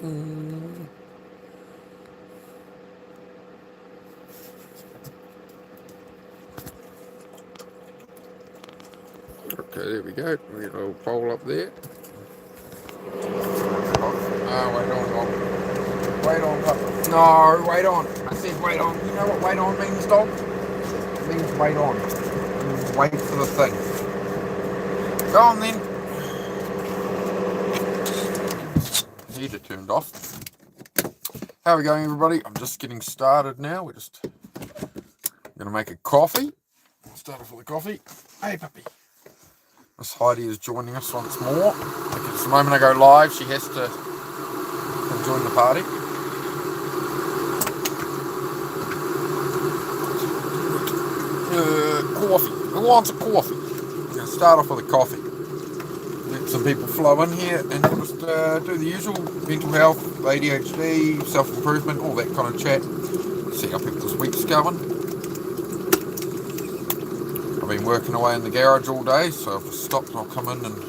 Okay, there we go. We get a little pole up there. Wait on, pup. No, wait on. I said wait on. You know what wait on means, dog? It means wait on. It means wait for the thing. Go on then. Heater turned off. How are we going, everybody? I'm just getting started now. We're just going to make a coffee. We'll start off with a coffee. Hey, puppy. Miss Heidi is joining us once more. Like it's the moment I go live, she has to join the party. Coffee. Who wants a coffee? I'm going to start off with a coffee. Let some people flow in here and we'll just do the usual mental health, ADHD, self-improvement, all that kind of chat. See how people's week's going. I've been working away in the garage all day, so I've just stopped and I'll come in and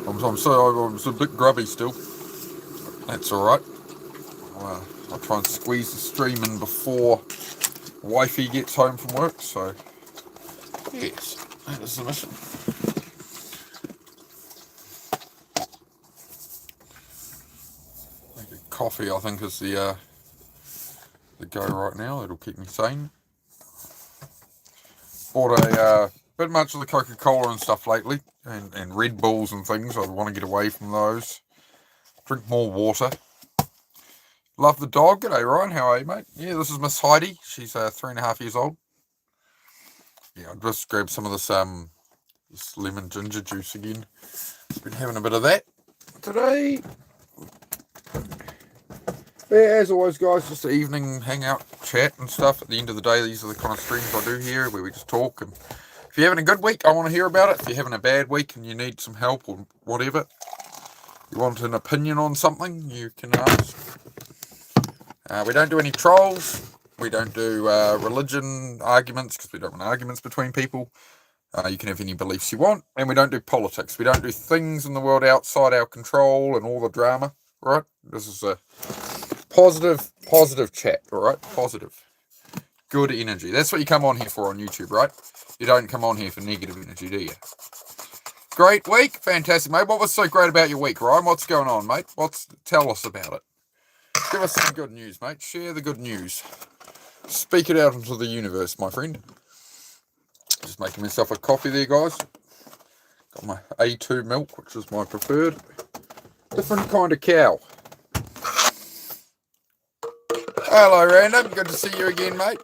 I'm a bit grubby still. That's alright. I'll try and squeeze the stream in before wifey gets home from work, so yes, that is the mission. Make a coffee, I think, is the go right now. It'll keep me sane. Bought a bit much of the Coca-Cola and stuff lately, and Red Bulls and things. I want to get away from those. Drink more water. Love the dog. G'day, Ryan. How are you, mate? Yeah, this is Miss Heidi. She's 3.5 years old. Yeah, I'll just grab some of this lemon ginger juice again. Been having a bit of that today. Yeah, as always, guys, just an evening hangout chat and stuff. At the end of the day, these are the kind of streams I do here where we just talk. And if you're having a good week, I want to hear about it. If you're having a bad week and you need some help or whatever, you want an opinion on something, you can ask. We don't do any trolls. We don't do religion arguments because we don't want arguments between people. You can have any beliefs you want. And we don't do politics. We don't do things in the world outside our control and all the drama, right? This is a positive chat, all right? Positive. Good energy. That's what you come on here for on YouTube, right? You don't come on here for negative energy, do you? Great week. Fantastic, mate. What was so great about your week, Ryan? What's going on, mate? Tell us about it. Give us some good news, mate. Share the good news. Speak it out into the universe, my friend. Just making myself a coffee there, guys. Got my A2 milk, which is my preferred. Different kind of cow. Hello, Random. Good to see you again, mate.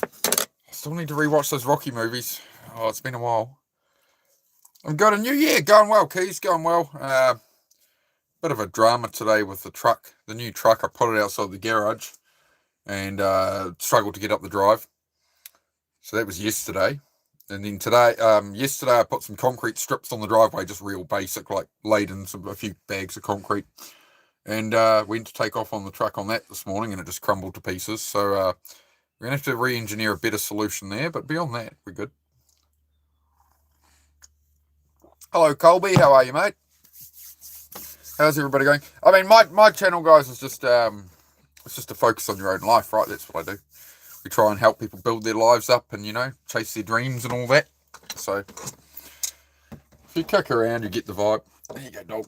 I still need to rewatch those Rocky movies. Oh, it's been a while. I'm good, and you? Yeah, going well, Keys. Going well. Bit of a drama today with the truck. The new truck, I put it outside the garage and struggled to get up the drive. So that was yesterday. And then today, yesterday I put some concrete strips on the driveway, just real basic, like laid in a few bags of concrete. And went to take off on the truck on that this morning and it just crumbled to pieces. So we're going to have to re-engineer a better solution there. But beyond that, we're good. Hello, Colby. How are you, mate? How's everybody going? I mean, my channel, guys, is just it's just to focus on your own life, right? That's what I do. We try and help people build their lives up and, you know, chase their dreams and all that. So if you kick around, you get the vibe. There you go, dog.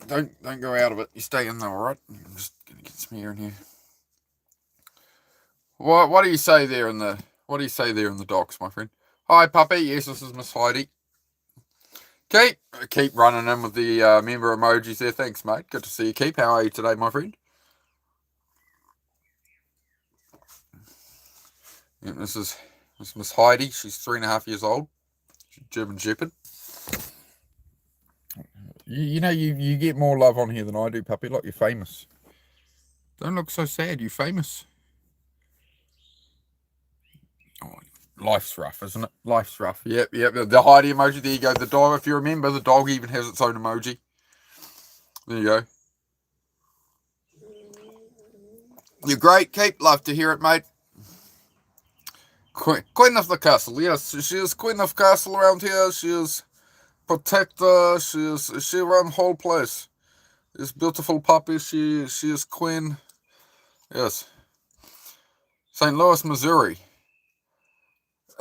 Don't go out of it. You stay in there, all right? I'm just gonna get some air in here. What do you say there in the docks, my friend? Hi, puppy. Yes, this is Miss Heidi. Keep running in with the member emojis there. Thanks, mate. Good to see you, Keep. How are you today, my friend? Yeah, this is Miss Heidi. She's 3.5 years old. She's German Shepherd. You know, you get more love on here than I do, puppy. Like, you're famous. Don't look so sad. You're famous. Oh, life's rough, isn't it? Life's rough. Yep. The Heidi emoji. There you go. The dog, if you remember, the dog even has its own emoji. There you go. You're great, Keep. Love to hear it, mate. Queen of the castle. Yes, she is queen of castle around here. She is protector. She runs whole place. This beautiful puppy, she is Queen. Yes. St. Louis, Missouri.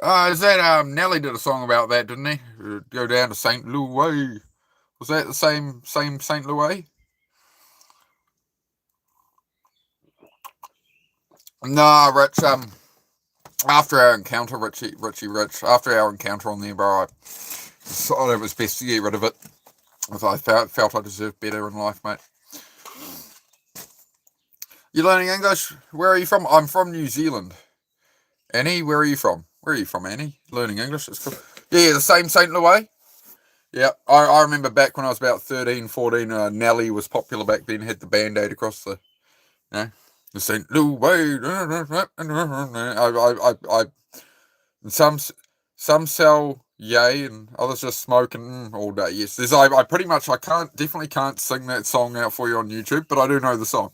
Is that Nelly did a song about that, didn't he? Go down to St. Louis. Was that the same St. Louis? Nah, Rich. After our encounter, Rich, after our encounter on there, bro, I decided it was best to get rid of it. Because I felt I deserved better in life, mate. You learning English? Where are you from? I'm from New Zealand. Annie, where are you from? Where are you from, Annie? Learning English? It's cool. Yeah, the same St. Louis. Yeah, I remember back when I was about 13, 14, Nelly was popular back then, had the band-aid across the, you know, the St. Louis. Some sell yay and others just smoking all day. Yes, I pretty much, definitely can't sing that song out for you on YouTube, but I do know the song.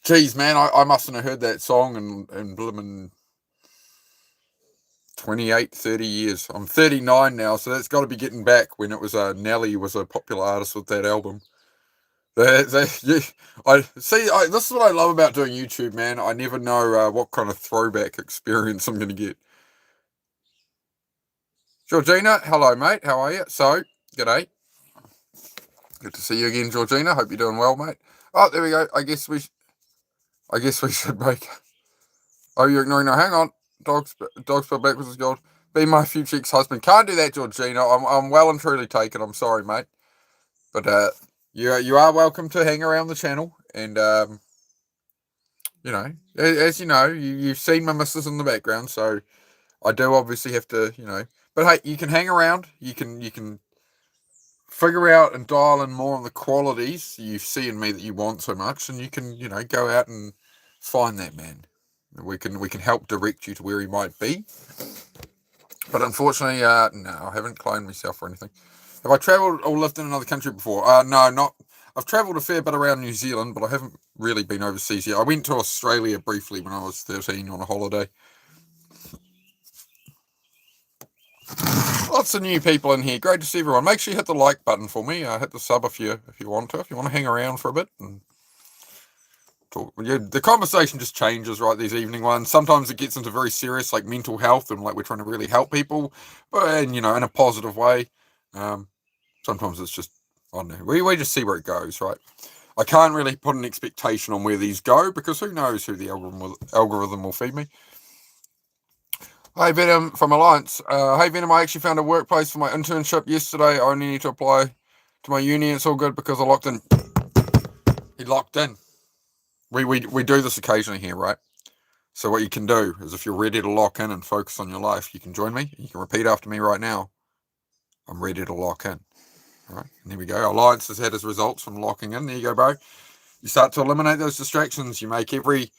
Jeez, man, I mustn't have heard that song in blooming 28, 30 years. I'm 39 now, so that's got to be getting back when it was Nelly was a popular artist with that album. This is what I love about doing YouTube, man. I never know what kind of throwback experience I'm going to get. Georgina, hello, mate. How are you? So, g'day. Good to see you again, Georgina. Hope you're doing well, mate. Oh, there we go. I guess we should make. Oh, you're ignoring. No, hang on. Dogs spelled backwards is gold. Be my future ex-husband. Can't do that, Georgina. I'm well and truly taken. I'm sorry, mate. But you are welcome to hang around the channel, and you know, as you know, you've seen my missus in the background, so I do obviously have to, you know. But hey, you can hang around. You can figure out and dial in more on the qualities you see in me that you want so much, and you can, you know, go out and find that man. We can help direct you to where he might be. But unfortunately, no, I haven't cloned myself or anything. Have I travelled or lived in another country before? No, not. I've travelled a fair bit around New Zealand, but I haven't really been overseas yet. I went to Australia briefly when I was 13 on a holiday. Lots of new people in here. Great to see everyone. Make sure you hit the like button for me. Hit the sub if you want to. If you want to hang around for a bit and talk. Yeah, the conversation just changes, right? These evening ones. Sometimes it gets into very serious, like mental health, and like we're trying to really help people, and you know, in a positive way. Sometimes it's just, I don't know. We just see where it goes, right? I can't really put an expectation on where these go because who knows who the algorithm will feed me. Hey Venom from Alliance. Hey Venom, I actually found a workplace for my internship yesterday. I only need to apply to my uni. It's all good because I locked in. He locked in. We do this occasionally here, right? So what you can do is if you're ready to lock in and focus on your life, you can join me. You can repeat after me right now. I'm ready to lock in. All right, and there we go. Alliance has had his results from locking in. There you go, bro. You start to eliminate those distractions. You make every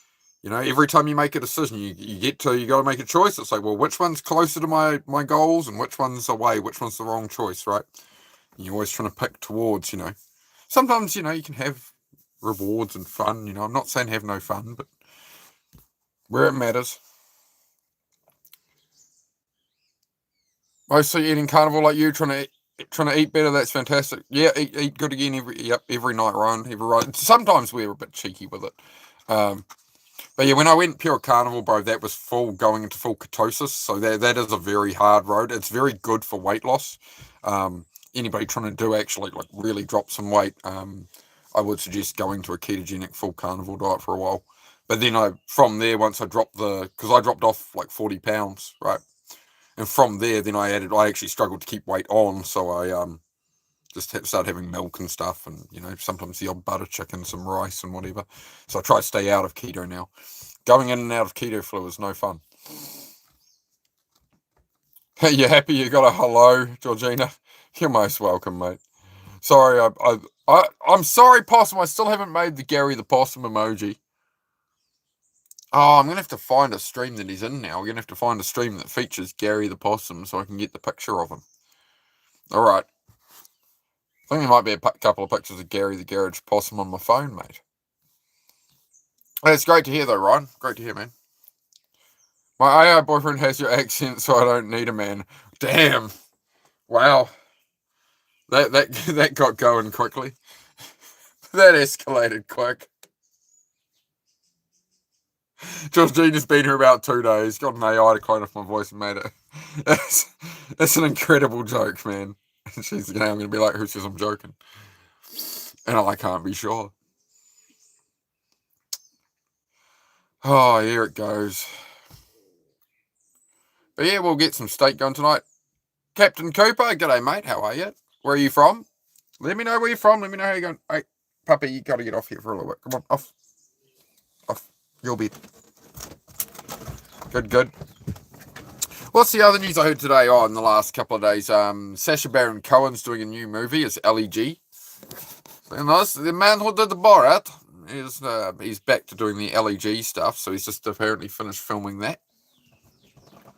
time you make a decision, you got to make a choice. It's like, well, which one's closer to my goals and which one's away? Which one's the wrong choice, right? And you're always trying to pick towards, sometimes, you can have rewards and fun. I'm not saying have no fun, but where it matters. Mostly eating carnivore like you, trying to eat better. That's fantastic. Yeah, eat good again every night, Ryan. Sometimes we're a bit cheeky with it. But yeah, when I went pure carnivore, bro, that was going into full ketosis. So that is a very hard road. It's very good for weight loss. Anybody trying to do actually like really drop some weight, I would suggest going to a ketogenic full carnivore diet for a while. But then from there, once I dropped because I dropped off like 40 pounds, right? And from there, then I actually struggled to keep weight on. So I just started having milk and stuff, and sometimes the odd butter chicken, some rice and whatever. So I try to stay out of keto now. Going in and out of keto flow is no fun. You happy you got a hello, Georgina? You're most welcome, mate. Sorry, I'm sorry, Possum. I still haven't made the Gary the Possum emoji. Oh, I'm gonna have to find a stream that he's in now. We're gonna have to find a stream that features Gary the Possum so I can get the picture of him. All right. I think there might be a couple of pictures of Gary the Garage Possum on my phone, mate. It's great to hear, though, Ryan. Great to hear, man. My AI boyfriend has your accent, so I don't need a man. Damn. Wow. That got going quickly. That escalated quick. Georgina's been here about 2 days. Got an AI to clone off my voice and made it. It's an incredible joke, man. She's I'm going to be like, who says I'm joking? And I can't be sure. Oh, here it goes. But yeah, we'll get some steak going tonight. Captain Cooper, g'day, mate. How are you? Where are you from? Let me know where you're from. Let me know how you're going. Hey, puppy, you got to get off here for a little bit. Come on, off. Off. Your bed. Good. What's the other news I heard today? Oh, in the last couple of days, Sacha Baron Cohen's doing a new movie. It's LEG. And the man who did the Borat he's back to doing the LEG stuff. So he's just apparently finished filming that.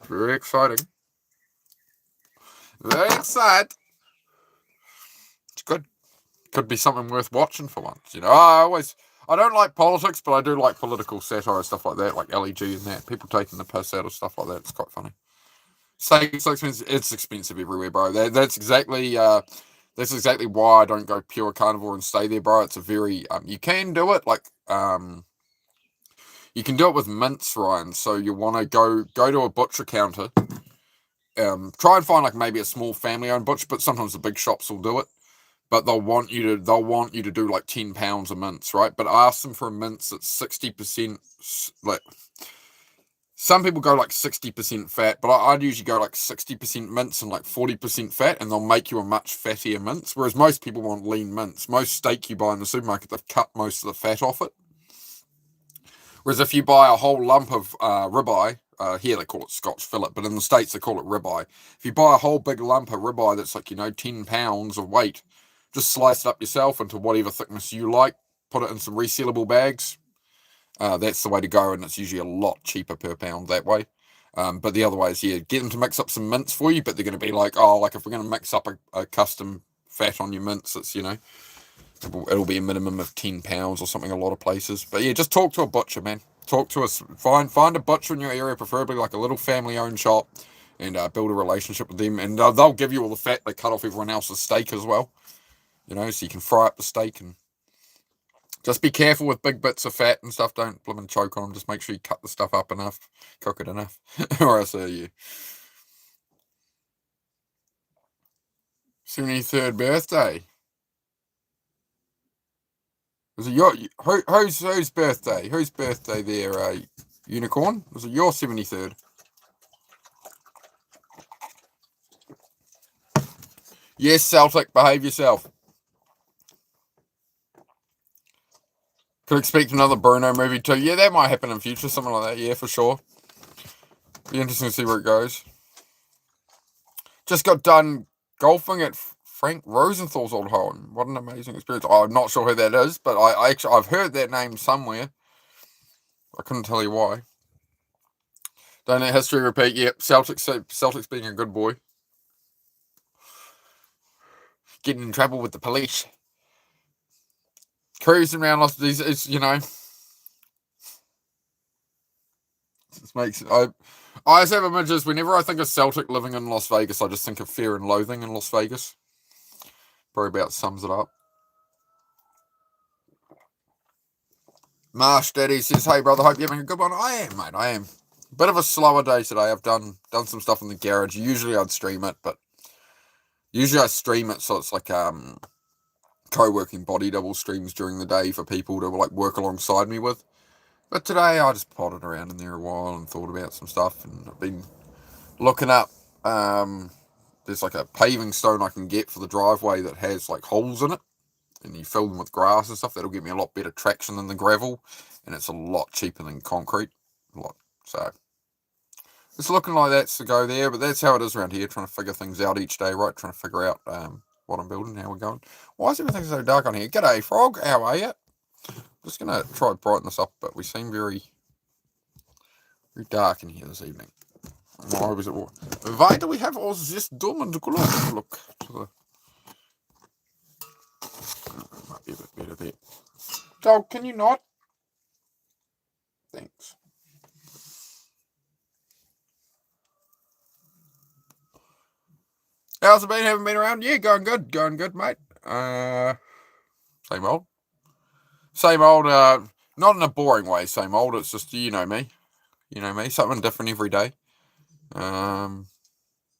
Very exciting. Very excited. It's good. Could be something worth watching for once. I don't like politics, but I do like political satire and stuff like that, like LEG and that. People taking the piss out of stuff like that. It's quite funny. Steak's so expensive. It's expensive everywhere, bro. That's exactly why I don't go pure carnivore and stay there, bro. It's a very you can do it you can do it with mince, Ryan. So you want to go to a butcher counter. Try and find maybe a small family-owned butcher, but sometimes the big shops will do it. But they'll want you to do 10 pounds of mince, right? But ask them for a mince that's 60%. Some people go 60% fat, but I'd usually go 60% mince and 40% fat, and they'll make you a much fattier mince. Whereas most people want lean mince. Most steak you buy in the supermarket, they've cut most of the fat off it. Whereas if you buy a whole lump of ribeye, here they call it Scotch fillet, but in the States they call it ribeye. If you buy a whole big lump of ribeye that's 10 pounds of weight, just slice it up yourself into whatever thickness you like, put it in some resealable bags. That's the way to go, and it's usually a lot cheaper per pound that way. But the other way is, get them to mix up some mince for you, but they're going to be if we're going to mix up a custom fat on your mince, it's, it'll be a minimum of 10 pounds or something a lot of places. But yeah, just talk to a butcher, man. Talk to us. Find a butcher in your area, preferably a little family-owned shop, and build a relationship with them. And they'll give you all the fat they cut off everyone else's steak as well. So you can fry up the steak, and just be careful with big bits of fat and stuff. Don't blooming choke on them. Just make sure you cut the stuff up enough, cook it enough, or else you. 73rd birthday. Was it whose birthday? Whose birthday there, Unicorn? Was it your 73rd? Yes, Celtic, behave yourself. Could expect another Bruno movie too. Yeah, that might happen in future, something like that. Yeah, for sure. Be interesting to see where it goes. Just got done golfing at Frank Rosenthal's old home. What an amazing experience. I'm not sure who that is, but I've heard that name somewhere. I couldn't tell you why. Don't let history repeat. Yep, Celtics being a good boy. Getting in trouble with the police. Cruising around these, it makes I just have images. Whenever I think of Celtic living in Las Vegas, I just think of Fear and Loathing in Las Vegas. Probably about sums it up. Marsh Daddy says, "Hey brother, hope you're having a good one." I am, mate. I am. Bit of a slower day today. I've done some stuff in the garage. Usually I'd stream it, but usually I stream it so it's co-working body double streams during the day for people to work alongside me with. But today I just potted around in there a while and thought about some stuff, and I've been looking up. There's a paving stone I can get for the driveway that has holes in it, and you fill them with grass and stuff. That'll give me a lot better traction than the gravel, and it's a lot cheaper than concrete. So it's looking like that's to go there, but that's how it is around here, trying to figure things out each day, right? Trying to figure out what I'm building, how we're going. Why is everything so dark on here? G'day, Frog. How are you? Just going to try to brighten this up, but we seem very, very dark in here this evening. Why was it? Why do we have all this doom and gloom? Look to the... might be a bit better there. Dog, can you not? Thanks. How's it been? Haven't been around? Yeah, going good, mate. Same old. Same old, not in a boring way, same old. It's just, you know me. You know me. Something different every day.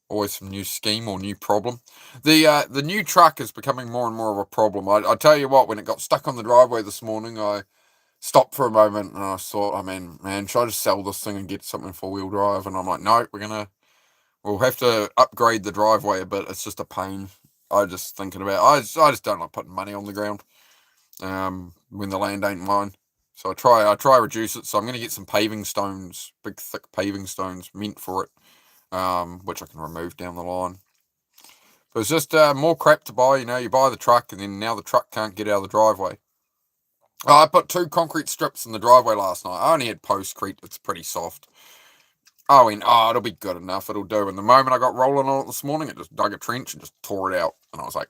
Always some new scheme or new problem. The new truck is becoming more and more of a problem. I tell you what, when it got stuck on the driveway this morning, I stopped for a moment and I thought, I mean, man, should I just sell this thing and get something 4-wheel drive? And I'm like, no, we'll have to upgrade the driveway a bit. It's just a pain. I just just don't like putting money on the ground when the land ain't mine. So I try to reduce it. So I'm going to get some paving stones, big thick paving stones meant for it, which I can remove down the line. But it's just more crap to buy. You know, you buy the truck and then now the truck can't get out of the driveway. I put 2 concrete strips in the driveway last night. I only had postcrete. It's pretty soft. I went, it'll be good enough. It'll do. And the moment I got rolling on it this morning, it just dug a trench and just tore it out. And I was like,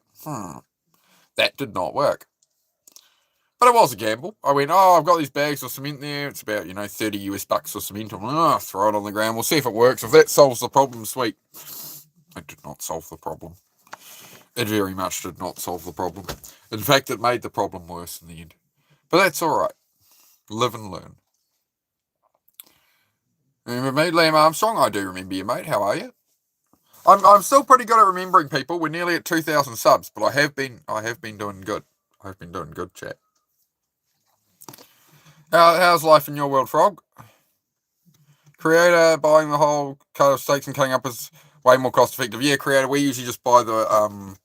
that did not work. But it was a gamble. I went, I've got these bags of cement there. It's about, $30 US for cement. I'm like, throw it on the ground. We'll see if it works. If that solves the problem, sweet. It did not solve the problem. It very much did not solve the problem. In fact, it made the problem worse in the end. But that's all right. Live and learn. Remember me, Liam Armstrong? I do remember you, mate. How are you? I'm still pretty good at remembering people. We're nearly at 2,000 subs, but I have been doing good. I've been doing good, chat. How's life in your world, Frog? Creator buying the whole cut of steaks and cutting up is way more cost effective. Yeah, Creator, we usually just buy the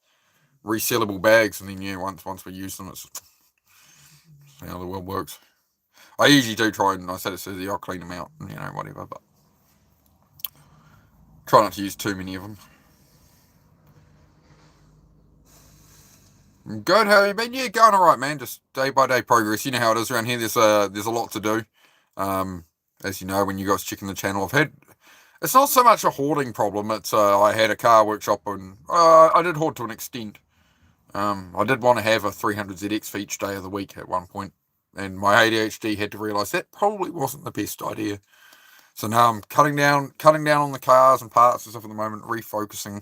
resellable bags, and then once we use them, it's how the world works. I usually do try and I said it says I'll clean them out and whatever, but try not to use too many of them. Good, how have you been? Yeah, going alright, man. Just day by day progress. You know how it is around here. There's a lot to do. As you know, when you guys checking the channel, it's not so much a hoarding problem. It's I had a car workshop and I did hoard to an extent. I did want to have a 300ZX for each day of the week at one point, and my ADHD had to realise that probably wasn't the best idea. So now I'm cutting down on the cars and parts and stuff at the moment, refocusing.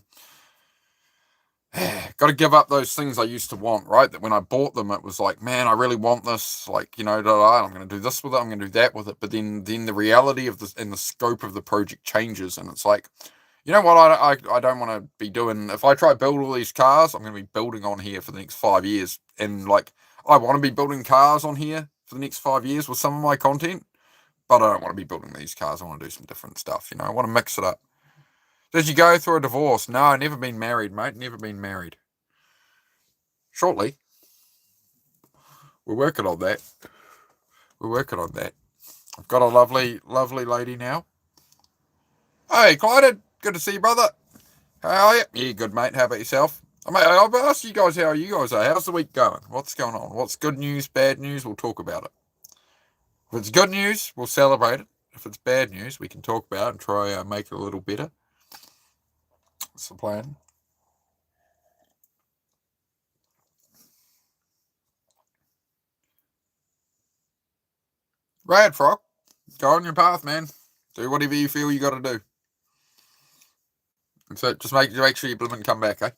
Got to give up those things I used to want, right? That when I bought them, it was like, man, I really want this. Like, I'm going to do this with it. I'm going to do that with it. But then the reality of this and the scope of the project changes, and it's like, you know what? I don't want to be doing. If I try to build all these cars, I'm going to be building on here for the next 5 years, and like, I want to be building cars on here for the next 5 years with some of my content, but I don't want to be building these cars. I want to do some different stuff. I want to mix it up. Did you go through a divorce? No, never been married, mate. Never been married. Shortly. We're working on that. I've got a lovely, lovely lady now. Hey, Clyde. Good to see you, brother. How are you? Yeah, good, mate. How about yourself? Mate, I'll ask you guys how you guys are. How's the week going? What's going on? What's good news, bad news? We'll talk about it. If it's good news, we'll celebrate it. If it's bad news, we can talk about it and try make it a little better. That's the plan. Rad, Frog. Go on your path, man. Do whatever you feel you got to do. And so just make sure you blooming come back, eh?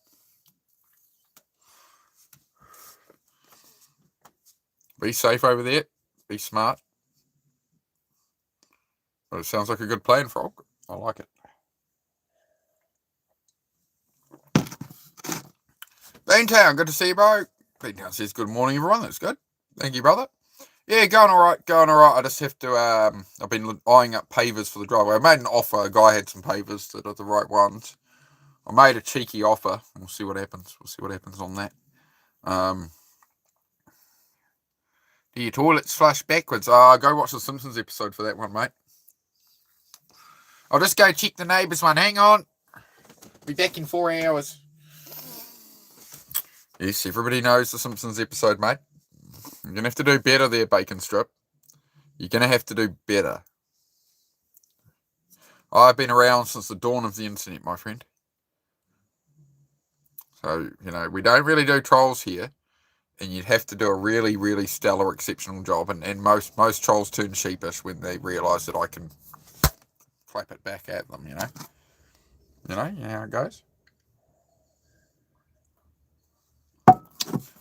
Be safe over there. Be smart. But it sounds like a good plan, Frog. I like it. Beantown, good to see you, bro. Beantown says good morning, everyone. That's good. Thank you, brother. Yeah, going all right. I just have to, I've been eyeing up pavers for the driveway. I made an offer. A guy had some pavers that are the right ones. I made a cheeky offer. We'll see what happens. On that. Do your toilets flush backwards? Go watch the Simpsons episode for that one, mate. I'll just go check the neighbours one. Hang on. Be back in 4 hours. Yes, everybody knows the Simpsons episode, mate. You're going to have to do better there, Bacon Strip. You're going to have to do better. I've been around since the dawn of the internet, my friend. So, we don't really do trolls here. And you'd have to do a really, really stellar, exceptional job. And most trolls turn sheepish when they realise that I can clap it back at them, You know how it goes.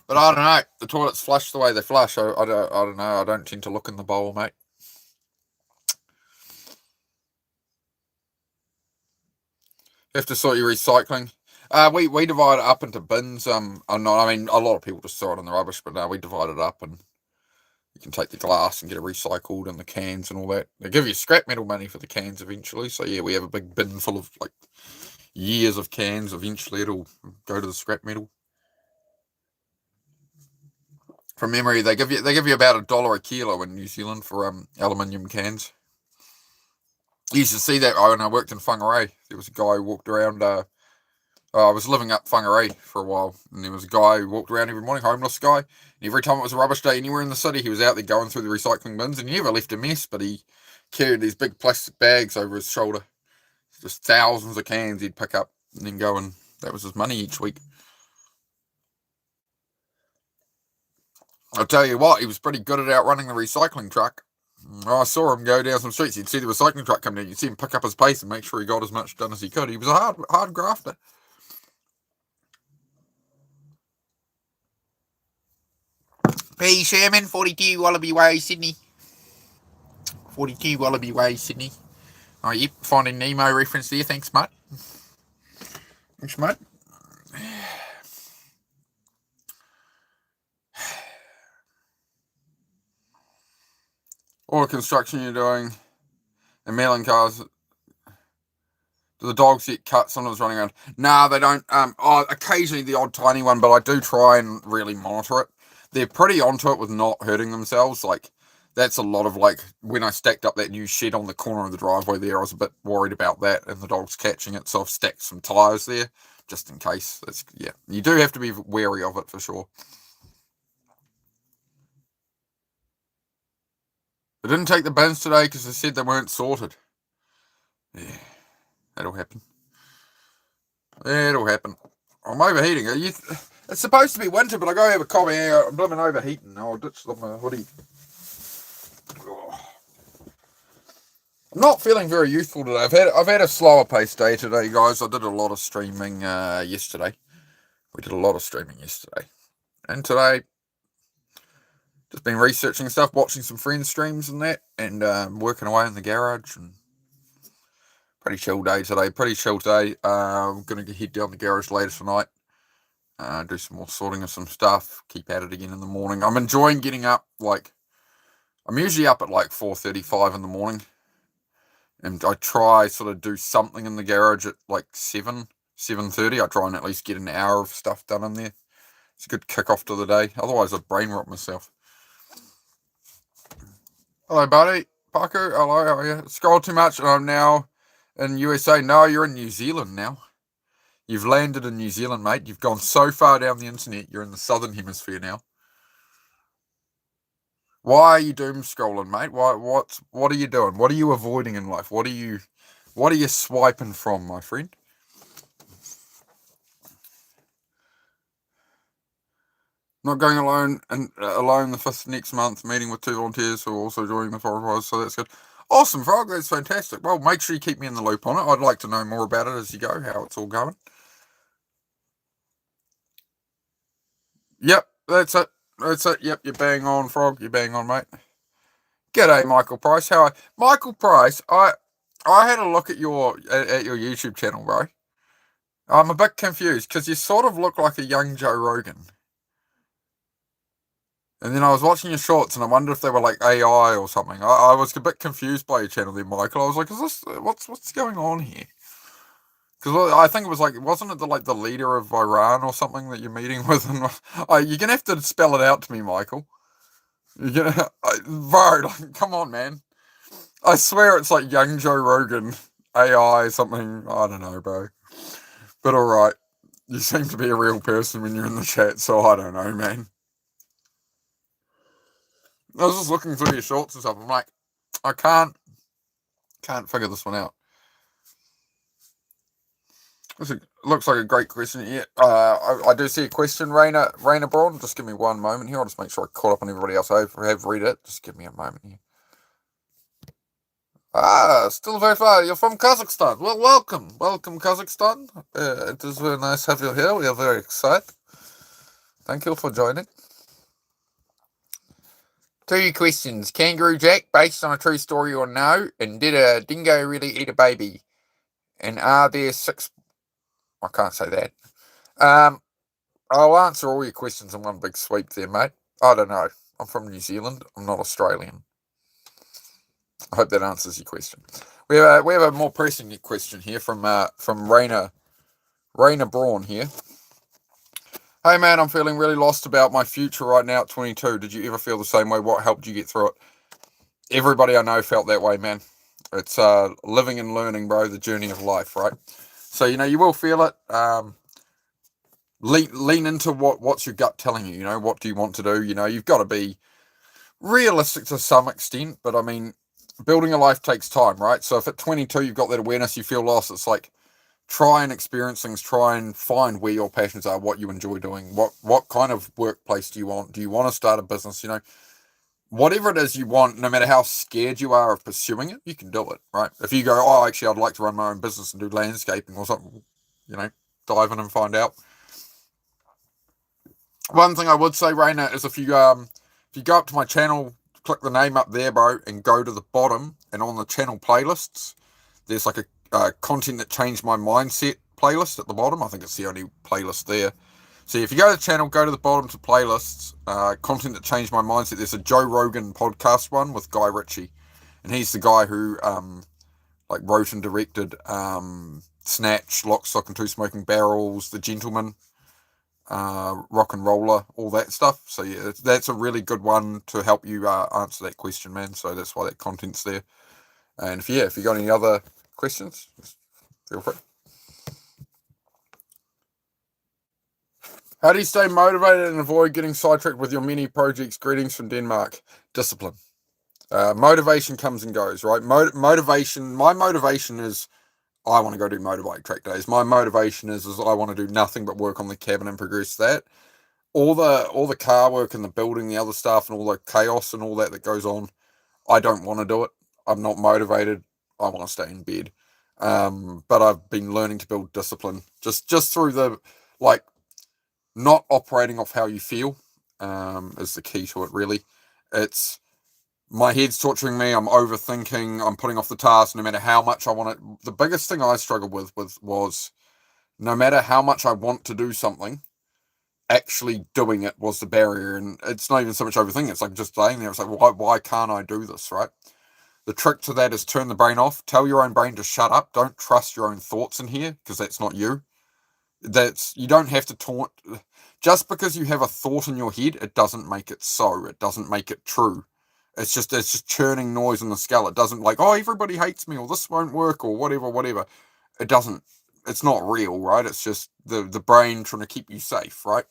But I don't know. The toilets flush the way they flush. I don't know. I don't tend to look in the bowl, mate. You have to sort your recycling. We divide it up into bins. I mean, a lot of people just throw it in the rubbish, but no, we divide it up, and you can take the glass and get it recycled, and the cans and all that. They give you scrap metal money for the cans eventually. So yeah, we have a big bin full of like years of cans. Eventually, it'll go to the scrap metal. From memory, they give you about $1 a kilo in New Zealand for aluminium cans. You used to see that when I worked in Whangarei. There was a guy who walked around. I was living up Whangarei for a while, and there was a guy who walked around every morning, homeless guy. And every time it was a rubbish day anywhere in the city, he was out there going through the recycling bins, and he never left a mess, but he carried these big plastic bags over his shoulder. Just thousands of cans he'd pick up and then go, and that was his money each week. I'll tell you what, he was pretty good at outrunning the recycling truck. I saw him go down some streets. You'd see the recycling truck come down. You'd see him pick up his pace and make sure he got as much done as he could. He was a hard grafter. P. Sherman, 42 Wallaby Way, Sydney. 42 Wallaby Way, Sydney. Oh, yep, Finding Nemo reference there. Thanks, mate. Thanks, mate. All the construction you're doing, and mailing cars. Do the dogs get cut? Sometimes running around. Nah, they don't. Occasionally the odd tiny one, but I do try and really monitor it. They're pretty onto it with not hurting themselves. Like, that's a lot of, like, when I stacked up that new shed on the corner of the driveway there, I was a bit worried about that and the dogs catching it, so I've stacked some tyres there just in case. Yeah, you do have to be wary of it for sure. I didn't take the bins today because they said they weren't sorted. Yeah, that'll happen. It'll happen. I'm overheating. It's supposed to be winter, but I go have a coffee. I'm blooming overheating. I'll ditch my hoodie. I'm not feeling very youthful today. I've had a slower pace day today, guys. I did a lot of streaming yesterday. We did a lot of streaming yesterday, and today just been researching stuff, watching some friends' streams and that, and working away in the garage. And pretty chill day today. I'm gonna head down the garage later tonight. Do some more sorting of some stuff. Keep at it again in the morning. I'm enjoying getting up. Like, I'm usually up at like 4:35 in the morning, and I try sort of do something in the garage at like 7:30. I try and at least get an hour of stuff done in there. It's a good kick-off to the day. Otherwise, I'd brain rot myself. Hello, buddy. Parker, hello, how are you? Scroll too much, and I'm now in USA. No, you're in New Zealand now. You've landed in New Zealand, mate. You've gone so far down the internet. You're in the southern hemisphere now. Why are you doom scrolling, mate? What are you doing? What are you avoiding in life? What are you swiping from, my friend? Not going alone the 5th next month, meeting with 2 volunteers who are also joining the Forest Wise, so that's good. Awesome, Frog, that's fantastic. Well, make sure you keep me in the loop on it. I'd like to know more about it as you go, how it's all going. Yep, that's it. Yep, you're bang on, Frog. You're bang on, mate. G'day, Michael Price. Michael Price, I had a look at your YouTube channel, bro. I'm a bit confused because you sort of look like a young Joe Rogan. And then I was watching your shorts, and I wondered if they were like AI or something. I was a bit confused by your channel there, Michael. I was like, "Is this what's going on here?" Because I think it was like, wasn't it the leader of Iran or something that you're meeting with? And you're gonna have to spell it out to me, Michael. You're gonna, bro, like, come on, man. I swear it's like young Joe Rogan, AI something. I don't know, bro. But all right, you seem to be a real person when you're in the chat, so I don't know, man. I was just looking through your shorts and stuff. I'm like, I can't figure this one out. It looks like a great question. Yeah, I do see a question, Raina Braun. Just give me one moment here. I'll just make sure I caught up on everybody else. I have read it. Just give me a moment here. Still very far. You're from Kazakhstan. Well, welcome, Kazakhstan. It is very nice to have you here. We are very excited Thank you for joining. 2 questions. Kangaroo Jack, based on a true story or no? And did a dingo really eat a baby? And are there 6... I can't say that. I'll answer all your questions in one big sweep there, mate. I don't know. I'm from New Zealand. I'm not Australian. I hope that answers your question. We have a more pressing question here from Raina Braun here. Hey man, I'm feeling really lost about my future right now at 22. Did you ever feel the same way? What helped you get through it? Everybody I know felt that way, man. It's living and learning, bro. The journey of life, right? So you will feel it. Lean into what's your gut telling you. What do you want to do? You've got to be realistic to some extent, but I mean, building a life takes time, right? So if at 22 you've got that awareness, you feel lost, it's like, try and experience things, try and find where your passions are, what you enjoy doing, what kind of workplace do you want? Do you want to start a business? Whatever it is you want, no matter how scared you are of pursuing it, you can do it, right? If you go, oh, actually, I'd like to run my own business and do landscaping or something, dive in and find out. One thing I would say, Raina, is if you go up to my channel, click the name up there, bro, and go to the bottom, and on the channel playlists, there's like a content that changed my mindset playlist at the bottom. I think it's the only playlist there. So if you go to the channel, go to the bottom to playlists, content that changed my mindset. There's a Joe Rogan podcast one with Guy Ritchie, and he's the guy who wrote and directed Snatch, Lock, Stock and Two Smoking Barrels, The Gentleman, Rock and Roller, all that stuff. So yeah, that's a really good one to help you answer that question, man. So that's why that content's there. And if you got any other questions, just feel free. How do you stay motivated and avoid getting sidetracked with your many projects? Greetings from Denmark. Discipline. Motivation comes and goes, right? My motivation is I want to go do motorbike track days. My motivation is I want to do nothing but work on the cabin and progress that. All the car work and the building, the other stuff, and all the chaos and all that goes on, I don't want to do it. I'm not motivated. I want to stay in bed. But I've been learning to build discipline just through the not operating off how you feel is the key to it, really. It's my head's torturing me, I'm overthinking, I'm putting off the task no matter how much I want it. The biggest thing I struggled with was no matter how much I want to do something, actually doing it was the barrier. And it's not even so much overthinking, it's like just staying there. It's like, why can't I do this, right? The trick to that is turn the brain off. Tell your own brain to shut up. Don't trust your own thoughts in here, because that's not you. You don't have to taunt. Just because you have a thought in your head, it doesn't make it so. It doesn't make it true. It's just churning noise in the skull. It doesn't everybody hates me, or this won't work, or whatever. It doesn't. It's not real, right? It's just the brain trying to keep you safe, right?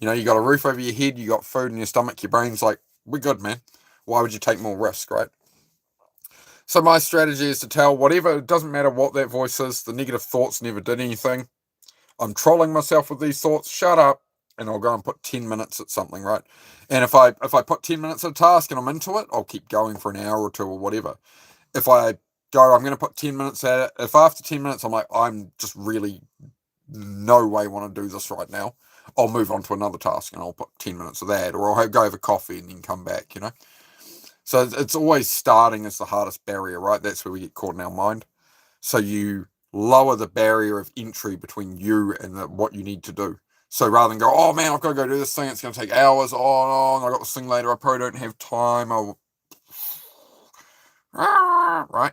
You got a roof over your head, you got food in your stomach, your brain's like, we're good, man. Why would you take more risk, right? So my strategy is to tell whatever, it doesn't matter what that voice is, the negative thoughts never did anything. I'm trolling myself with these thoughts, shut up, and I'll go and put 10 minutes at something, right? And if I put 10 minutes at a task and I'm into it, I'll keep going for an hour or two or whatever. If I go, I'm going to put 10 minutes at it, if after 10 minutes I'm like, I'm just really no way want to do this right now, I'll move on to another task and I'll put 10 minutes of that, or I'll go have a coffee and then come back, So it's always starting is the hardest barrier, right? That's where we get caught in our mind. So you lower the barrier of entry between you and what you need to do. So rather than go, oh man, I've got to go do this thing, it's going to take hours, oh no, I got this thing later, I probably don't have time, right?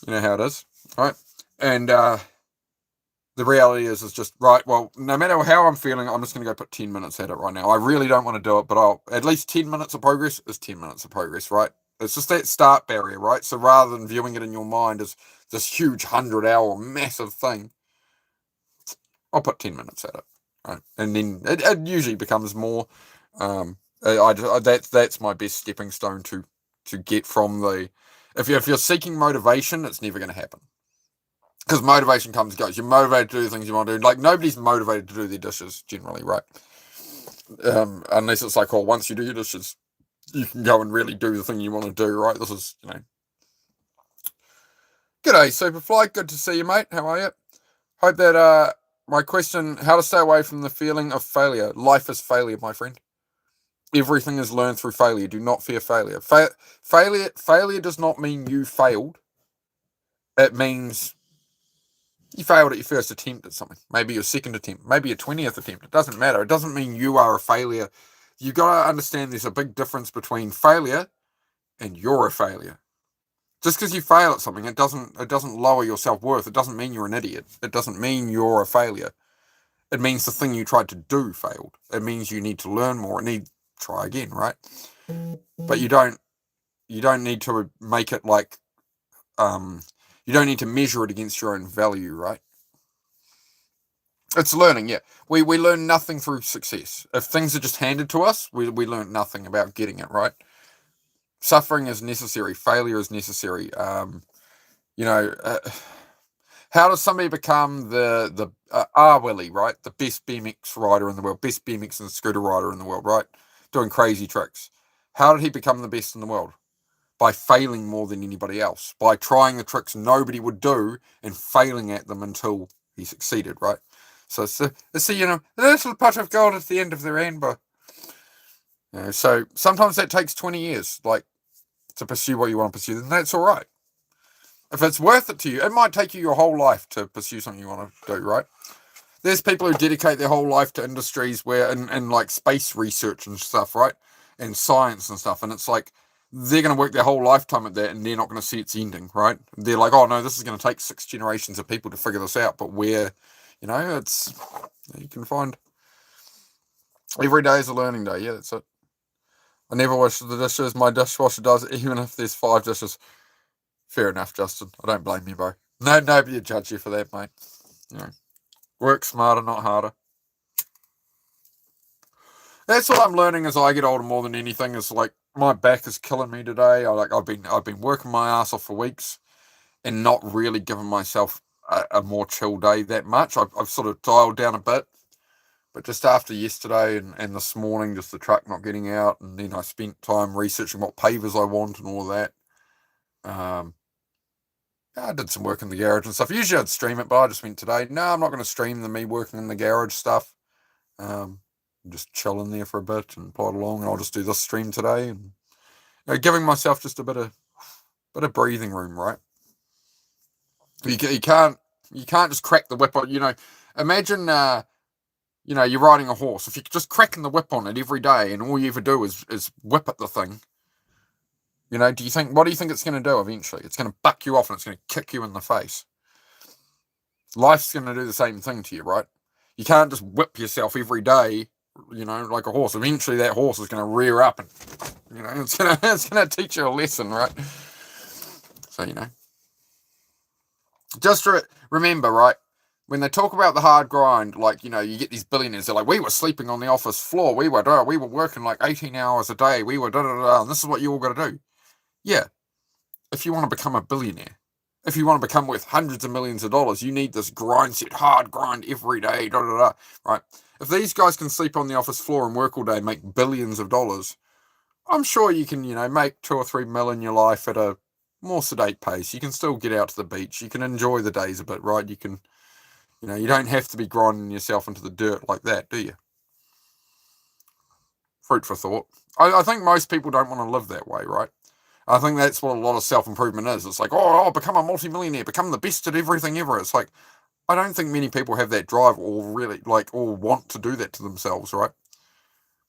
You know how it is, right? And the reality is just, right, well, no matter how I'm feeling, I'm just going to go put 10 minutes at it right now. I really don't want to do it, but at least 10 minutes of progress is 10 minutes of progress, right? It's just that start barrier, right? So rather than viewing it in your mind as this huge 100-hour massive thing, I'll put 10 minutes at it, right? And then it usually becomes more. That's my best stepping stone to get from the. If you're seeking motivation, it's never going to happen, because motivation comes and goes. You're motivated to do the things you want to do. Like, nobody's motivated to do their dishes generally, right? Unless it's like, oh, once you do your dishes, you can go and really do the thing you want to do, right? This is, G'day, Superfly. Good to see you, mate. How are you? Hope that my question, how to stay away from the feeling of failure. Life is failure, my friend. Everything is learned through failure. Do not fear failure. Failure does not mean you failed. It means you failed at your first attempt at something. Maybe your second attempt. Maybe your 20th attempt. It doesn't matter. It doesn't mean you are a failure. You got to understand there's a big difference between failure and you're a failure. Just because you fail at something, it doesn't lower your self-worth. It doesn't mean you're an idiot. It doesn't mean you're a failure. It means the thing you tried to do failed. It means you need to learn more and need try again, right? But you don't need to make it like you don't need to measure it against your own value, right? It's learning, yeah. We learn nothing through success. If things are just handed to us, we learn nothing about getting it, right? Suffering is necessary. Failure is necessary. You know, how does somebody become the Willie, right? The best BMX rider in the world, best BMX and scooter rider in the world, right? Doing crazy tricks. How did he become the best in the world? By failing more than anybody else. By trying the tricks nobody would do and failing at them until he succeeded, right? So it's the you know, the little pot of gold at the end of the rainbow. You know, so sometimes that takes 20 years, like, to pursue what you want to pursue, then that's all right. If it's worth it to you, it might take you your whole life to pursue something you want to do, right? There's people who dedicate their whole life to industries where, in like space research and stuff, right? And science and stuff. And it's like, they're going to work their whole lifetime at that and they're not going to see its ending, right? They're like, oh no, this is going to take 6 generations of people to figure this out. But where, you know, it's, you can find, every day is a learning day. Yeah, that's it. I never wash the dishes. My dishwasher does it, even if there's 5 dishes. Fair enough, Justin. I don't blame you, bro. No, nobody would judge you for that, mate. You know, work smarter, not harder. That's what I'm learning as I get older more than anything. Is like, my back is killing me today. I've been working my ass off for weeks and not really giving myself a more chill day that much. I've sort of dialed down a bit, but just after yesterday and this morning, just the truck not getting out, and then I spent time researching what pavers I want and all that. I did some work in the garage and stuff. Usually I'd stream it, but I just went today. No, I'm not going to stream me working in the garage stuff. Just chill in there for a bit and plod along, and I'll just do this stream today, and giving myself just a bit of breathing room, right? You can't just crack the whip on. Imagine you're riding a horse. If you're just cracking the whip on it every day, and all you ever do is whip at the thing. What do you think it's going to do eventually? It's going to buck you off and it's going to kick you in the face. Life's going to do the same thing to you, right? You can't just whip yourself every day, like a horse. Eventually that horse is going to rear up and, it's going to teach you a lesson, right? So, just remember, right? When they talk about the hard grind, like, you get these billionaires, they're like, we were sleeping on the office floor. We were working like 18 hours a day. We were and this is what you all got to do. Yeah, if you want to become a billionaire, if you want to become worth hundreds of millions of dollars, you need this hard grind every day, right? If these guys can sleep on the office floor and work all day, make billions of dollars, I'm sure you can, make 2 or 3 mil in your life at a more sedate pace. You can still get out to the beach. You can enjoy the days a bit, right? You can, you don't have to be grinding yourself into the dirt like that, do you? Fruit for thought. I think most people don't want to live that way, right? I think that's what a lot of self-improvement is. It's like, oh, become a multi-millionaire, become the best at everything ever. It's like, I don't think many people have that drive or really, or want to do that to themselves, right?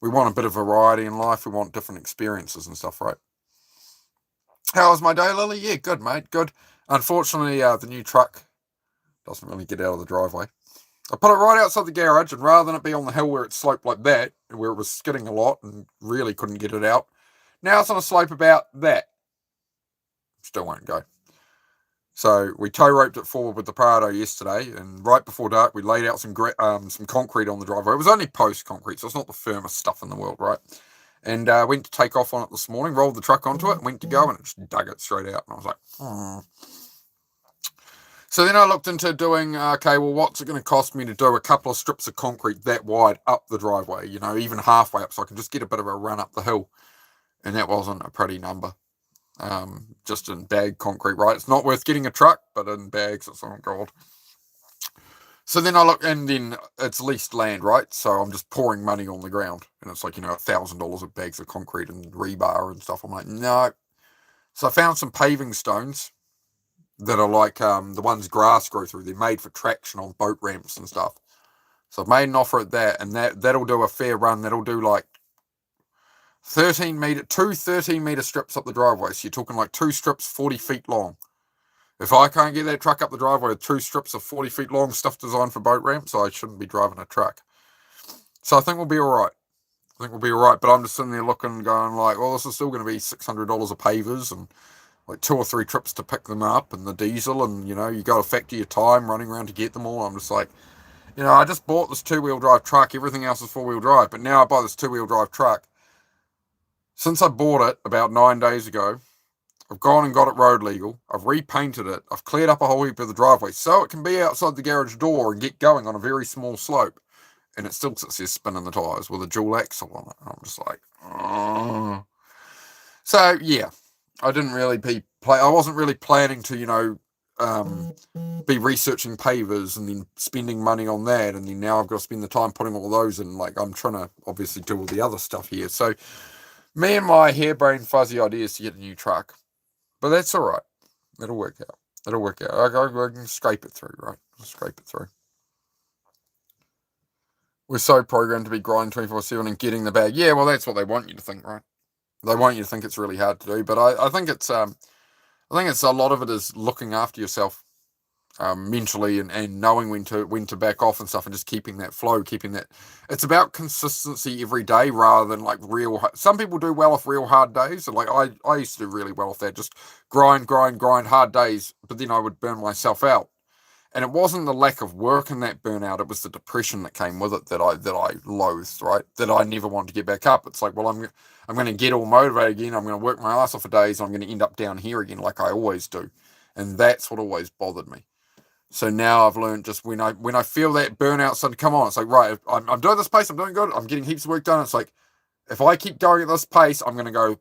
We want a bit of variety in life. We want different experiences and stuff, right? How was my day, Lily? Yeah, good, mate, good. Unfortunately, the new truck doesn't really get out of the driveway. I put it right outside the garage, and rather than it be on the hill where it sloped like that, where it was skidding a lot and really couldn't get it out, now it's on a slope about that. Still won't go. So we tow roped it forward with the Prado yesterday, and right before dark we laid out some concrete on the driveway. It was only post concrete, so it's not the firmest stuff in the world, right? And went to take off on it this morning, rolled the truck onto it, went to go, and it just dug it straight out. And I was like, So then I looked into doing, okay, well, what's it going to cost me to do a couple of strips of concrete that wide up the driveway, even halfway up, so I can just get a bit of a run up the hill. And that wasn't a pretty number. Just in bag concrete, right? It's not worth getting a truck, but in bags, it's on gold. So then I look, and then it's leased land, right? So I'm just pouring money on the ground, and it's like, $1,000 of bags of concrete and rebar and stuff. I'm like, no. So I found some paving stones that are like the ones grass grow through. They're made for traction on boat ramps and stuff. So I've made an offer at that, and that'll do a fair run. That'll do like 13-meter strips up the driveway. So you're talking like 2 strips 40 feet long. If I can't get that truck up the driveway with 2 strips of 40 feet long stuff designed for boat ramps, I shouldn't be driving a truck. So I think we'll be all right. But I'm just sitting there looking, going like, well, this is still going to be $600 of pavers and like 2 or 3 trips to pick them up, and the diesel, and you got to factor your time running around to get them all. I'm just like, I just bought this 2-wheel drive truck. Everything else is 4-wheel drive, but now I buy this 2-wheel drive truck. Since I bought it about 9 days ago, I've gone and got it road legal. I've repainted it. I've cleared up a whole heap of the driveway so it can be outside the garage door and get going on a very small slope. And it still sits there spinning the tyres with a dual axle on it. And I'm just like, oh. So, yeah, I wasn't really planning to, be researching pavers and then spending money on that. And then now I've got to spend the time putting all those in. Like, I'm trying to obviously do all the other stuff here. So, me and my harebrained fuzzy ideas to get a new truck. But that's all right. It'll work out. I can scrape it through, right? I'll scrape it through. We're so programmed to be grinding 24/7 and getting the bag. Yeah, well, that's what they want you to think, right? They want you to think it's really hard to do. But I think it's a lot of it is looking after yourself mentally and knowing when to back off and stuff, and just keeping that flow, it's about consistency every day rather than like some people do well off real hard days. Like I used to do really well off that, just grind hard days, but then I would burn myself out. And it wasn't the lack of work and that burnout, it was the depression that came with it that I loathed, right? That I never wanted to get back up. It's like, well, I'm going to get all motivated again. I'm going to work my ass off for days. I'm going to end up down here again like I always do. And that's what always bothered me. So now I've learned, just when I feel that burnout starting to come on, it's like, right, I'm doing this pace, I'm doing good, I'm getting heaps of work done. It's like, if I keep going at this pace, I'm going to go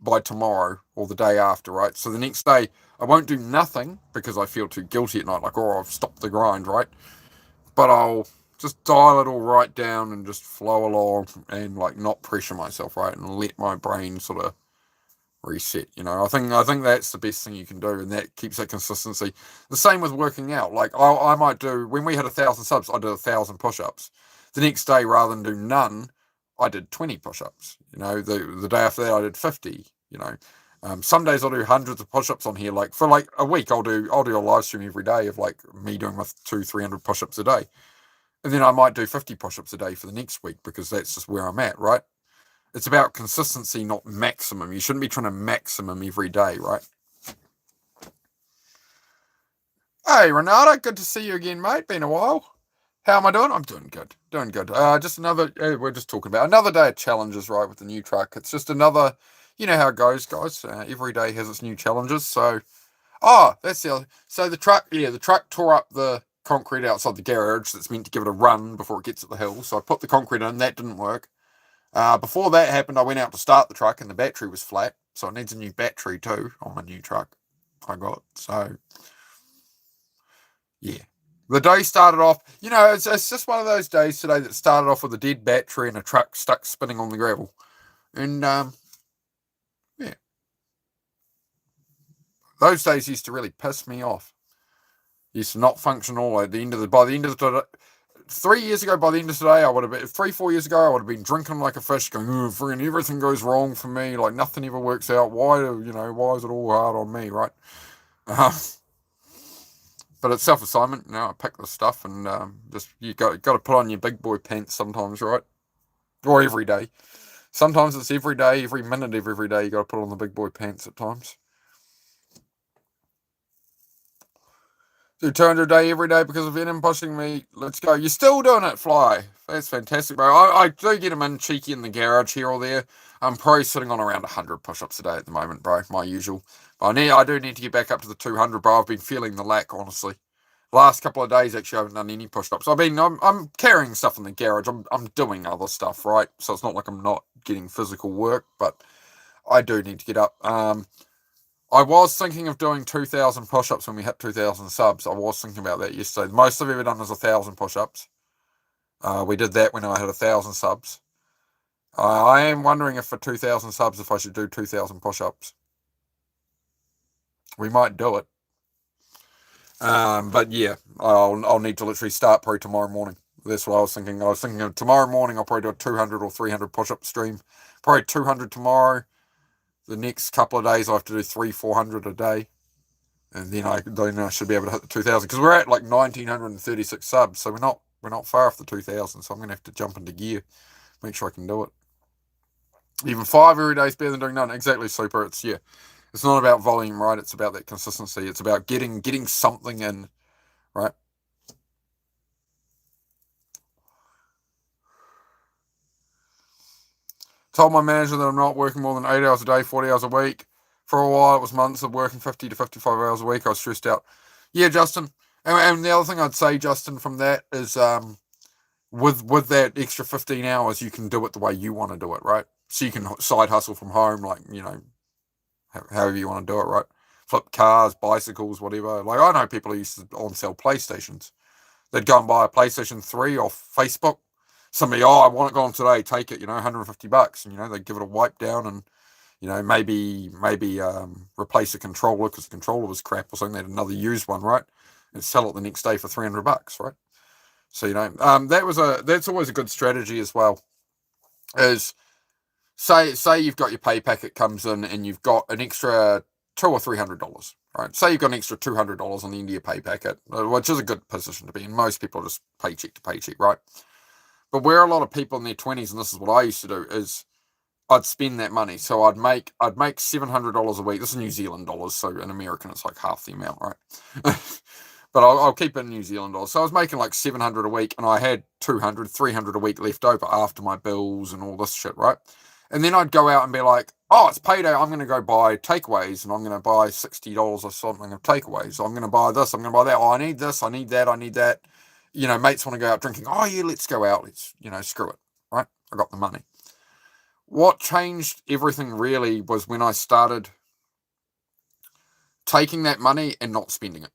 by tomorrow or the day after, right? So the next day, I won't do nothing because I feel too guilty at night, like, oh, I've stopped the grind, right? But I'll just dial it all right down and just flow along and like not pressure myself, right? And let my brain sort of reset. I think that's the best thing you can do, and that keeps that consistency. The same with working out. Like I might do, when we had 1,000 subs, I did 1,000 push-ups. The next day, rather than do none, I did 20 push-ups. The day after that, I did 50. Some days I'll do hundreds of push-ups on here. Like for like a week, I'll do a live stream every day of like me doing my 200-300 push-ups a day, and then I might do 50 push-ups a day for the next week because that's just where I'm at, right? It's about consistency, not maximum. You shouldn't be trying to maximum every day, right? Hey, Renata, good to see you again, mate. Been a while. How am I doing? I'm doing good. We're just talking about another day of challenges, right, with the new truck. It's just another, you know how it goes, guys. Every day has its new challenges. So, that's the other. So the truck tore up the concrete outside the garage that's meant to give it a run before it gets at the hill. So I put the concrete in. That didn't work. Before that happened, I went out to start the truck and the battery was flat. So it needs a new battery too on my new truck I got. So, yeah. The day started off, it's just one of those days today that started off with a dead battery and a truck stuck spinning on the gravel. And, yeah. Those days used to really piss me off. Used to not function all by the end of the 3 years ago, by the end of today, I would have been 3-4 years ago, I would have been drinking like a fish, going, friggin' everything goes wrong for me, like nothing ever works out. Why is it all hard on me, right? But it's self-assignment. I pick this stuff and just you got to put on your big boy pants sometimes, right? Or every day. Sometimes it's every day, every minute of every day. You got to put on the big boy pants at times. Do 200 a day every day because of Venom pushing me. Let's go. You're still doing it, Fly. That's fantastic, bro. I do get them in cheeky in the garage here or there. I'm probably sitting on around 100 push-ups a day at the moment, bro. My usual. But I do need to get back up to the 200, bro. I've been feeling the lack, honestly. Last couple of days, actually, I haven't done any push-ups. I'm carrying stuff in the garage. I'm doing other stuff, right? So it's not like I'm not getting physical work, but I do need to get up. I was thinking of doing 2,000 push-ups when we hit 2,000 subs. I was thinking about that yesterday. The most I've ever done is 1,000 push-ups. We did that when I had 1,000 subs. I am wondering if for 2,000 subs, if I should do 2,000 push-ups. We might do it. But yeah, I'll need to literally start probably tomorrow morning. That's what I was thinking. I was thinking of tomorrow morning I'll probably do a 200 or 300 push-up stream. Probably 200 tomorrow. The next couple of days I have to do 300-400 a day. And then I should be able to hit the 2,000. Because we're at like 1,936 subs. So we're not far off the 2,000. So I'm going to have to jump into gear. Make sure I can do it. Even 5 every day is better than doing none. Exactly, Super. It's not about volume, right? It's about that consistency. It's about getting something in, right? Told my manager that I'm not working more than 8 hours a day, 40 hours a week. For a while, it was months of working 50 to 55 hours a week. I was stressed out. Yeah, Justin. And the other thing I'd say, Justin, from that is with that extra 15 hours, you can do it the way you want to do it, right? So you can side hustle from home, like, however you want to do it, right? Flip cars, bicycles, whatever. Like, I know people who used to on-sell PlayStations. They'd go and buy a PlayStation 3 off Facebook. Somebody, I want it gone today, take it, $150. And, they'd give it a wipe down and, maybe replace a controller because the controller was crap or something. They had another used one, right? And sell it the next day for $300, right? So, that's always a good strategy as well. Is say you've got your pay packet comes in and you've got an extra $200 or $300, right? Say you've got an extra $200 on the end of your pay packet, which is a good position to be in. Most people are just paycheck to paycheck, right? But where a lot of people in their 20s, and this is what I used to do, is I'd spend that money. So I'd make $700 a week. This is New Zealand dollars, so in American it's like half the amount, right? But I'll keep it in New Zealand dollars. So I was making like $700 a week, and I had $200, $300 a week left over after my bills and all this shit, right? And then I'd go out and be like, oh, it's payday. I'm going to go buy takeaways, and I'm going to buy $60 or something of takeaways. I'm going to buy this. I'm going to buy that. Oh, I need this. I need that. I need that. Mates want to go out drinking. Oh, yeah, let's go out. Let's, screw it, right? I got the money. What changed everything really was when I started taking that money and not spending it.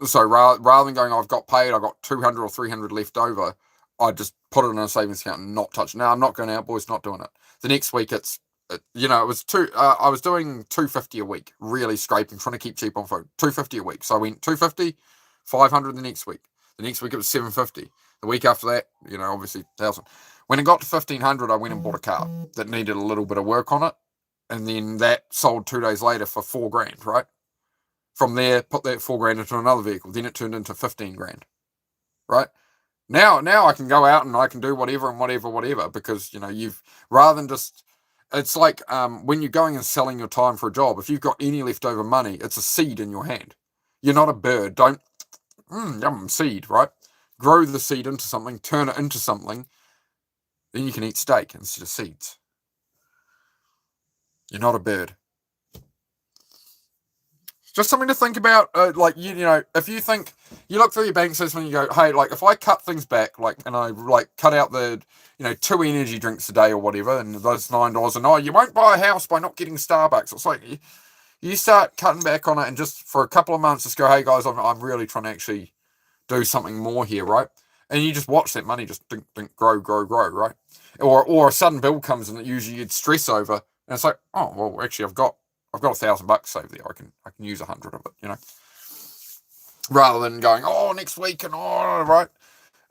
So rather than going, I've got paid, I've got 200 or 300 left over, I just put it in a savings account and not touch it. No, I'm not going out, boys, not doing it. The next week, it was I was doing $250 a week, really scraping, trying to keep cheap on food. $250 a week. So I went $250, $500 the next week. The next week it was $750. The week after that, obviously $1,000. When it got to $1,500, I went and bought a car that needed a little bit of work on it, and then that sold 2 days later for $4,000, right? From there, put that $4,000 into another vehicle. Then it turned into $15,000, right? Now I can go out and I can do whatever because you've rather than just. It's like when you're going and selling your time for a job. If you've got any leftover money, it's a seed in your hand. You're not a bird. Don't yum seed, right? Grow the seed into something, turn it into something. Then you can eat steak instead of seeds. You're not a bird. Just something to think about. If you think you look through your bank statement and you go, hey, like if I cut things back, and I cut out the 2 energy drinks a day or whatever, and those $9, and you won't buy a house by not getting Starbucks. It's like you start cutting back on it, and just for a couple of months, just go, hey guys, I'm really trying to actually do something more here, right? And you just watch that money just grow, right? Or a sudden bill comes in that usually you'd stress over, and it's like, oh well, actually I've got $1,000 saved there. I can use 100 of it, rather than going, oh, next week and right.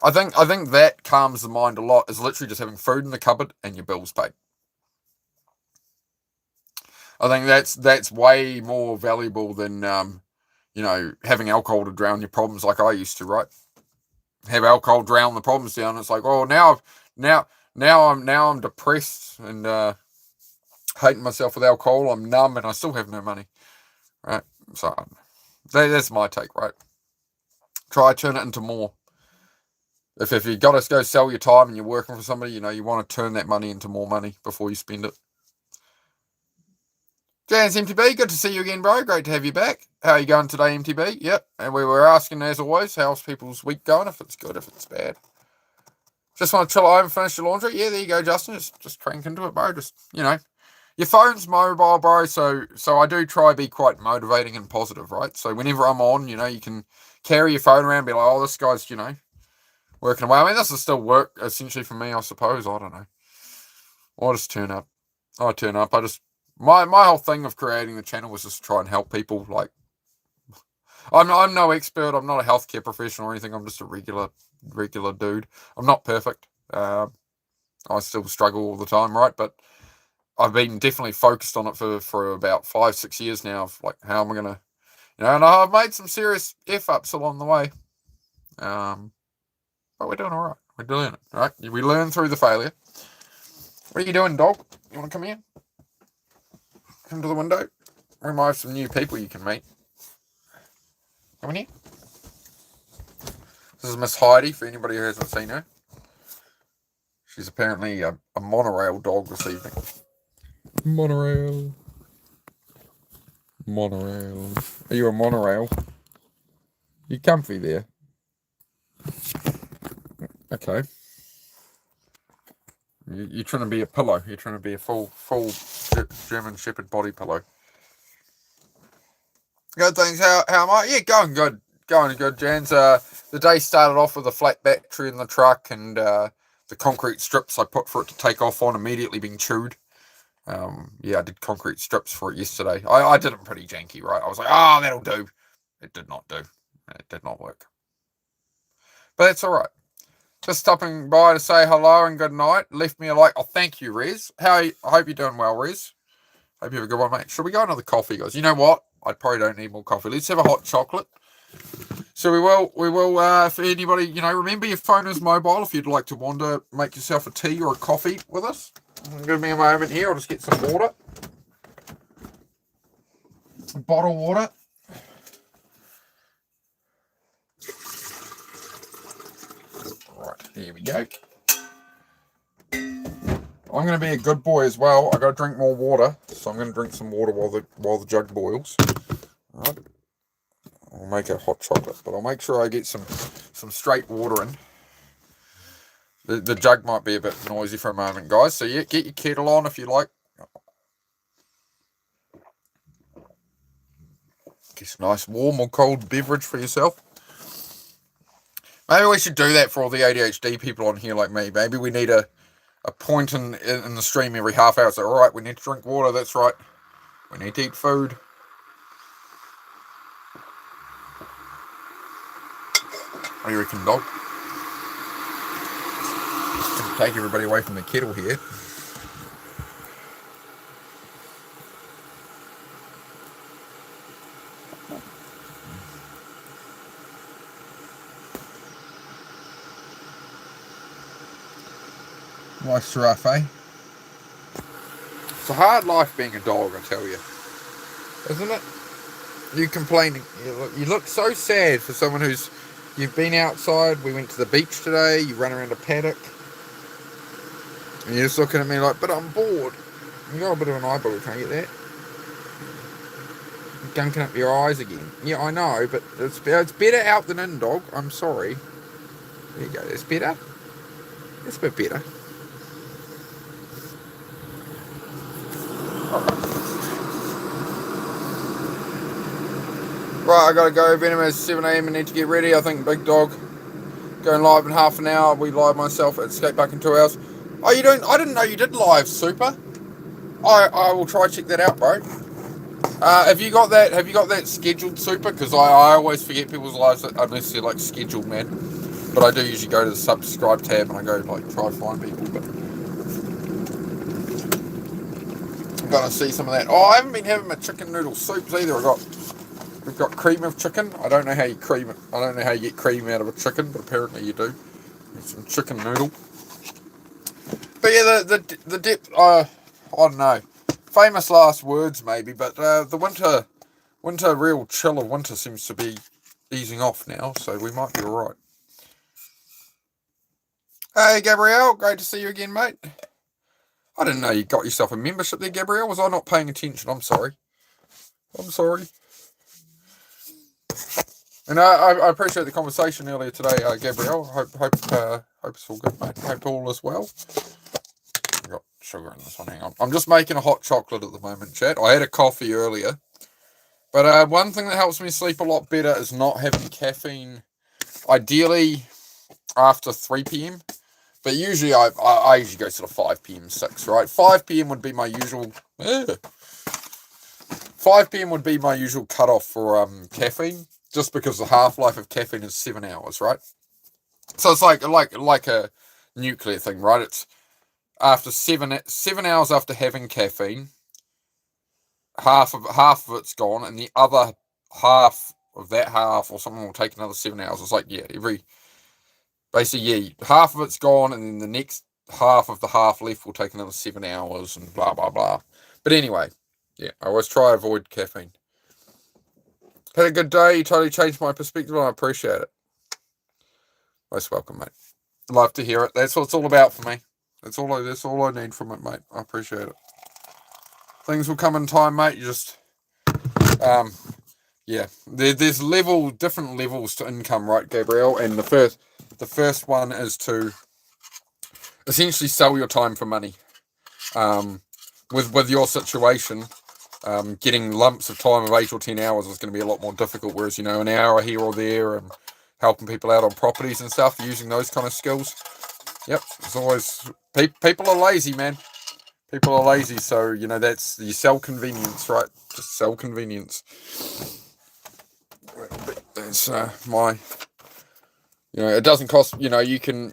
I think that calms the mind a lot. Is literally just having food in the cupboard and your bills paid. I think that's way more valuable than having alcohol to drown your problems like I used to, right? Have alcohol drown the problems down. It's like, oh, now I'm depressed and hating myself with alcohol. I'm numb and I still have no money, right? So that's my take, right? Try to turn it into more. If you got to go sell your time and you're working for somebody, you want to turn that money into more money before you spend it. Jans MTB, good to see you again, bro. Great to have you back. How are you going today, MTB? Yep. And we were asking, as always, how's people's week going? If it's good, if it's bad. Just want to chill at home and finish your laundry? Yeah, there you go, Justin. Just crank into it, bro. Just, your phone's mobile, bro. So I do try to be quite motivating and positive, right? So whenever I'm on, you can carry your phone around and be like, oh, this guy's, working away. I mean, this is still work essentially for me, I suppose. I don't know. I'll just turn up. I turn up. My whole thing of creating the channel was just to try and help people. Like, I'm no expert. I'm not a healthcare professional or anything. I'm just a regular dude. I'm not perfect. I still struggle all the time, right? But I've been definitely focused on it for about 5-6 years now. Of like, how am I gonna, and I've made some serious f ups along the way. But we're doing all right. We're doing it, right? We learn through the failure. What are you doing, dog? You want to come here? Come to the window. We might have some new people you can meet. Come in here. This is Miss Heidi, for anybody who hasn't seen her. She's apparently a monorail dog this evening. Monorail. Are you a monorail? You comfy there? Okay. You're trying to be a pillow. You're trying to be a full German Shepherd body pillow. Good things. How am I? Yeah, going good. Going good, Jans. The day started off with a flat battery in the truck and the concrete strips I put for it to take off on immediately being chewed. Yeah, I did concrete strips for it yesterday. I did them pretty janky, right? I was like, oh, that'll do. It did not do. It did not work. But that's all right. Just stopping by to say hello and good night. Left me a like. Oh, thank you, Rez. I hope you're doing well, Rez. Hope you have a good one, mate. Should we go another coffee, guys? You know what? I probably don't need more coffee. Let's have a hot chocolate. So we will, for anybody, remember your phone is mobile. If you'd like to wander, make yourself a tea or a coffee with us. Give me a moment here. I'll just get some water. Some bottled water. Right, here we go. I'm going to be a good boy as well. I got to drink more water, so I'm going to drink some water while the jug boils. All right. I'll make a hot chocolate, but I'll make sure I get some straight water in. The jug might be a bit noisy for a moment, guys. So yeah, get your kettle on if you like. Get some nice warm or cold beverage for yourself. Maybe we should do that for all the ADHD people on here like me. Maybe we need a point in the stream every half hour. So, all right, we need to drink water. That's right. We need to eat food. What do you reckon, dog? Take everybody away from the kettle here. Nice giraffe, eh? It's a hard life being a dog, I tell you. Isn't it? You complaining. You look so sad for someone who's... You've been outside. We went to the beach today. You run around a paddock. And you're just looking at me like, but I'm bored. You got a bit of an eyeball, can't you get that? You're gunking up your eyes again. Yeah, I know, but it's better out than in, dog. I'm sorry. There you go. It's better. It's a bit better. Right, I gotta go. Venom is 7 AM. I need to get ready. I think Big Dog going live in half an hour. We live myself at Skate Park in 2 hours. Oh, you don't? I didn't know you did live, Super. I will try check that out, bro. Have you got that scheduled, Super? Because I always forget people's lives unless they're like scheduled, man. But I do usually go to the subscribe tab and I go like try to find people. But I'm gonna see some of that. Oh, I haven't been having my chicken noodle soups either. We've got cream of chicken. I don't know how you cream it. I don't know how you get cream out of a chicken, but apparently you do. Some chicken noodle. But yeah, the depth. I don't know. Famous last words maybe, but the real chill of winter seems to be easing off now, so we might be all right. Hey, Gabrielle, great to see you again, mate. I didn't know you got yourself a membership there, Gabrielle. Was I not paying attention? I'm sorry. And I appreciate the conversation earlier today, Gabrielle. Hope it's all good, mate. Hope all is well. I've got sugar in this one. Hang on. I'm just making a hot chocolate at the moment, chat. I had a coffee earlier. But one thing that helps me sleep a lot better is not having caffeine, ideally after 3 p.m. But usually I usually go sort of 5 p.m., 6, right? 5 p.m. would be my usual... 5 p.m. would be my usual cutoff for caffeine, just because the half-life of caffeine is 7 hours, right? So it's like a nuclear thing, right? It's after 7 hours after having caffeine, half of it's gone, and the other half of that half or something will take another 7 hours. It's like, yeah, basically, half of it's gone, and then the next half of the half left will take another 7 hours, and blah, blah, blah. But anyway, yeah, I always try to avoid caffeine. Had a good day. You totally changed my perspective, and I appreciate it. Most welcome, mate. Love to hear it. That's what it's all about for me. That's all I need from it, mate. I appreciate it. Things will come in time, mate. You just, yeah. There's different levels to income, right, Gabrielle? And the first one is to essentially sell your time for money. With your situation, getting lumps of time of 8 or 10 hours is going to be a lot more difficult. Whereas, an hour here or there, and helping people out on properties and stuff, using those kind of skills. Yep, it's always people are lazy, man. People are lazy, so that's you sell convenience, right? Just sell convenience. That's my. It doesn't cost. You can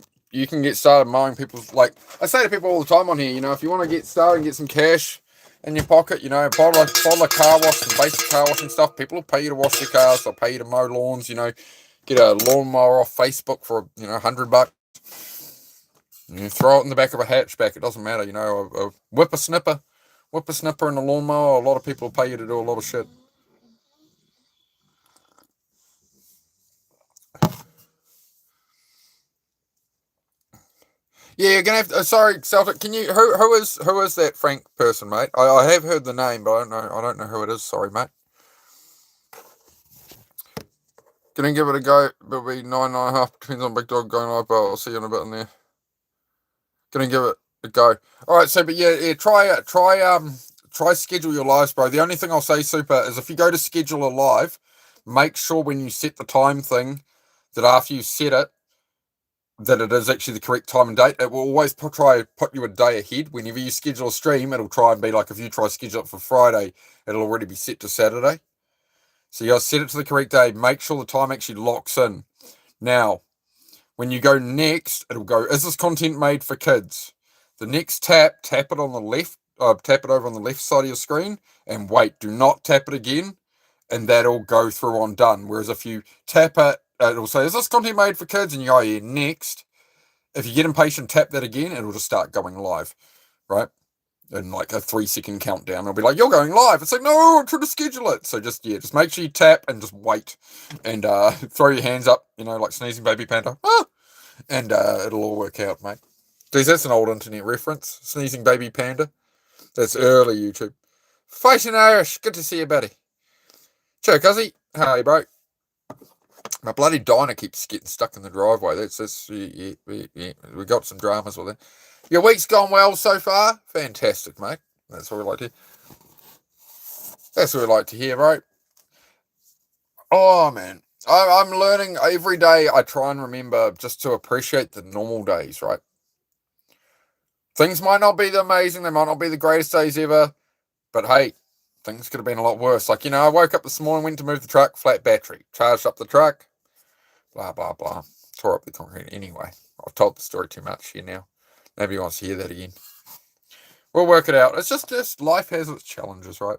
get started mowing people's. Like I say to people all the time on here, if you want to get started and get some cash in your pocket, bottle of car wash, some basic car washing stuff. People will pay you to wash their cars. They'll pay you to mow lawns. Get a lawnmower off Facebook for $100. You throw it in the back of a hatchback. It doesn't matter. A whippersnipper and a lawnmower. A lot of people pay you to do a lot of shit. Yeah, you're gonna have to. Sorry, Celtic. Can you? Who is that Frank person, mate? I have heard the name, but I don't know who it is. Sorry, mate. Gonna give it a go. It'll be 9.5. Depends on Big Dog going live, but I'll see you in a bit in there. Gonna give it a go. All right. So, but yeah. Try schedule your lives, bro. The only thing I'll say, Super, is if you go to schedule a live, make sure when you set the time thing that after you set it, that it is actually the correct time and date. It will always try to put you a day ahead. Whenever you schedule a stream, it'll try and be like, if you try to schedule it for Friday, it'll already be set to Saturday. So you got to set it to the correct day. Make sure the time actually locks in. Now, when you go next, it'll go, is this content made for kids? The next tap it on the left, tap it over on the left side of your screen, and wait, do not tap it again, and that'll go through on done. Whereas if you tap it, it'll say, is this content made for kids? And you go, yeah, next. If you get impatient, tap that again, it'll just start going live, right? And like a 3-second countdown, it'll be like, you're going live. It's like, no, I'm trying to schedule it. So just make sure you tap and just wait. And throw your hands up, like sneezing baby panda. Ah! And it'll all work out, mate. Geez, that's an old internet reference. Sneezing baby panda. That's early YouTube. Fighting Irish, good to see you, buddy. Cheer, cuzzy. How are you, bro? My bloody diner keeps getting stuck in the driveway. We got some dramas with it. Your week's gone well so far? Fantastic, mate. That's what we like to hear. That's what we like to hear, bro. Oh, man. I'm learning every day. I try and remember just to appreciate the normal days, right? Things might not be amazing. They might not be the greatest days ever. But hey, things could have been a lot worse. Like, I woke up this morning, went to move the truck, flat battery, charged up the truck, blah, blah, blah. Tore up the concrete. Anyway, I've told the story too much here now. Nobody wants to hear that again. We'll work it out. It's just life has its challenges, right?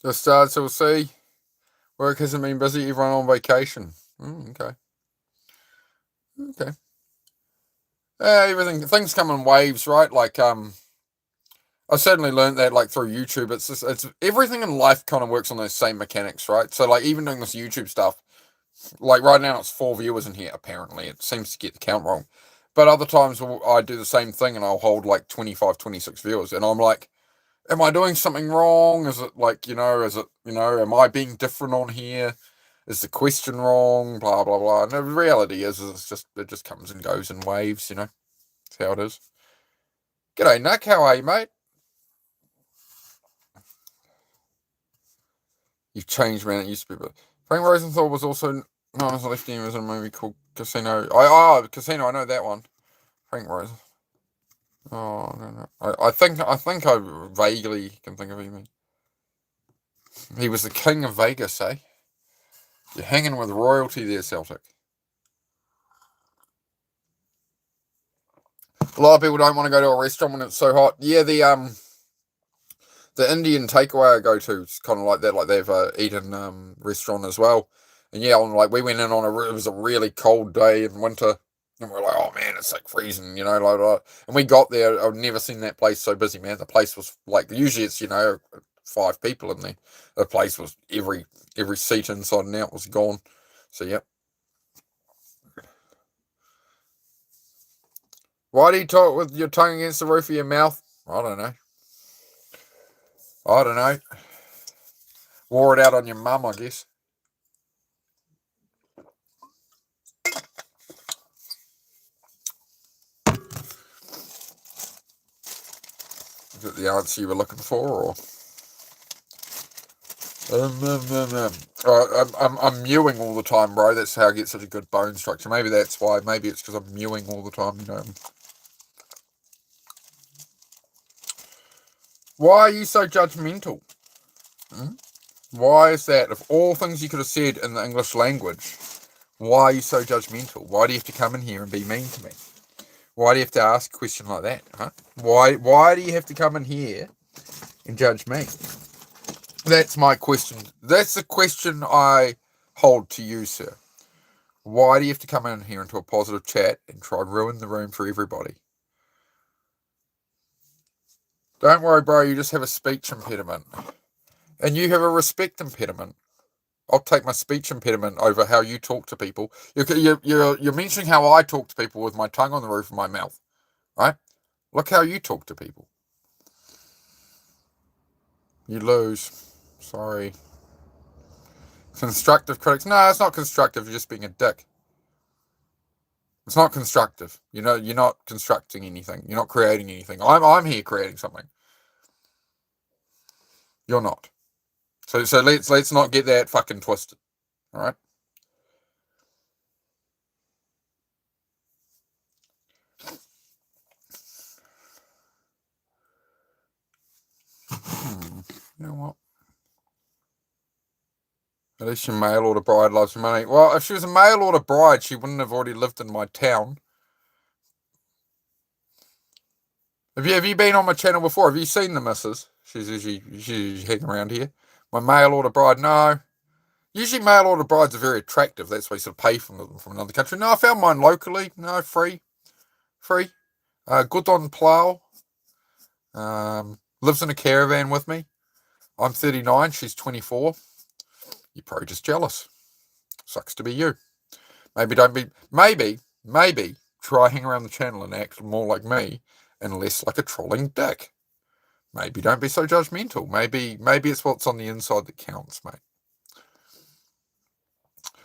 Just started, so we'll see. Work hasn't been busy. Everyone on vacation. Okay. Things come in waves, right? Like, I certainly learned that, like, through YouTube. It's everything in life kind of works on those same mechanics, right? So, like, even doing this YouTube stuff, like, right now it's 4 viewers in here, apparently. It seems to get the count wrong. But other times I do the same thing and I'll hold, like, 25, 26 viewers. And I'm like, am I doing something wrong? Is it, like, am I being different on here? Is the question wrong? Blah blah blah. And the reality is it just comes and goes in waves. That's how it is. G'day, Nick. How are you, mate? You've changed, man. It used to be, but Frank Rosenthal was also known as a lefty. He was in a movie called Casino. Casino. I know that one. Frank Rosenthal. Oh no. I think I vaguely can think of him. He was the king of Vegas, eh? You're hanging with royalty there, Celtic. A lot of people don't want to go to a restaurant when it's so hot. Yeah, the Indian takeaway I go to is kind of like that. Like they've eaten restaurant as well. And yeah, we went in it was a really cold day in winter, and we're like, oh man, it's like freezing, and we got there. I've never seen that place so busy, man. The place was like usually it's 5 people in there. The place was every seat inside and out was gone. So yep. Why do you talk with your tongue against the roof of your mouth? I don't know. Wore it out on your mum, I guess. Is it the answer you were looking for, or? I'm mewing all the time, bro. That's how I get such a good bone structure. Maybe that's why. Maybe it's because I'm mewing all the time, Why are you so judgmental? Why is that? Of all things you could have said in the English language, why are you so judgmental? Why do you have to come in here and be mean to me? Why do you have to ask a question like that, huh? Why do you have to come in here and judge me? That's my question. That's the question I hold to you, sir. Why do you have to come in here into a positive chat and try to ruin the room for everybody? Don't worry, bro. You just have a speech impediment. And you have a respect impediment. I'll take my speech impediment over how you talk to people. You're mentioning how I talk to people with my tongue on the roof of my mouth, right? Look how you talk to people. You lose. Sorry. Constructive critics. No, it's not constructive. You're just being a dick. It's not constructive. You're not constructing anything. You're not creating anything. I'm here creating something. You're not. So let's not get that fucking twisted. All right. You know what? At least your mail order bride loves money. Well, if she was a mail order bride, she wouldn't have already lived in my town. Have you been on my channel before? Have you seen the missus? She's hanging around here. My mail order bride, no. Usually mail order brides are very attractive. That's why you sort of pay from them from another country. No, I found mine locally. No, free. Good on plow. Lives in a caravan with me. I'm 39. She's 24. You're probably just jealous. Sucks to be you. Maybe try hang around the channel and act more like me and less like a trolling dick. Maybe don't be so judgmental. Maybe it's what's on the inside that counts, mate.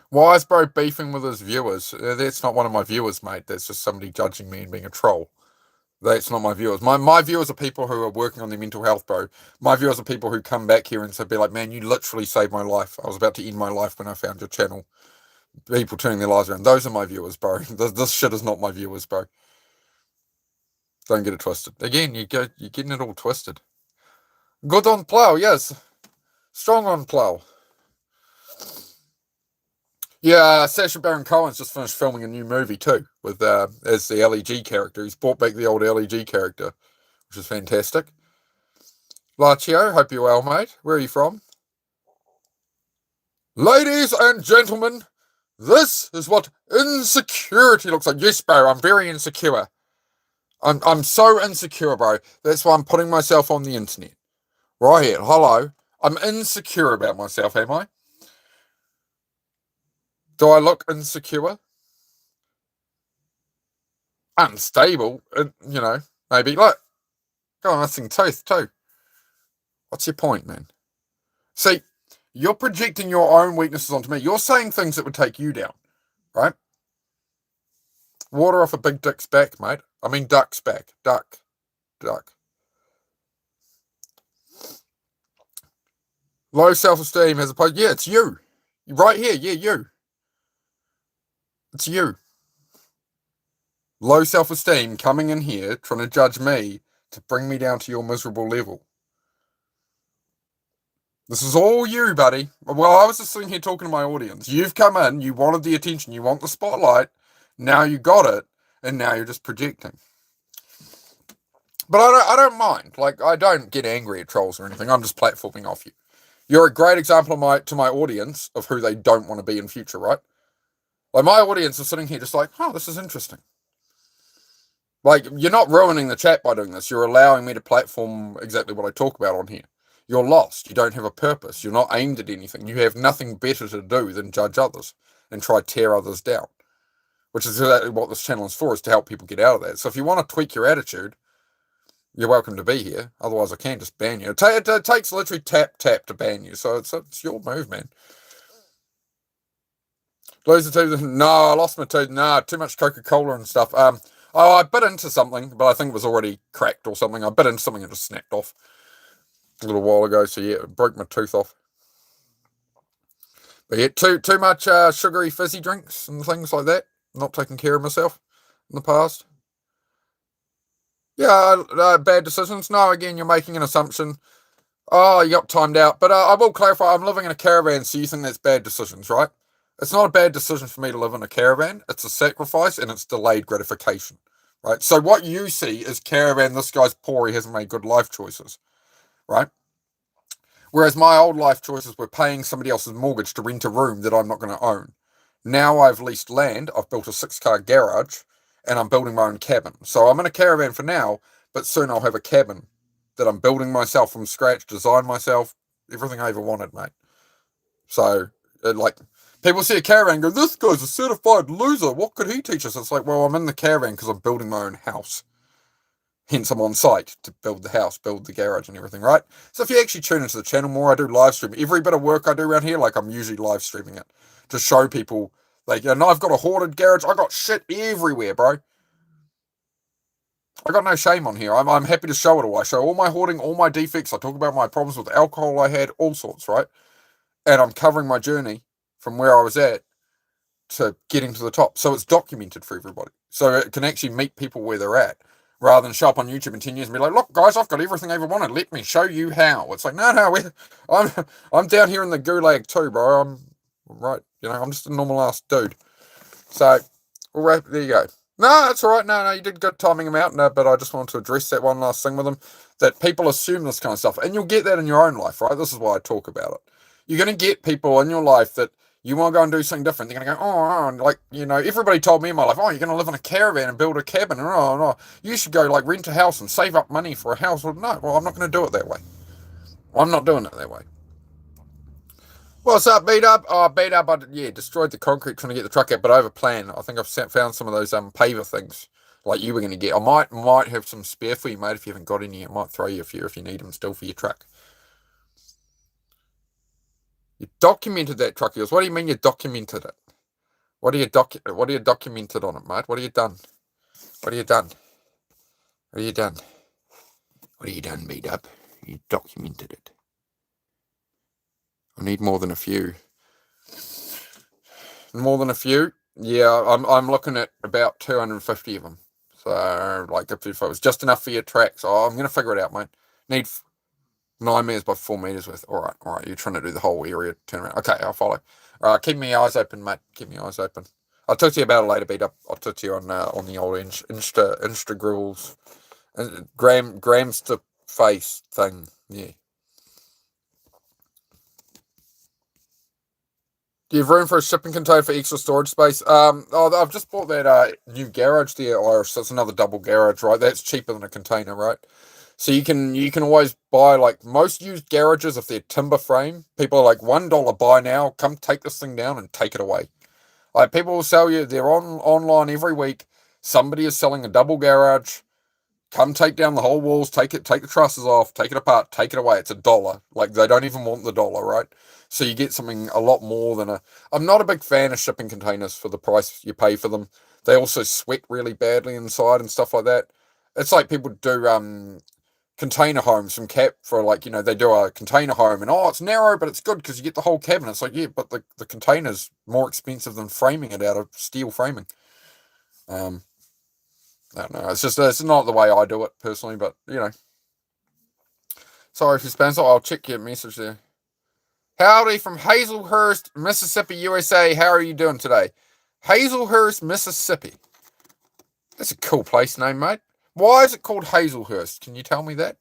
Why is bro beefing with his viewers? That's not one of my viewers, mate. That's just somebody judging me and being a troll. That's not my viewers. My viewers are people who are working on their mental health, bro. My viewers are people who come back here and be like, man, you literally saved my life. I was about to end my life when I found your channel. People turning their lives around. Those are my viewers, bro. This shit is not my viewers, bro. Don't get it twisted. Again, you're getting it all twisted. Good on plow, yes. Strong on plow. Yeah, Sacha Baron Cohen's just finished filming a new movie too, with as the LEG character. He's brought back the old LEG character, which is fantastic. Lachio, hope you're well, mate. Where are you from? Ladies and gentlemen, this is what insecurity looks like. Yes, bro, I'm very insecure. I'm so insecure, bro. That's why I'm putting myself on the internet. Right here, hello. I'm insecure about myself, am I? Do I look insecure? Unstable, maybe. Look, got a missing tooth too. What's your point, man? See, You're projecting your own weaknesses onto me. You're saying things that would take you down, right? Water off a big dick's back, mate. I mean duck's back. Duck. Low self-esteem as opposed... Yeah, it's you. Right here, yeah, you. It's you. Low self-esteem coming in here, trying to judge me to bring me down to your miserable level. This is all you, buddy. Well, I was just sitting here talking to my audience. You've come in, you wanted the attention, you want the spotlight, now you got it, and now you're just projecting. But I don't mind. Like, I don't get angry at trolls or anything. I'm just platforming off you. You're a great example to my audience of who they don't want to be in future, right? Like, my audience is sitting here just like, oh, this is interesting. Like, you're not ruining the chat by doing this. You're allowing me to platform exactly what I talk about on here. You're lost. You don't have a purpose. You're not aimed at anything. You have nothing better to do than judge others and try to tear others down, which is exactly what this channel is for, is to help people get out of that. So if you want to tweak your attitude, you're welcome to be here. Otherwise, I can just ban you. It takes literally tap to ban you. So it's your move, man. Lose the tooth? No, I lost my tooth. No, too much Coca-Cola and stuff. I bit into something, but I think it was already cracked or something. I bit into something and just snapped off a little while ago. So yeah, it broke my tooth off. But yeah, too much sugary fizzy drinks and things like that. Not taking care of myself in the past. Yeah, bad decisions. No, again, you're making an assumption. Oh, you got timed out. But I will clarify, I'm living in a caravan, so you think that's bad decisions, right? It's not a bad decision for me to live in a caravan. It's a sacrifice and it's delayed gratification, right? So what you see is caravan, this guy's poor, he hasn't made good life choices, right? Whereas my old life choices were paying somebody else's mortgage to rent a room that I'm not going to own. Now I've leased land, I've built a 6-car garage, and I'm building my own cabin. So I'm in a caravan for now, but soon I'll have a cabin that I'm building myself from scratch, design myself, everything I ever wanted, mate. So, like, people see a caravan and go, this guy's a certified loser. What could he teach us? It's like, well, I'm in the caravan because I'm building my own house. Hence, I'm on site to build the house, build the garage and everything, right? So if you actually tune into the channel more, I do live stream. Every bit of work I do around here, like, I'm usually live streaming it to show people, like, and I've got a hoarded garage. I got shit everywhere, bro. I got no shame on here. I'm happy to show it all. I show all my hoarding, all my defects. I talk about my problems with alcohol I had, all sorts, right? And I'm covering my journey from where I was at to getting to the top. So it's documented for everybody. So it can actually meet people where they're at, rather than show up on YouTube in 10 years and be like, look, guys, I've got everything I ever wanted. Let me show you how. It's like, no, I'm down here in the gulag too, bro. I'm right. You know, I'm just a normal ass dude. So, there you go. No, that's all right. No, you did good timing them out. No, but I just wanted to address that one last thing with them, that people assume this kind of stuff. And you'll get that in your own life, right? This is why I talk about it. You're going to get people in your life that you want to go and do something different. They're going to go, and like, you know, everybody told me in my life, oh, you're going to live in a caravan and build a cabin. And no, you should go like rent a house and save up money for a house. Well, no, I'm not going to do it that way. I'm not doing it that way. What's up, beat up? Oh, beat up. I destroyed the concrete trying to get the truck out, but over plan. I think I've found some of those paver things like you were going to get. I might have some spare for you, mate. If you haven't got any, I might throw you a few if you need them still for your truck. You documented that truck of yours. What do you mean you documented it? What are you documented on it, mate? What have you done? What have you done? What have you done? What have you done, beat up? You documented it. I need more than a few. More than a few? Yeah, I'm looking at about 250 of them. So, like, if it was just enough for your tracks, I'm going to figure it out, mate. Need 9 meters by 4 meters worth. All right. You're trying to do the whole area turnaround. Okay, I'll follow. All right, keep my eyes open, mate. Keep my eyes open. I'll talk to you about it later, beat up. I'll talk to you on the old Insta grills, grams to face thing. Yeah. Do you have room for a shipping container for extra storage space? I've just bought that new garage there, Irish. So it's another double garage, right? That's cheaper than a container, right? So you can always buy, like, most used garages, if they're timber frame, people are like, $1 buy now, come take this thing down and take it away. Like, people will sell you, they're online every week. Somebody is selling a double garage, come take down the whole walls, take the trusses off, take it apart, take it away. It's $1. Like, they don't even want the dollar, right? So you get something a lot more than I'm not a big fan of shipping containers for the price you pay for them. They also sweat really badly inside and stuff like that. It's like people do container homes from for, like, they do a container home and, it's narrow, but it's good because you get the whole cabin. It's like, yeah, but the container's more expensive than framing it out of steel framing. I don't know. It's not the way I do it personally, but Sorry if you spam. So I'll check your message there. Howdy from Hazelhurst, Mississippi, USA. How are you doing today? Hazelhurst, Mississippi. That's a cool place name, mate. Why is it called Hazelhurst? Can you tell me that,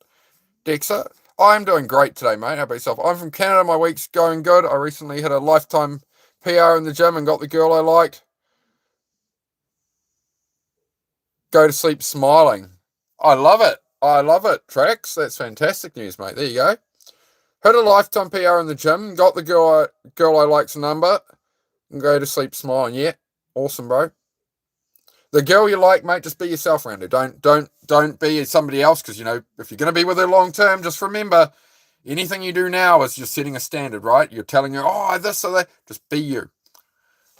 Dexter? I'm doing great today, mate. How about yourself? I'm from Canada. My week's going good. I recently had a lifetime PR in the gym and got the girl I liked. Go to sleep smiling. I love it. Trax. That's fantastic news, mate. There you go. Hit a lifetime PR in the gym. Got the girl I like's number. And go to sleep smiling. Yeah. Awesome, bro. The girl you like, mate, just be yourself around her. Don't be somebody else, because, if you're going to be with her long term, just remember, anything you do now is just setting a standard, right? You're telling her, this or that. Just be you.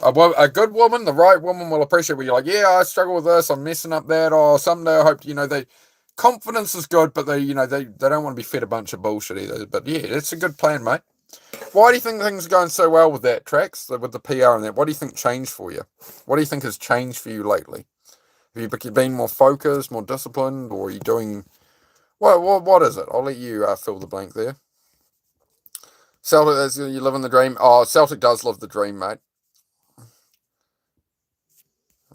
A good woman, the right woman, will appreciate what you're like. Yeah, I struggle with this. I'm messing up that. Or someday I hope, confidence is good, but they don't want to be fed a bunch of bullshit either. But yeah, it's a good plan, mate. Why do you think things are going so well with that, Trax, with the PR and that? What do you think changed for you? What do you think has changed for you lately? Have you been more focused, more disciplined, or are you doing... What is it? I'll let you fill the blank there. Celtic, you live in the dream. Oh, Celtic does live the dream, mate.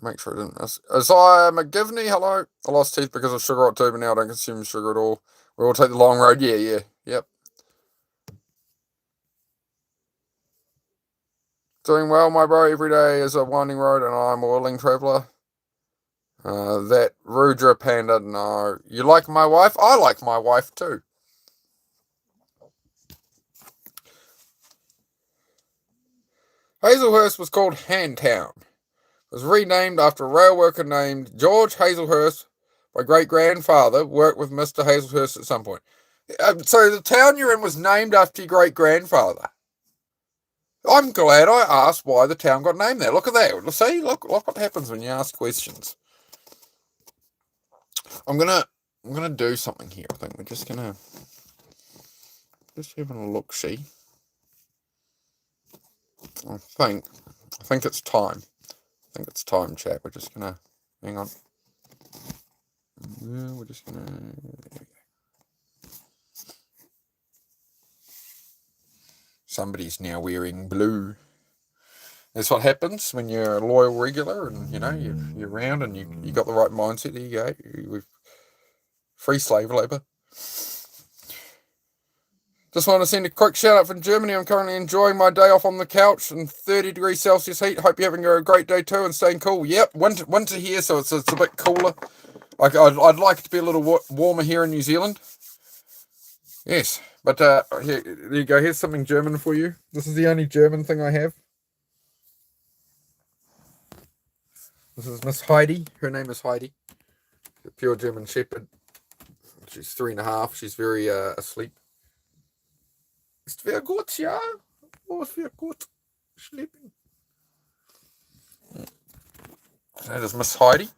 Make sure I didn't miss. Isaiah McGivney, hello. I lost teeth because of sugar at 2, but now I don't consume sugar at all. We all take the long road. Yeah. Yep. Doing well, my bro. Every day is a winding road, and I'm a willing traveller. That Rudra Panda, no. You like my wife? I like my wife too. Hazelhurst was called Handtown. It was renamed after a rail worker named George Hazelhurst. My great-grandfather worked with Mr. Hazelhurst at some point. So the town you're in was named after your great-grandfather. I'm glad I asked why the town got named there. Look at that. See, look what happens when you ask questions. I'm gonna do something here. I think we're just having a look. See, I think it's time. Chat. We're just gonna hang on. We're just gonna. Somebody's now wearing blue. That's what happens when you're a loyal regular, and you're around, and you got the right mindset. There you go. We've free slave labour. Just want to send a quick shout out from Germany. I'm currently enjoying my day off on the couch in 30 degrees Celsius heat. Hope you're having a great day too and staying cool. Yep, winter here, so it's a bit cooler. I'd like it to be a little warmer here in New Zealand. Yes, but here you go. Here's something German for you. This is the only German thing I have. This is Miss Heidi. Her name is Heidi. A pure German Shepherd. She's 3.5. She's very asleep. Ist wer gut, ja? Oh, ist wer gut. Sleeping. That is Miss Heidi.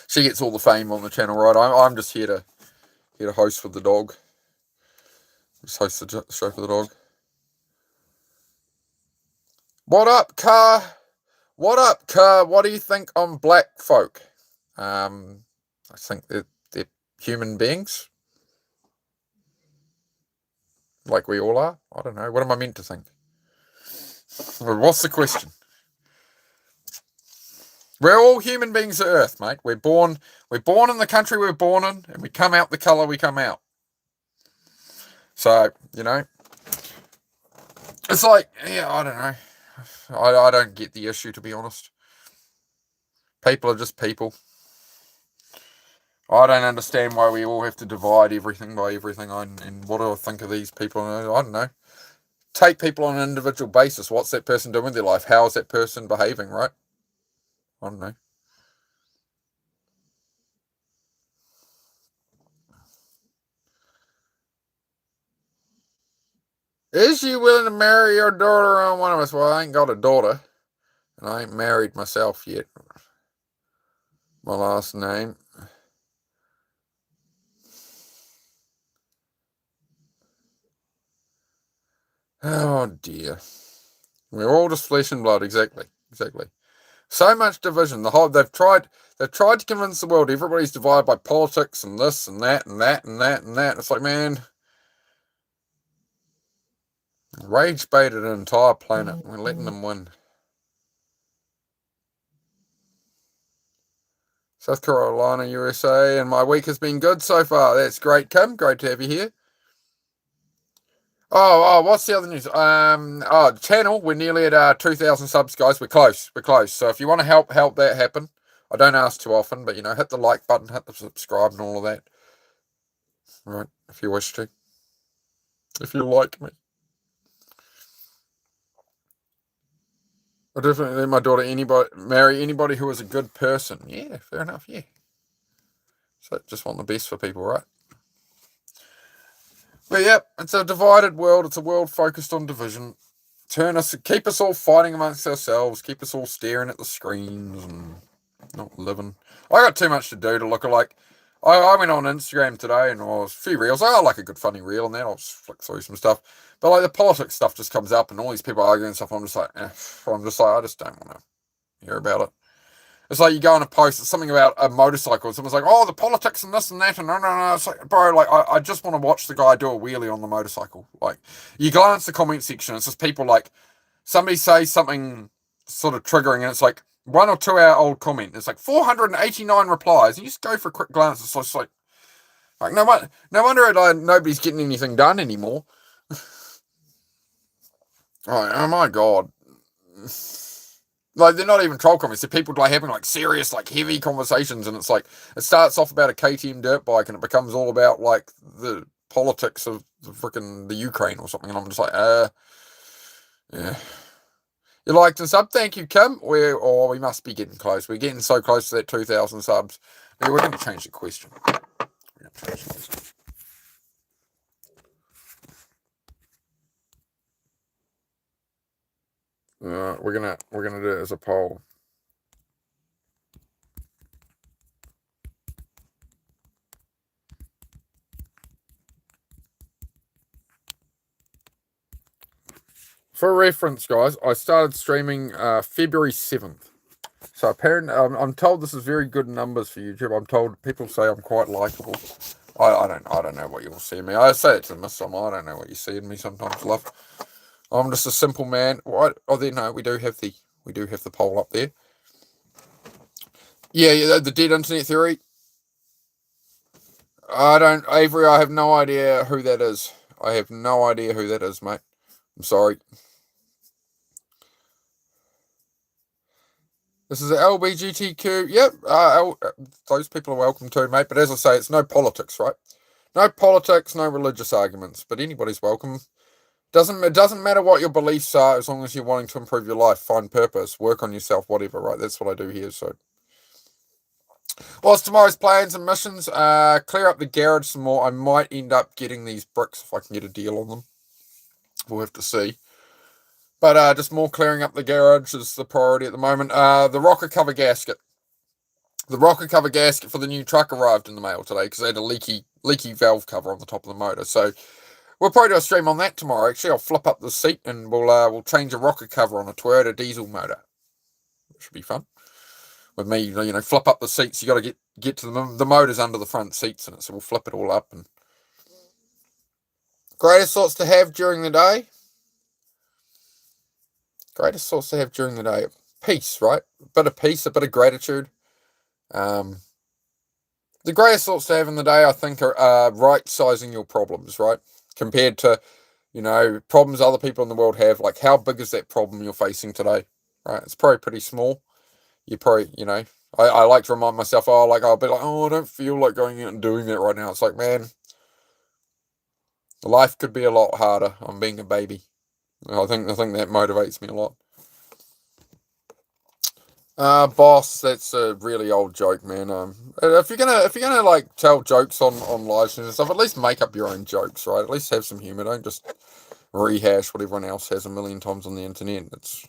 She gets all the fame on the channel, right? I'm just here to host for the dog. Just host the show for the dog. What up, Car? What do you think on black folk? I think they're human beings. Like we all are? I don't know. What am I meant to think? What's the question? We're all human beings of Earth, mate. We're born in the country we're born in, and we come out the colour we come out. So, it's like, yeah, I don't know. I don't get the issue, to be honest. People are just people. I don't understand why we all have to divide everything by everything. And what do I think of these people? I don't know. Take people on an individual basis. What's that person doing with their life? How is that person behaving, right? I don't know. Is she willing to marry your daughter on one of us? Well, I ain't got a daughter, and I ain't married myself yet. My last name. Oh dear. We're all just flesh and blood. Exactly. So much division. They've tried to convince the world everybody's divided by politics and this and that and that and that and that. It's like, man, rage baited an entire planet. We're letting them win. South Carolina, USA, and my week has been good so far. That's great, Kim. Great to have you here. What's the other news? Channel. We're nearly at 2,000 subs, guys. We're close. So if you want to help that happen, I don't ask too often, but hit the like button, hit the subscribe, and all of that. Right, if you wish to. If you like me. I definitely let my daughter marry anybody who is a good person. Yeah, fair enough, yeah. So just want the best for people, right? But yep, it's a divided world. It's a world focused on division. Keep us all fighting amongst ourselves. Keep us all staring at the screens and not living. I got too much to do to look like. I went on Instagram today and I was a few reels. I like a good funny reel and then I'll just flick through some stuff. But like the politics stuff just comes up and all these people arguing and stuff. I'm just like, I just don't want to hear about it. It's like you go on a post, it's something about a motorcycle, and someone's like, oh, the politics and this and that, and no. It's like, bro, like, I just want to watch the guy do a wheelie on the motorcycle. Like, you glance the comment section, it's just people like, somebody says something sort of triggering, and it's like 1 or 2 hour old comment. It's like 489 replies, and you just go for a quick glance. It's just like no wonder nobody's getting anything done anymore. Oh my god. Like, they're not even troll comments. They're people like having like serious, like heavy conversations, and it's like it starts off about a KTM dirt bike, and it becomes all about like the politics of the Ukraine or something. And I'm just like, yeah. You liked and sub? Thank you, Kim. We must be getting close. We're getting so close to that 2,000 subs. Yeah, we're going to change the question. We're gonna do it as a poll. For reference, guys, I started streaming February 7th. So apparently, I'm told this is very good numbers for YouTube. I'm told people say I'm quite likable. I don't know what you'll see in me. I say it to Miss Some. I don't know what you see in me sometimes, love. I'm just a simple man. What? Oh, there. No, we do have the poll up there. Yeah, the dead internet theory. Avery. I have no idea who that is. I have no idea who that is, mate. I'm sorry. This is LBGTQ. Yep. Those people are welcome too, mate. But as I say, it's no politics, right? No politics, no religious arguments. But anybody's welcome. It doesn't matter what your beliefs are, as long as you're wanting to improve your life, find purpose, work on yourself, whatever, right? That's what I do here. So, what's tomorrow's plans and missions? Clear up the garage some more. I might end up getting these bricks if I can get a deal on them. We'll have to see. But just more clearing up the garage is the priority at the moment. The rocker cover gasket. The rocker cover gasket for the new truck arrived in the mail today because they had a leaky valve cover on the top of the motor. So we'll probably do a stream on that tomorrow. Actually, I'll flip up the seat and we'll change a rocker cover on a Toyota diesel motor. It should be fun. With me, flip up the seats. You got to get to the motors under the front seats in it. So we'll flip it all up. And greatest thoughts to have during the day. Greatest thoughts to have during the day. Peace, right? A bit of peace, a bit of gratitude. The greatest thoughts to have in the day, I think, are right-sizing your problems, right? Compared to, problems other people in the world have. Like, how big is that problem you're facing today, right? It's probably pretty small. You probably, I like to remind myself, I'll be like, I don't feel like going out and doing that right now. It's like, man, life could be a lot harder. I'm being a baby. I think that motivates me a lot. Boss, that's a really old joke, man. If you're gonna like tell jokes on live streams and stuff, at least make up your own jokes, right? At least have some humor. Don't just rehash what everyone else has a million times on the internet. It's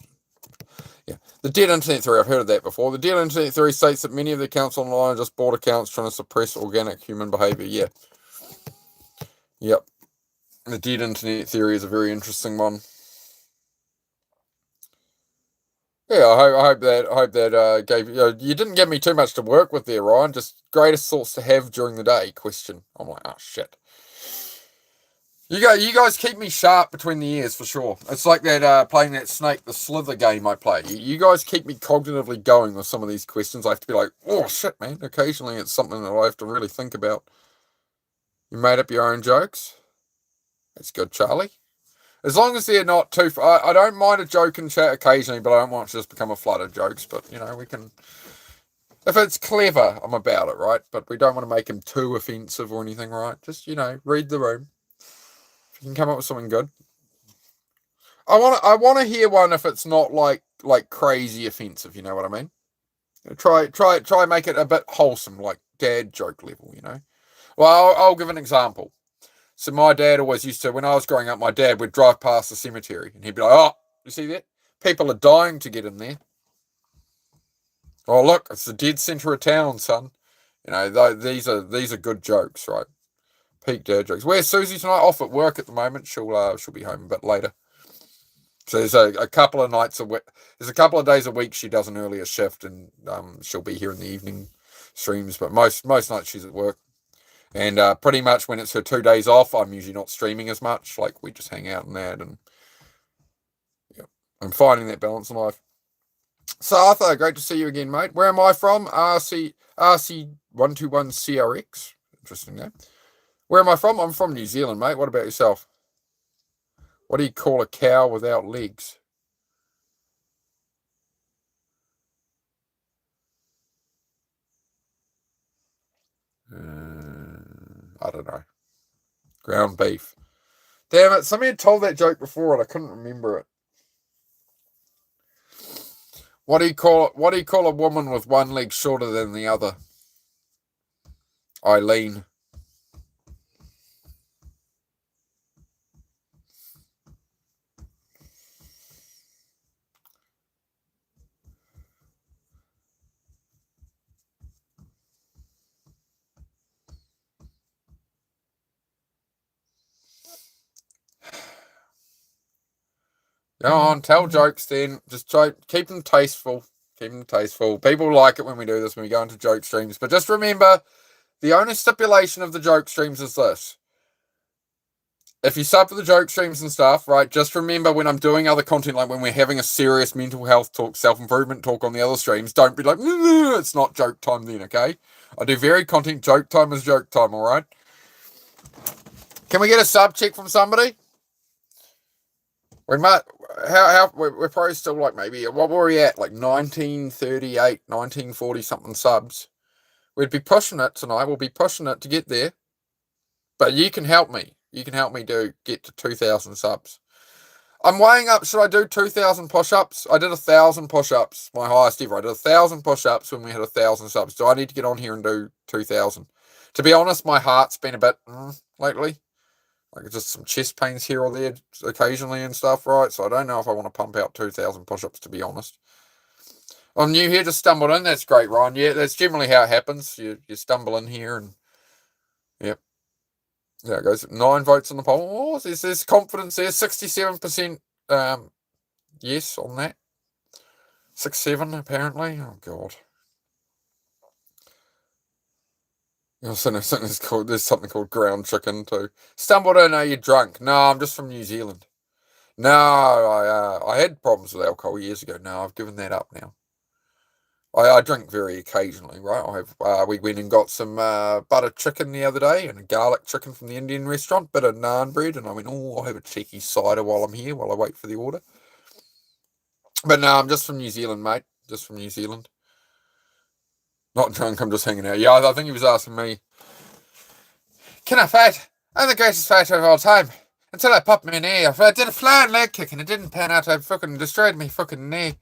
yeah. The dead internet theory, I've heard of that before. The dead internet theory states that many of the accounts online are just bot accounts trying to suppress organic human behavior. Yeah. Yep. The dead internet theory is a very interesting one. Yeah, I hope that gave you. You didn't give me too much to work with there, Ryan. Just greatest thoughts to have during the day. Question. I'm like, oh shit. You guys keep me sharp between the ears for sure. It's like that playing that Snake the Slither game I play. You guys keep me cognitively going with some of these questions. I have to be like, oh shit, man. Occasionally it's something that I have to really think about. You made up your own jokes. That's good, Charlie. As long as they're not too. I don't mind a joke in chat occasionally, but I don't want it to just become a flood of jokes. But we can. If it's clever, I'm about it, right? But we don't want to make him too offensive or anything, right? Just read the room. If you can come up with something good. I want to hear one if it's not like crazy offensive. You know what I mean? Try make it a bit wholesome, like dad joke level. Well, I'll give an example. So my dad always used to, when I was growing up, my dad would drive past the cemetery and he'd be like, "Oh, you see that? People are dying to get in there. Oh, look, it's the dead centre of town, son." These are good jokes, right? Peak dad jokes. Where's Susie tonight? Off at work at the moment. She'll be home a bit later. So there's a couple of nights a week. There's a couple of days a week she does an earlier shift, and she'll be here in the evening streams. But most nights she's at work. And pretty much when it's her 2 days off, I'm usually not streaming as much. Like, we just hang out and that. And yeah, I'm finding that balance in life. So, Arthur, great to see you again, mate. Where am I from? RC121CRX. Interesting name. Where am I from? I'm from New Zealand, mate. What about yourself? What do you call a cow without legs? I don't know. Ground beef. Damn it, somebody had told that joke before and I couldn't remember it. What do you call a woman with one leg shorter than the other? Eileen. Go on, tell jokes then. Just keep them tasteful. Keep them tasteful. People like it when we do this, when we go into joke streams. But just remember, the only stipulation of the joke streams is this. If you sub for the joke streams and stuff, right, just remember when I'm doing other content, like when we're having a serious mental health talk, self-improvement talk on the other streams, don't be like, it's not joke time then, okay? I do varied content. Joke time is joke time, all right? Can we get a sub check from somebody? We might. We're probably still like maybe, what were we at? Like 1938, 1940 something subs. We'd be pushing it tonight. We'll be pushing it to get there. But you can help me. You can help me get to 2,000 subs. I'm weighing up, should I do 2,000 push-ups? I did 1,000 push-ups, my highest ever. I did 1,000 push-ups when we had 1,000 subs. Do I need to get on here and do 2,000? To be honest, my heart's been a bit lately. Like just some chest pains here or there occasionally and stuff, right? So I don't know if I want to pump out 2,000 push-ups, to be honest. I'm new here, just stumbled in. That's great, Ryan. Yeah, that's generally how it happens. You stumble in here and, yep. There it goes. 9 votes on the poll. Oh, there's confidence there. 67% yes on that. 6-7 apparently. Oh, God. There's something called ground chicken too. Stumbled in, are you drunk? No, I'm just from New Zealand. No, I had problems with alcohol years ago. No, I've given that up now. I drink very occasionally, right? We went and got some butter chicken the other day and a garlic chicken from the Indian restaurant, bit of naan bread, and I went, I'll have a cheeky cider while I'm here, while I wait for the order. But no, I'm just from New Zealand, mate. Just from New Zealand. Not drunk, I'm just hanging out. Yeah, I think he was asking me, can I fight? I'm the greatest fighter of all time. Until I popped my knee off. I did a flying leg kick and it didn't pan out. I fucking destroyed my fucking knee.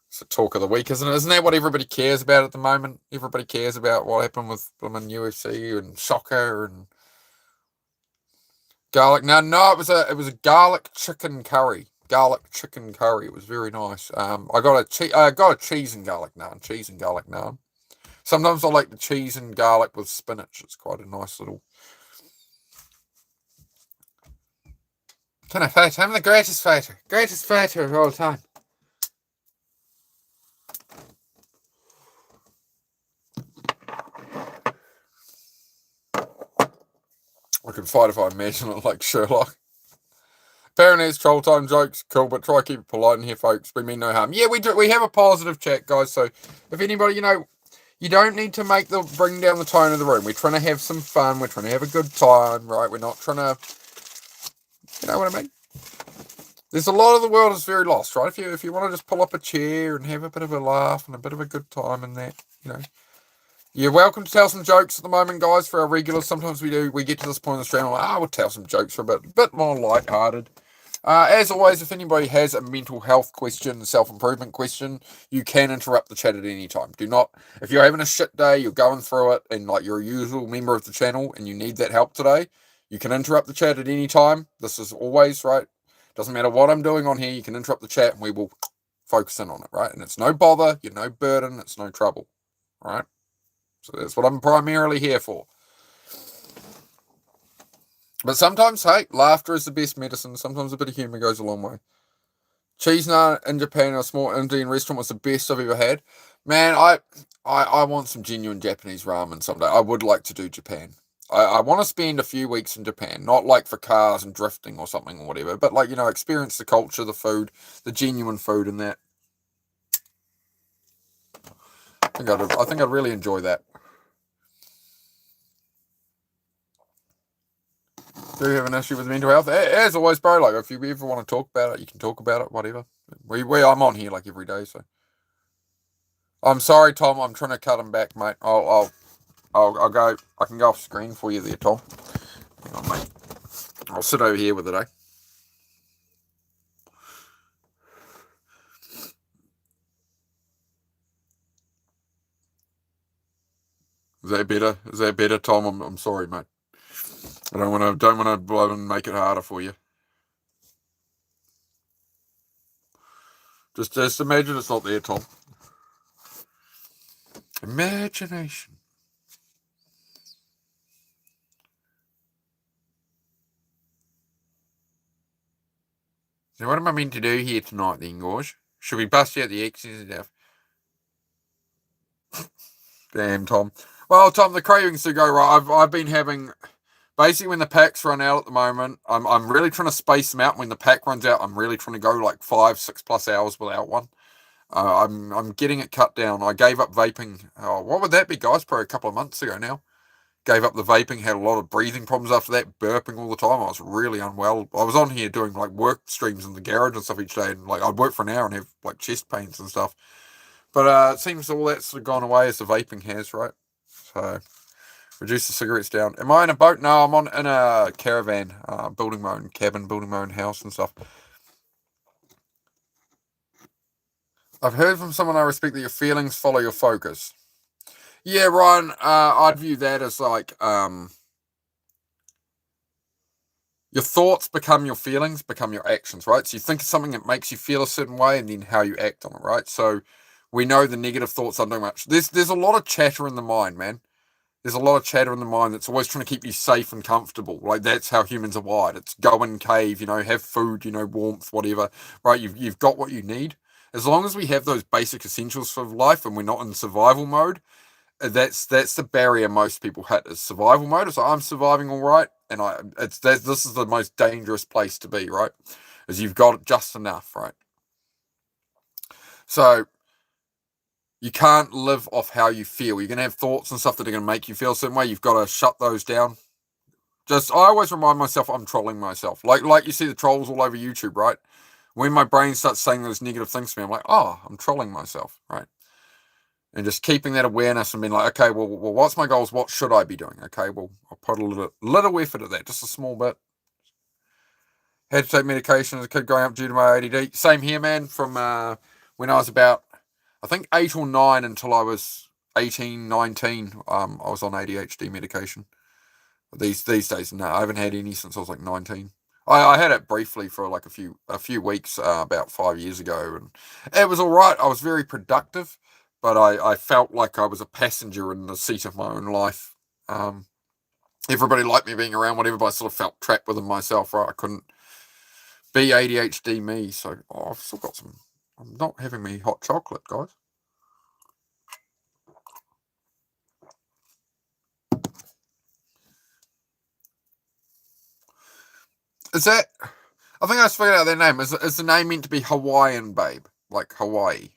It's the talk of the week, isn't it? Isn't that what everybody cares about at the moment? Everybody cares about what happened with them in UFC and soccer and Garlic. No, it was a garlic chicken curry. Garlic chicken curry. It was very nice. I got a cheese and garlic naan. Cheese and garlic naan. Sometimes I like the cheese and garlic with spinach. It's quite a nice little. Turn fight. I'm the greatest fighter of all time. I could fight if I imagine it like Sherlock. Apparently it's troll time jokes, cool, but try to keep it polite in here, folks. We mean no harm. Yeah, we do. We have a positive chat, guys. So if anybody, you don't need to bring down the tone of the room. We're trying to have some fun. We're trying to have a good time, right? We're not trying to, you know what I mean? There's a lot of the world is very lost, right? If you want to just pull up a chair and have a bit of a laugh and a bit of a good time and that, You're welcome to tell some jokes at the moment, guys, for our regulars. Sometimes we get to this point in the stream, we'll tell some jokes for a bit more lighthearted. As always, if anybody has a mental health question, self-improvement question, you can interrupt the chat at any time. Do not, if you're having a shit day, you're going through it, and you're a usual member of the channel, and you need that help today, you can interrupt the chat at any time. This is always, right? Doesn't matter what I'm doing on here, you can interrupt the chat, and we will focus in on it, right? And it's no bother, you're no burden, it's no trouble, right? So that's what I'm primarily here for. But sometimes, hey, laughter is the best medicine. Sometimes a bit of humour goes a long way. Cheese naan in Japan in a small Indian restaurant was the best I've ever had. Man, I want some genuine Japanese ramen someday. I would like to do Japan. I want to spend a few weeks in Japan, not like for cars and drifting or something or whatever, but experience the culture, the food, the genuine food and that. I think I'd really enjoy that. Do have an issue with mental health? As always, bro, if you ever want to talk about it, you can talk about it, whatever. I'm on here every day, so. I'm sorry, Tom. I'm trying to cut him back, mate. I'll go. I can go off screen for you there, Tom. Hang on, mate. I'll sit over here with it, eh? Is that better, Tom? I'm sorry, mate. I don't want to blow and make it harder for you. Just imagine it's not there, Tom. Imagination. So what am I meant to do here tonight, then, Gorge? Should we bust out the X's and stuff? Damn, Tom. Well, Tom, the cravings do go right. I've been having... Basically, when the packs run out at the moment, I'm really trying to space them out. When the pack runs out, I'm really trying to go 5-6+ hours without one. I'm getting it cut down. I gave up vaping. Oh, what would that be, guys? Probably a couple of months ago now. Gave up the vaping. Had a lot of breathing problems after that. Burping all the time. I was really unwell. I was on here doing work streams in the garage and stuff each day, and I'd work for an hour and have chest pains and stuff. But it seems all that's sort of gone away as the vaping has, right? So. Reduce the cigarettes down. Am I in a boat? No, I'm in a caravan, building my own cabin, building my own house and stuff. I've heard from someone I respect that your feelings follow your focus. Yeah, Ryan, I'd view that as your thoughts become your feelings, become your actions, right? So you think of something that makes you feel a certain way and then how you act on it, right? So we know the negative thoughts aren't doing much. There's a lot of chatter in the mind, man. There's a lot of chatter in the mind that's always trying to keep you safe and comfortable. That's how humans are wired. It's go in cave, have food, warmth, whatever. Right? You've got what you need. As long as we have those basic essentials for life and we're not in survival mode, that's the barrier most people hit is survival mode. So I'm surviving all right, and this is the most dangerous place to be, right? Is you've got just enough, right? So you can't live off how you feel. You're going to have thoughts and stuff that are going to make you feel a certain way. You've got to shut those down. I always remind myself I'm trolling myself. Like you see the trolls all over YouTube, right? When my brain starts saying those negative things to me, I'm like, oh, I'm trolling myself, right? And just keeping that awareness and being like, okay, well, what's my goals? What should I be doing? Okay, well, I'll put a little effort at that, just a small bit. Had to take medication as a kid growing up due to my ADD. Same here, man, from when I was about, I think 8 or 9 until I was 18, 19, I was on ADHD medication. These days, no, I haven't had any since I was like 19. I had it briefly for like a few weeks about 5 years ago, and it was all right. I was very productive, but I felt like I was a passenger in the seat of my own life. Everybody liked me being around whatever, but I sort of felt trapped within myself. Right, I couldn't be ADHD me. So I've still got some. I'm not having me hot chocolate, guys. Is that? I think I just figured out their name. Is the name meant to be Hawaiian, babe? Like Hawaii?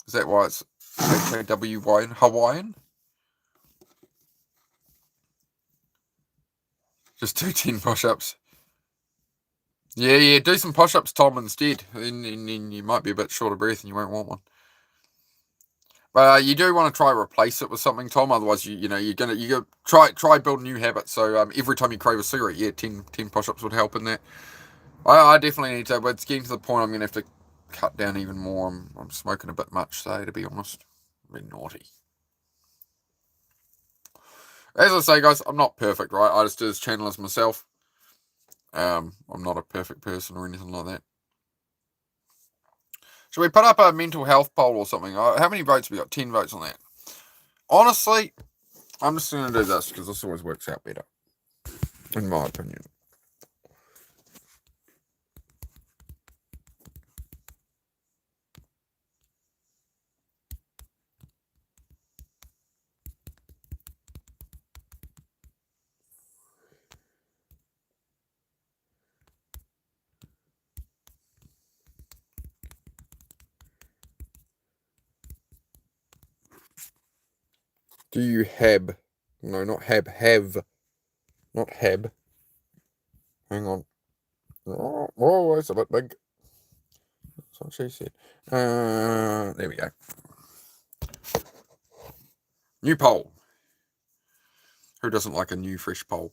Is that why it's Hawaiian? Hawaiian? Just do 10 push-ups. Yeah. Do some push-ups, Tom, instead. And you might be a bit short of breath and you won't want one. But you do want to try replace it with something, Tom. Otherwise, you're gonna try build new habits. So every time you crave a cigarette, 10 push-ups would help in that. I definitely need to. But it's getting to the point I'm gonna have to cut down even more. I'm smoking a bit much, though, to be honest. I'm being naughty. As I say, guys, I'm not perfect, right? I just do this channel as myself. I'm not a perfect person or anything like that. Should we put up a mental health poll or something? How many votes have we got? 10 votes on that. Honestly, I'm just going to do this because this always works out better, in my opinion. Do you have? No, not have. Not have. Hang on. Oh, it's a bit big. That's what she said. There we go. New poll. Who doesn't like a new, fresh poll?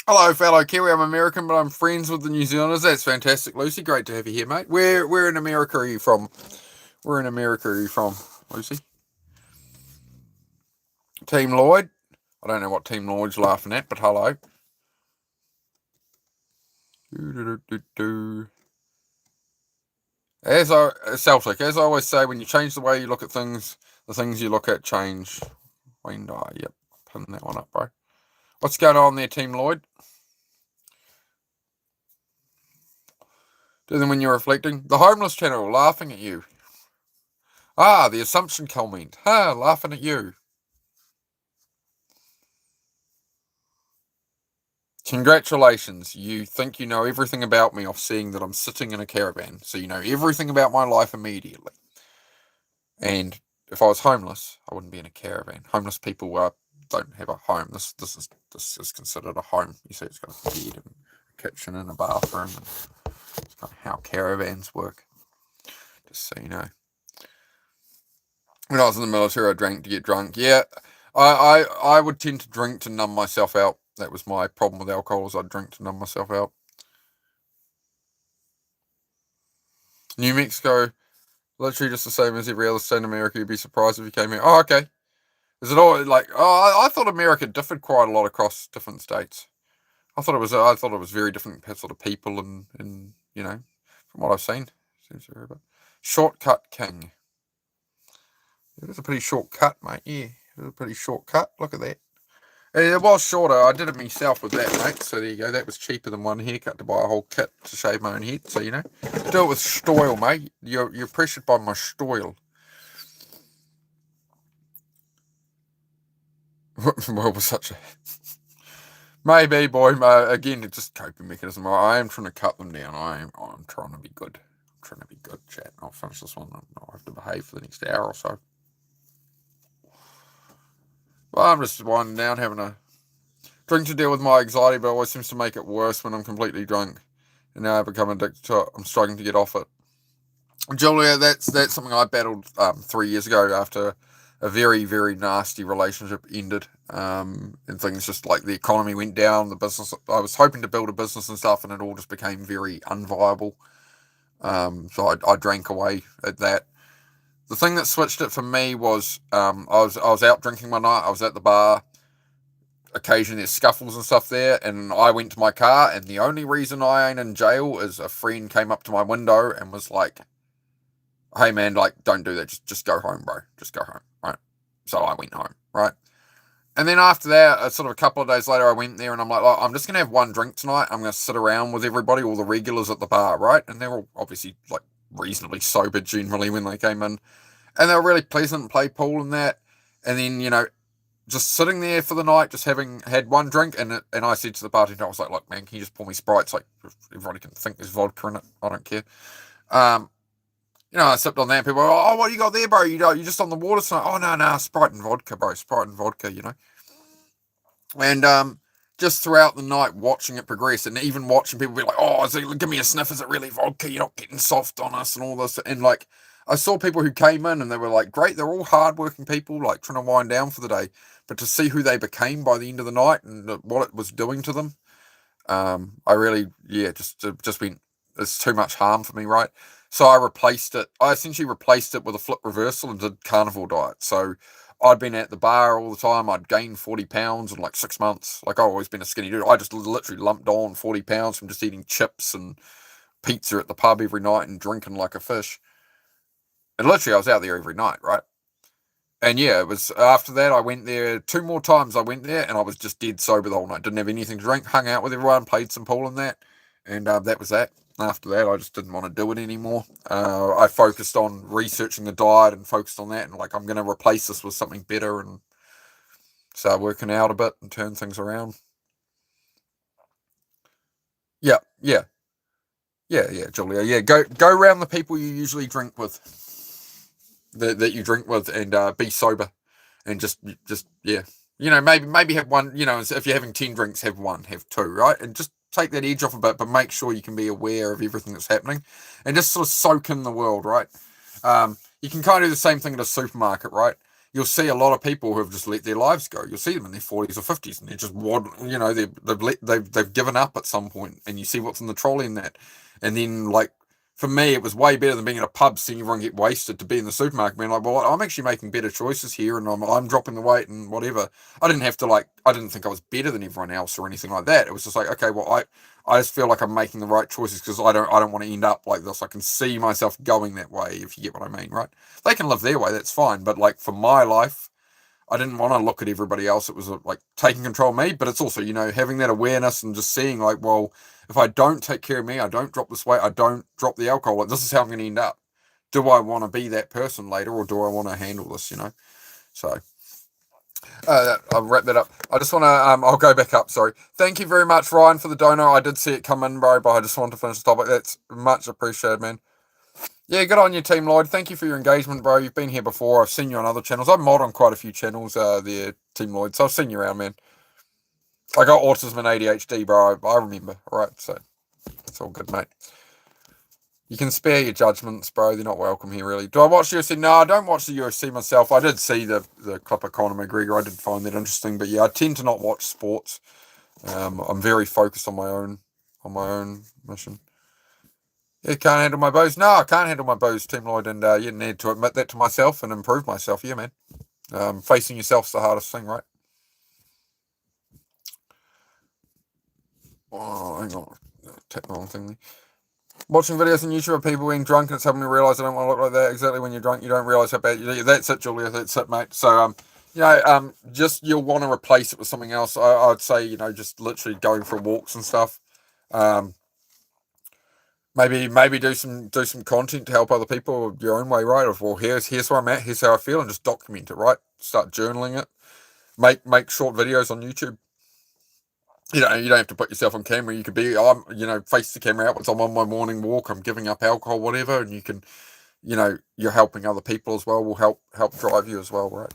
Hello, fellow Kiwi. I'm American, but I'm friends with the New Zealanders. That's fantastic, Lucy. Great to have you here, mate. Where in America are you from? Where in America are you from, Lucy? Team Lloyd? I don't know what Team Lloyd's laughing at, but hello. Celtic, as I always say, when you change the way you look at things, the things you look at change. Yep, pin that one up, bro. What's going on there, Team Lloyd? Do them when you're reflecting. The Homeless Channel, laughing at you. The Assumption comment. Laughing at you. Congratulations. You think you know everything about me off seeing that I'm sitting in a caravan. So you know everything about my life immediately. And if I was homeless, I wouldn't be in a caravan. Homeless people don't have a home. This is considered a home. You see, it's got a bed and a kitchen and a bathroom. And it's kind of how caravans work. Just so you know. When I was in the military, I drank to get drunk. Yeah, I would tend to drink to numb myself out. That was my problem with alcohol, is I'd drink to numb myself out. New Mexico, literally just the same as every other state in America. You'd be surprised if you came here. Oh, okay. Is it all like? I thought America differed quite a lot across different states. I thought it was very different sort of people and from what I've seen. Seems very bad. Shortcut King. It was a pretty short cut, mate. Yeah, it was a pretty short cut. Look at that. It was shorter. I did it myself with that, mate. So there you go. That was cheaper than one haircut to buy a whole kit to shave my own head. So do it with stoil, mate. You're pressured by my stoil. Well, was such a maybe, boy. Again, it's just coping mechanism. I am trying to cut them down. I'm trying to be good. I'm trying to be good, chat. I'll finish this one. I'll have to behave for the next hour or so. Well, I'm just winding down, having a drink to deal with my anxiety, but it always seems to make it worse when I'm completely drunk. And now I've become addicted to it. I'm struggling to get off it. Julia, that's something I battled 3 years ago after a very, very nasty relationship ended. And things just like the economy went down, the business. I was hoping to build a business and stuff, and it all just became very unviable. So I drank away at that. the thing that switched it for me was I was out drinking one night. I was at the bar. Occasionally there's scuffles and stuff there, and I went to my car, and the only reason I ain't in jail is a friend came up to my window and was like, "Hey man, like don't do that. Just go home, bro. Just go home." Right. So I went home. Right. And then after that, sort of a couple of days later, I went there and I'm like, oh, I'm just going to have one drink tonight. I'm going to sit around with everybody, all the regulars at the bar, right? And they're all obviously like reasonably sober generally when they came in. And they were really pleasant and play pool and that. And then, just sitting there for the night, just having had one drink. And I said to the bartender, I was like, look, man, can you just pour me Sprites? Like, everybody can think there's vodka in it. I don't care. I sipped on that and people were, oh, what do you got there, bro? You're just on the water tonight. Oh, no, Sprite and vodka, bro. Sprite and vodka, And just throughout the night, watching it progress and even watching people be like, oh, give me a sniff. Is it really vodka? You're not getting soft on us and all this. And like, I saw people who came in and they were like, great. They're all hardworking people, like trying to wind down for the day. But to see who they became by the end of the night and what it was doing to them, I really, just been, it's too much harm for me, right? So I essentially replaced it with a flip reversal and did carnivore diet. So I'd been at the bar all the time. I'd gained 40 pounds in like 6 months. Like I've always been a skinny dude. I just literally lumped on 40 pounds from just eating chips and pizza at the pub every night and drinking like a fish. And literally I was out there every night, right? And yeah, it was after that I went there 2 more times. I went there and I was just dead sober the whole night. Didn't have anything to drink, hung out with everyone, played some pool and that. And that was that. After that, I just didn't want to do it anymore. I focused on researching the diet and focused on that. And like, I'm going to replace this with something better and start working out a bit and turn things around. Yeah, Julia. Yeah, go around the people you usually drink with, that you drink with, and be sober, and just yeah, maybe have one. If you're having 10 drinks, have one, have 2, right, and just take that edge off a bit, but make sure you can be aware of everything that's happening, and just sort of soak in the world, right? You can kind of do the same thing at a supermarket, right? You'll see a lot of people who have just let their lives go. You'll see them in their 40s or 50s, and they're just they've given up at some point, and you see what's in the trolley and that, and then like. For me, it was way better than being in a pub seeing everyone get wasted to be in the supermarket being like, well, I'm actually making better choices here and I'm dropping the weight and whatever. I didn't think I was better than everyone else or anything like that. It was just like, okay, well, I just feel like I'm making the right choices because I don't want to end up like this. I can see myself going that way, if you get what I mean, right? They can live their way, that's fine. But like for my life, I didn't want to look at everybody else. It was like taking control of me, but it's also, having that awareness and just seeing like, well, if I don't take care of me, I don't drop this weight, I don't drop the alcohol, like this is how I'm going to end up. Do I want to be that person later or do I want to handle this, So, I'll wrap that up. I just want to, I'll go back up, sorry. Thank you very much, Ryan, for the dono. I did see it come in, bro, but I just wanted to finish the topic. That's much appreciated, man. Yeah, good on you, Team Lloyd. Thank you for your engagement, bro. You've been here before. I've seen you on other channels. I've mod on quite a few channels there, Team Lloyd. So I've seen you around, man. I got autism and ADHD, bro. I remember. All right, so it's all good, mate. You can spare your judgments, bro. They're not welcome here, really. Do I watch UFC? No, I don't watch the UFC myself. I did see the clip of Conor McGregor. I did find that interesting. But yeah, I tend to not watch sports. I'm very focused on my own mission. Yeah, can't handle my bows. No, I can't handle my bows, Team Lloyd, and you need to admit that to myself and improve myself. Yeah, man. Facing yourself's the hardest thing, right? Oh, hang on. Tap the wrong thing. Watching videos on YouTube of people being drunk and it's helping me realise I don't want to look like that. Exactly, when you're drunk, you don't realise how bad you do. That's it, Julia. That's it, mate. So, just you'll want to replace it with something else. I'd say, just literally going for walks and stuff. Maybe do some content to help other people your own way, right? Of, well, here's where I'm at, here's how I feel, and just document it, right? Start journaling it. Make short videos on YouTube. You don't have to put yourself on camera. You could be, face the camera out once I'm on my morning walk, I'm giving up alcohol, whatever, and you can, you're helping other people as well. Will help drive you as well, right?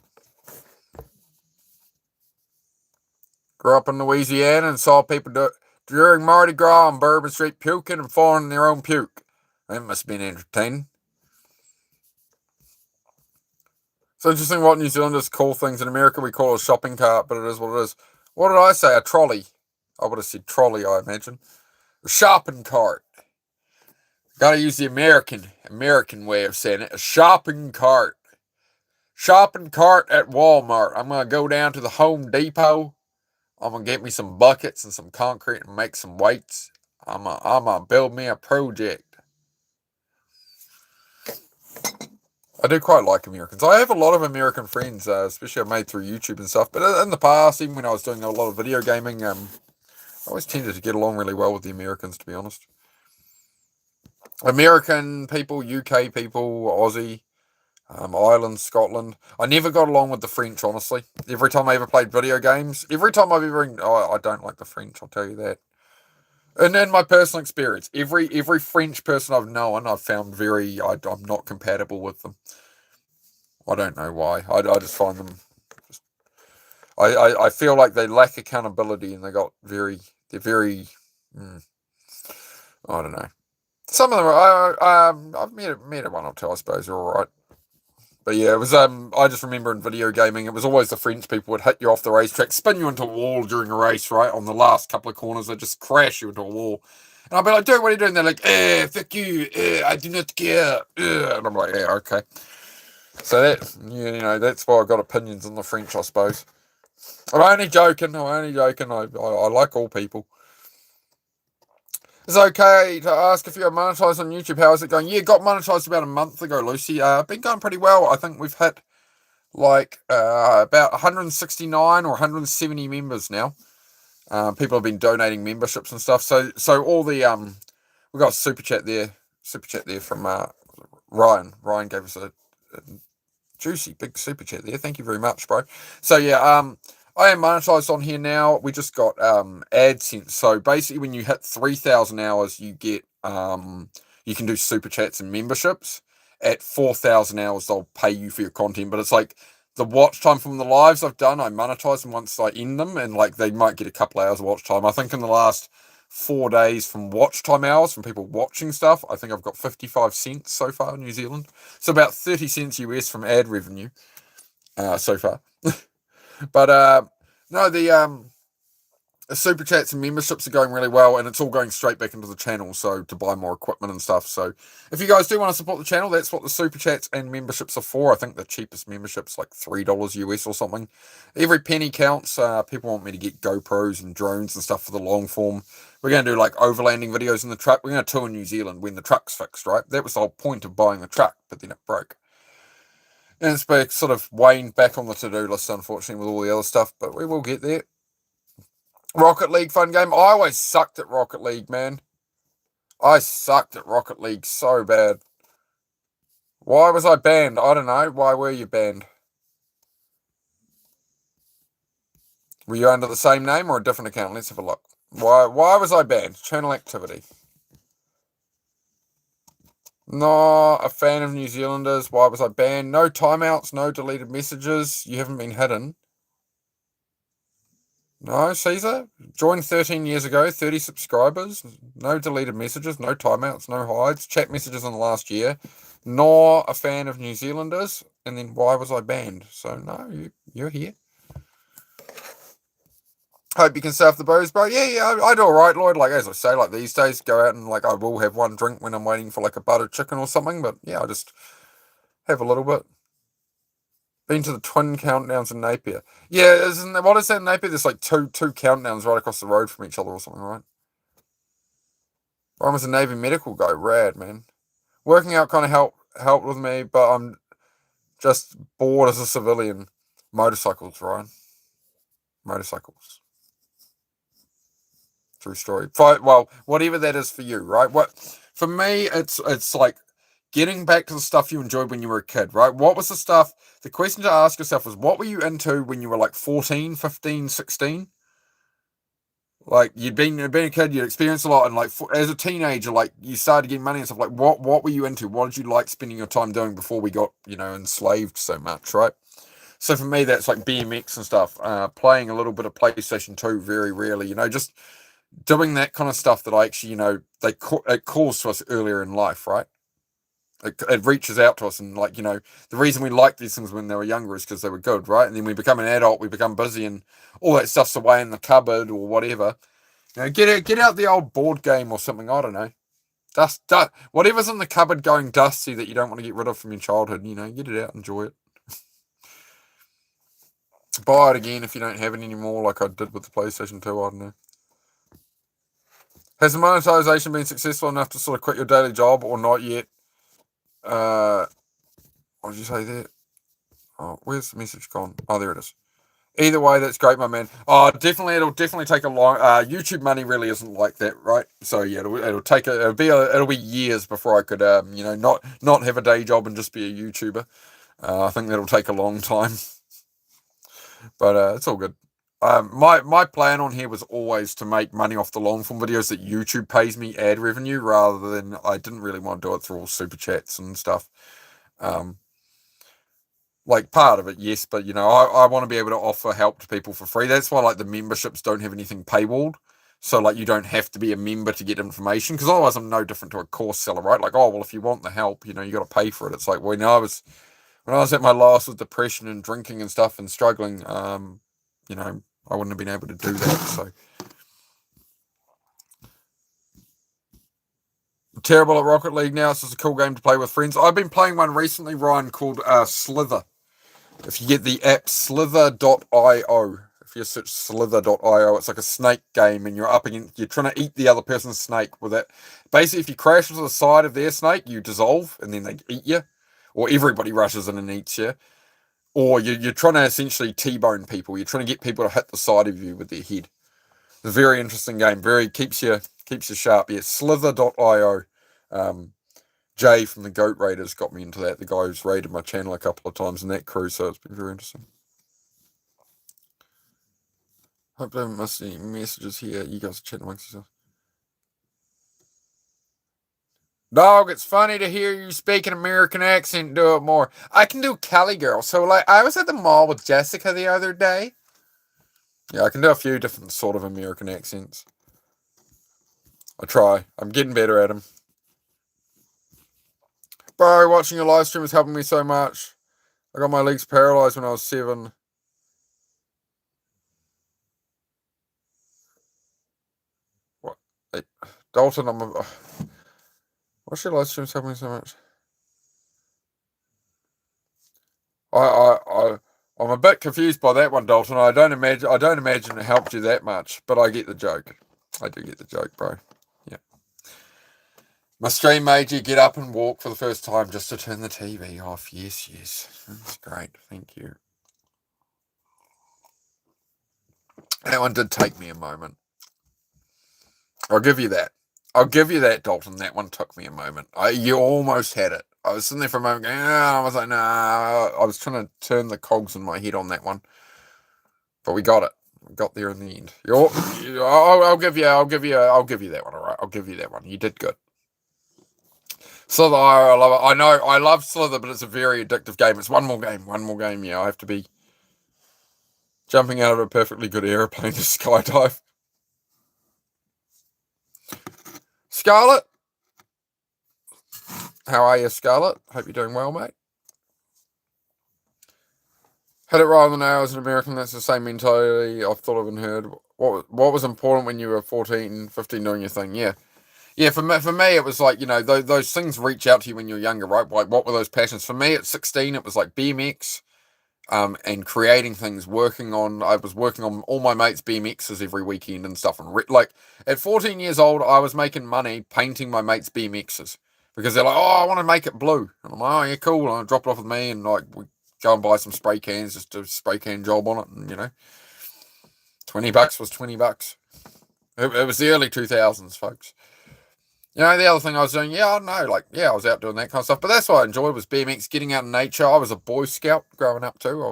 Grew up in Louisiana and saw people do it during Mardi Gras on Bourbon Street puking and falling in their own puke. That must have been entertaining. It's interesting what New Zealanders call things. In America, we call it a shopping cart, but it is what it is. What did I say? A trolley. I would have said trolley, I imagine. A shopping cart. Gotta use the American way of saying it. A shopping cart. Shopping cart at Walmart. I'm gonna go down to the Home Depot. I'm gonna get me some buckets and some concrete and make some weights. I'm gonna build me a project. I do quite like Americans. I have a lot of American friends, especially I've made through YouTube and stuff. But in the past, even when I was doing a lot of video gaming, I always tended to get along really well with the Americans, to be honest. American people, UK people, Aussie, Ireland, Scotland. I never got along with the French, honestly. Every time I ever played video games, every time I've ever, I don't like the French. I'll tell you that. And in my personal experience, every French person I've known, I've found I'm not compatible with them. I don't know why. I just find them. I feel like they lack accountability and they're very. I don't know. Some of them, I've met one or two, I suppose, are all right. But yeah, it was. I just remember in video gaming, it was always the French people would hit you off the racetrack, spin you into a wall during a race, right? On the last couple of corners, they just crash you into a wall. And I'd be like, dude, what are you doing? They're like, fuck you, I do not care. And I'm like, yeah, okay. So that's why I've got opinions on the French, I suppose. I'm only joking. I like all people. It's okay to ask if you're monetized on YouTube. How is it going? Yeah, got monetized about a month ago, Lucy. Been going pretty well. I think we've hit like about 169 or 170 members now. People have been donating memberships and stuff. So all the we got a super chat there from Ryan. Ryan gave us a juicy big super chat there. Thank you very much, bro. So yeah, I am monetized on here now. We just got AdSense. So basically, when you hit 3,000 hours, you get you can do super chats and memberships. At 4,000 hours, they'll pay you for your content. But it's like the watch time from the lives I've done, I monetize them once I end them, and like they might get a couple hours of watch time. I think in the last 4 days from watch time hours from people watching stuff, I think I've got 55 cents so far in New Zealand. So about 30 cents US from ad revenue so far. But no, the super chats and memberships are going really well, and it's all going straight back into the channel, so to buy more equipment and stuff. So if you guys do want to support the channel, that's what the super chats and memberships are for. I think the cheapest membership's like $3 US or something. Every penny counts. People want me to get GoPros and drones and stuff for the long form. We're going to do like overlanding videos in the truck. We're going to tour New Zealand when the truck's fixed, right? That was the whole point of buying the truck, but then it broke. And it's been sort of waned back on the to-do list, unfortunately, with all the other stuff, but we will get there. Rocket League, fun game. I always sucked at Rocket League, man. I sucked at Rocket League so bad. Why was I banned? I don't know. Why were you banned? Were you under the same name or a different account? Let's have a look. Why was I banned? Channel activity. Not a fan of New Zealanders. Why was I banned? No timeouts, no deleted messages. You haven't been hidden. No, Caesar. Joined 13 years ago, 30 subscribers. No deleted messages, no timeouts, no hides. Chat messages in the last year. Not a fan of New Zealanders. And then why was I banned? So, no, you're here. Hope you can stay off the booze, bro. Yeah, I do all right, Lloyd. Like, as I say, like these days, go out and, like, I will have one drink when I'm waiting for, like, a buttered chicken or something. But, yeah, I just have a little bit. Been to the twin countdowns in Napier. Yeah, what is that in Napier? There's, like, two countdowns right across the road from each other or something, right? Ryan was a Navy medical guy. Rad, man. Working out kind of helped with me, but I'm just bored as a civilian. Motorcycles, Ryan. Motorcycles. True story. Well, whatever that is for you, right? For me, it's like getting back to the stuff you enjoyed when you were a kid, right? What was the stuff? The question to ask yourself was, what were you into when you were like 14, 15, 16? Like you'd been a kid, you'd experienced a lot, and like as a teenager, like you started getting money and stuff. Like what were you into? What did you like spending your time doing before we got enslaved so much, right? So for me, that's like BMX and stuff. Playing a little bit of PlayStation 2 very rarely, just doing that kind of stuff that I actually, it calls to us earlier in life, right? It reaches out to us, and like, the reason we liked these things when they were younger is because they were good, right? And then we become an adult, we become busy, and all that stuff's away in the cupboard or whatever. Get out the old board game or something, I don't know. Dust, whatever's in the cupboard going dusty that you don't want to get rid of from your childhood, get it out, enjoy it. Buy it again if you don't have it anymore, like I did with the PlayStation 2, I don't know. Has the monetization been successful enough to sort of quit your daily job or not yet? What did you say there? Oh, where's the message gone? Oh, there it is. Either way, that's great, my man. Oh, definitely, it'll definitely take a long. YouTube money really isn't like that, right? So yeah, it'll be years before I could, not have a day job and just be a YouTuber. I think that'll take a long time, but it's all good. My plan on here was always to make money off the long form videos that YouTube pays me ad revenue, rather than I didn't really want to do it through all super chats and stuff. Like part of it, yes, but I want to be able to offer help to people for free. That's why like the memberships don't have anything paywalled. So like you don't have to be a member to get information, because otherwise I'm no different to a course seller, right? Like, oh well, if you want the help, you got to pay for it. It's like, when I was at my lowest with depression and drinking and stuff and struggling, I wouldn't have been able to do that. So terrible at Rocket League now. It's just a cool game to play with friends. I've been playing one recently, Ryan, called Slither. If you get the app slither.io, if you search slither.io, it's like a snake game, and you're trying to eat the other person's snake with it. Basically, if you crash into the side of their snake, you dissolve, and then they eat you, or everybody rushes in and eats you, or you're trying to essentially T-bone people. You're trying to get people to hit the side of you with their head. It's a very interesting game. Very keeps you sharp. Yeah, slither.io. Jay from the Goat Raiders got me into that. The guy who's raided my channel a couple of times in that crew, so it's been very interesting. Hope I haven't missed any messages here. You guys are chatting amongst yourselves. Dog, it's funny to hear you speak an American accent. Do it more. I can do Cali girl. So, like, I was at the mall with Jessica the other day. Yeah, I can do a few different sort of American accents. I try. I'm getting better at them. Bro, watching your live stream is helping me so much. I got my legs paralyzed when I was 7. What? Hey, Dalton, what's your live stream is helping me so much? I'm a bit confused by that one, Dalton. I don't imagine it helped you that much, but I get the joke. I do get the joke, bro. Yeah. My stream made you get up and walk for the first time just to turn the TV off. Yes. That's great. Thank you. That one did take me a moment. I'll give you that. Dalton. That one took me a moment. You almost had it. I was sitting there for a moment going, I was like, nah. I was trying to turn the cogs in my head on that one. But we got it. We got there in the end. I'll give you that one, all right? I'll give you that one. You did good. Slither, I love it. I know, I love Slither, but it's a very addictive game. It's one more game. Yeah, I have to be jumping out of a perfectly good aeroplane to skydive. Scarlett? How are you, Scarlett? Hope you're doing well, mate. Hit it right on the nail as an American. That's the same mentality I've thought of and heard. What was important when you were 14, 15 doing your thing? Yeah. For me, it was like, those things reach out to you when you're younger, right? Like, what were those passions? For me, at 16, it was like BMX, and creating things. I was working on all my mates' BMXs every weekend and stuff. And like, at 14 years old, I was making money painting my mates' BMXs because they're like, oh, I want to make it blue. And I'm like, oh, yeah, cool. And I drop it off with me, and like, we go and buy some spray cans, just do a spray can job on it. And, $20 was $20. It was the early 2000s, folks. The other thing I was doing, I don't know, I was out doing that kind of stuff. But that's what I enjoyed, was BMX, getting out in nature. I was a Boy Scout growing up too.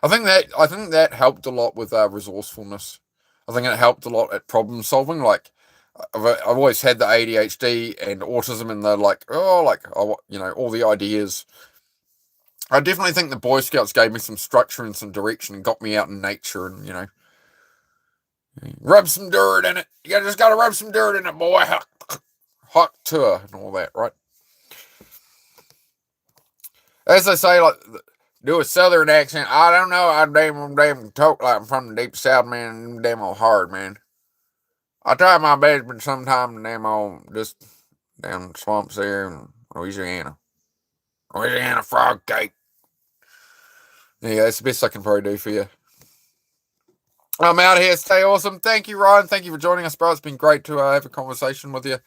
I think that helped a lot with resourcefulness. I think it helped a lot at problem solving. Like, I've always had the ADHD and autism, and all the ideas. I definitely think the Boy Scouts gave me some structure and some direction and got me out in nature, and rub some dirt in it. You just got to rub some dirt in it, boy. Hot tour and all that, right? As they say, like, do a southern accent. I don't know. I damn talk like I'm from the deep south, man. Damn old hard, man. I try my best, but sometimes damn old just down swamps there in Louisiana. Louisiana frog cake. Yeah, that's the best I can probably do for you. I'm out here. Stay awesome. Thank you, Ryan. Thank you for joining us, bro. It's been great to have a conversation with you.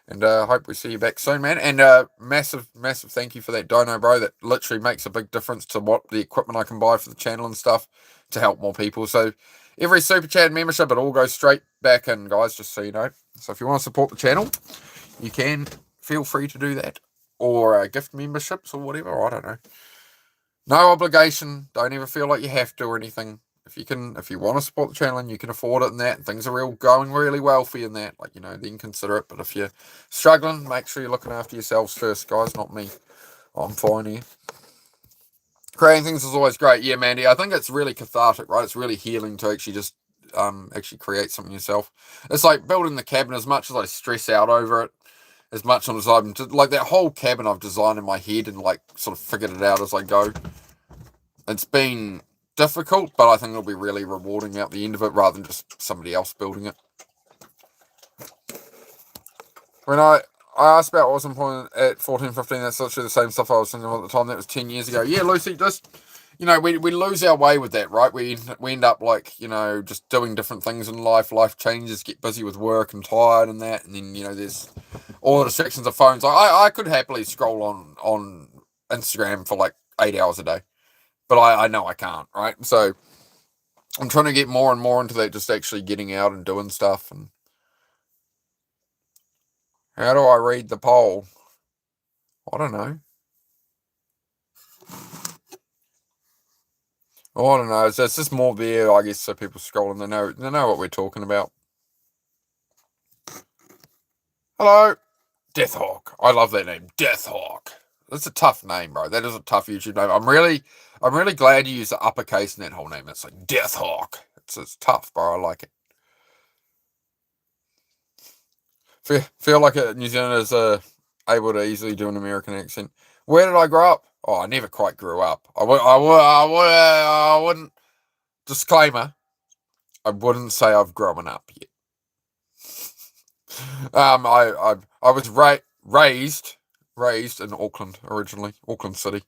And hope we see you back soon, man. And massive, massive thank you for that dono, bro. That literally makes a big difference to what the equipment I can buy for the channel and stuff to help more people. So every super chat membership, it all goes straight back in, guys, just so you know. So if you want to support the channel, you can feel free to do that. Or gift memberships or whatever. I don't know. No obligation. Don't ever feel like you have to or anything. If you want to support the channel and you can afford it and that, and things are going really well for you in that, like, then consider it. But if you're struggling, make sure you're looking after yourselves first, guys, not me. I'm fine here. Creating things is always great. Yeah, Mandy, I think it's really cathartic, right? It's really healing to actually just actually create something yourself. It's like building the cabin. As much as I stress out over it, as much as I'm like that whole cabin I've designed in my head and like sort of figured it out as I go. It's been difficult, but I think it'll be really rewarding out the end of it rather than just somebody else building it. When I asked about what was important at 14, 15, that's literally the same stuff I was thinking about at the time. That was 10 years ago. Yeah, Lucy, just, we lose our way with that, right? We end up like, just doing different things in life. Life changes, get busy with work and tired and that. And then, there's all the distractions of phones. I could happily scroll on Instagram for like 8 hours a day. But I know I can't, right? So I'm trying to get more and more into that, just actually getting out and doing stuff. And how do I read the poll? I don't know. Oh, I don't know. It's just more there, I guess, so people scroll and they know what we're talking about. Hello, Deathhawk. I love that name, Deathhawk. That's a tough name, bro. That is a tough YouTube name. I'm really glad you use the uppercase in that whole name. It's like Deathhawk. It's tough, bro. I like it. Feel like New Zealanders are able to easily do an American accent. Where did I grow up? Oh, I never quite grew up. I wouldn't. Disclaimer: I wouldn't say I've grown up yet. I was raised in Auckland originally, Auckland City.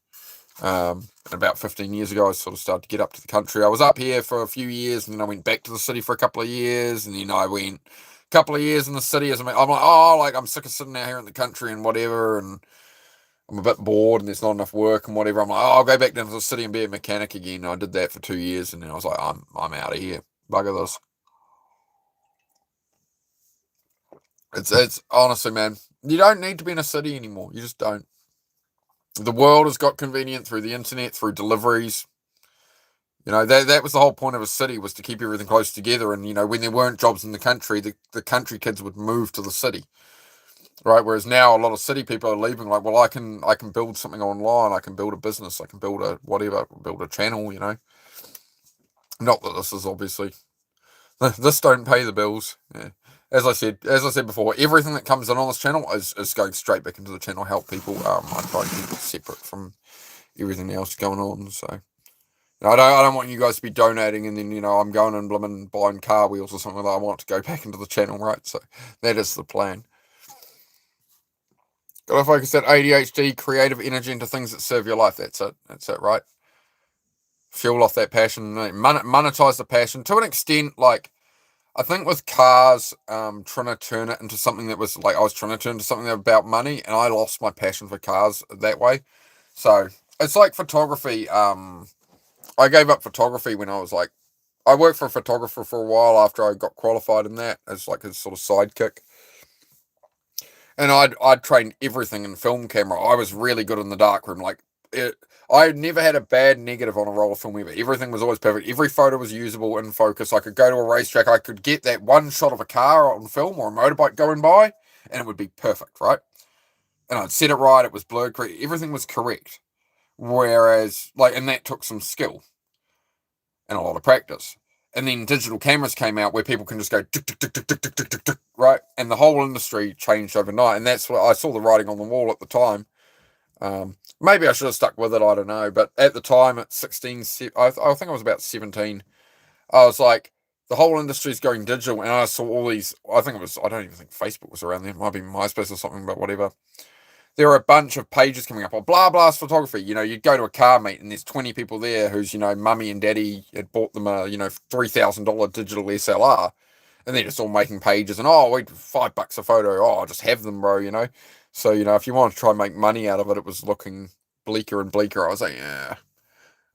And about 15 years ago, I sort of started to get up to the country. I was up here for a few years, and then I went back to the city for a couple of years, and then I went a couple of years in the city. I'm like, I'm sick of sitting out here in the country and whatever, and I'm a bit bored, and there's not enough work and whatever. I'm like, I'll go back down to the city and be a mechanic again. And I did that for 2 years, and then I was like, I'm out of here. Bugger this. It's honestly, man, you don't need to be in a city anymore. You just don't. The world has got convenient through the internet, through deliveries. That was the whole point of a city, was to keep everything close together. And, when there weren't jobs in the country, the country kids would move to the city. Right? Whereas now a lot of city people are leaving like, well, I can build something online, I can build a business, I can build a whatever, build a channel, Not that this is obviously this don't pay the bills. Yeah. As I said before, everything that comes in on this channel is going straight back into the channel, help people. I try to keep it separate from everything else going on. So I don't want you guys to be donating and then I'm going and buying car wheels or something like that. I want it to go back into the channel, right? So that is the plan. Got to focus that ADHD creative energy into things that serve your life. That's it, right? Fuel off that passion, monetize the passion to an extent. Like, I think with cars, trying to turn it into something that was like, I was trying to turn into something about money, and I lost my passion for cars that way. So it's like photography. I gave up photography when I was like, I worked for a photographer for a while after I got qualified in that as like his sort of sidekick. And I'd trained everything in film camera. I was really good in the darkroom. Like, I never had a bad negative on a roll of film ever. Everything was always perfect. Every photo was usable in focus. I could go to a racetrack. I could get that one shot of a car on film or a motorbike going by, and it would be perfect, right? And I'd set it right. It was blurred correct. Everything was correct. Whereas, and that took some skill and a lot of practice. And then digital cameras came out where people can just go tick, tick, tick, tick, tick, tick, tick, tick, right? And the whole industry changed overnight. And that's what I saw the writing on the wall at the time. Maybe I should have stuck with it. I don't know. But at the time, at 16, I think I was about 17. I was like, the whole industry's going digital, and I saw all these. I think it was. I don't even think Facebook was around then. It might be MySpace or something, but whatever. There are a bunch of pages coming up on blah blah's photography. You'd go to a car meet and there's 20 people there whose, mummy and daddy had bought them a, $3,000 digital SLR, and they're just all making pages and wait, $5 a photo. I'll just have them, bro. So, if you want to try and make money out of it, it was looking bleaker and bleaker. I was like, yeah,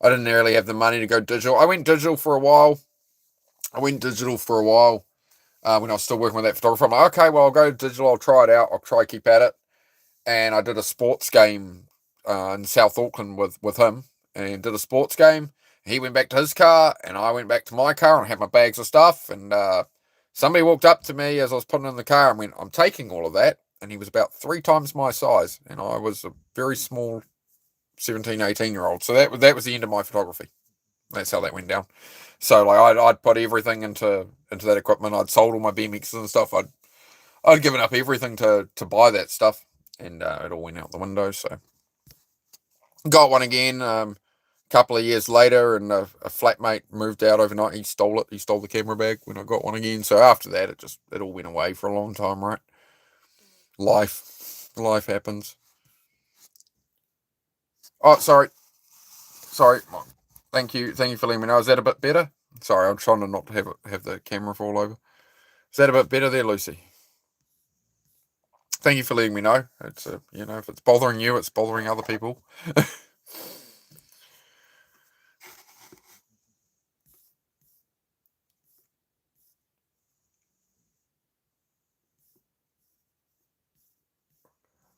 I didn't really have the money to go digital. I went digital for a while. When I was still working with that photographer. I'm like, okay, well, I'll go digital. I'll try it out. I'll try to keep at it. And I did a sports game in South Auckland with him, and did a sports game. He went back to his car, and I went back to my car, and I had my bags of stuff. And somebody walked up to me as I was putting in the car and went, "I'm taking all of that." And he was about 3 times my size, and I was a very small 17, 18-year-old. So that was the end of my photography. That's how that went down. So like I'd put everything into that equipment. I'd sold all my BMXs and stuff. I'd given up everything to buy that stuff, and it all went out the window. So got one again a couple of years later, and a flatmate moved out overnight. He stole it. He stole the camera bag when I got one again. So after that, it all went away for a long time, right? Life happens. Oh, sorry. Thank you for letting me know. Is that a bit better? Sorry, I'm trying to not have the camera fall over. Is that a bit better there, Lucy? Thank you for letting me know. It's if it's bothering you, it's bothering other people.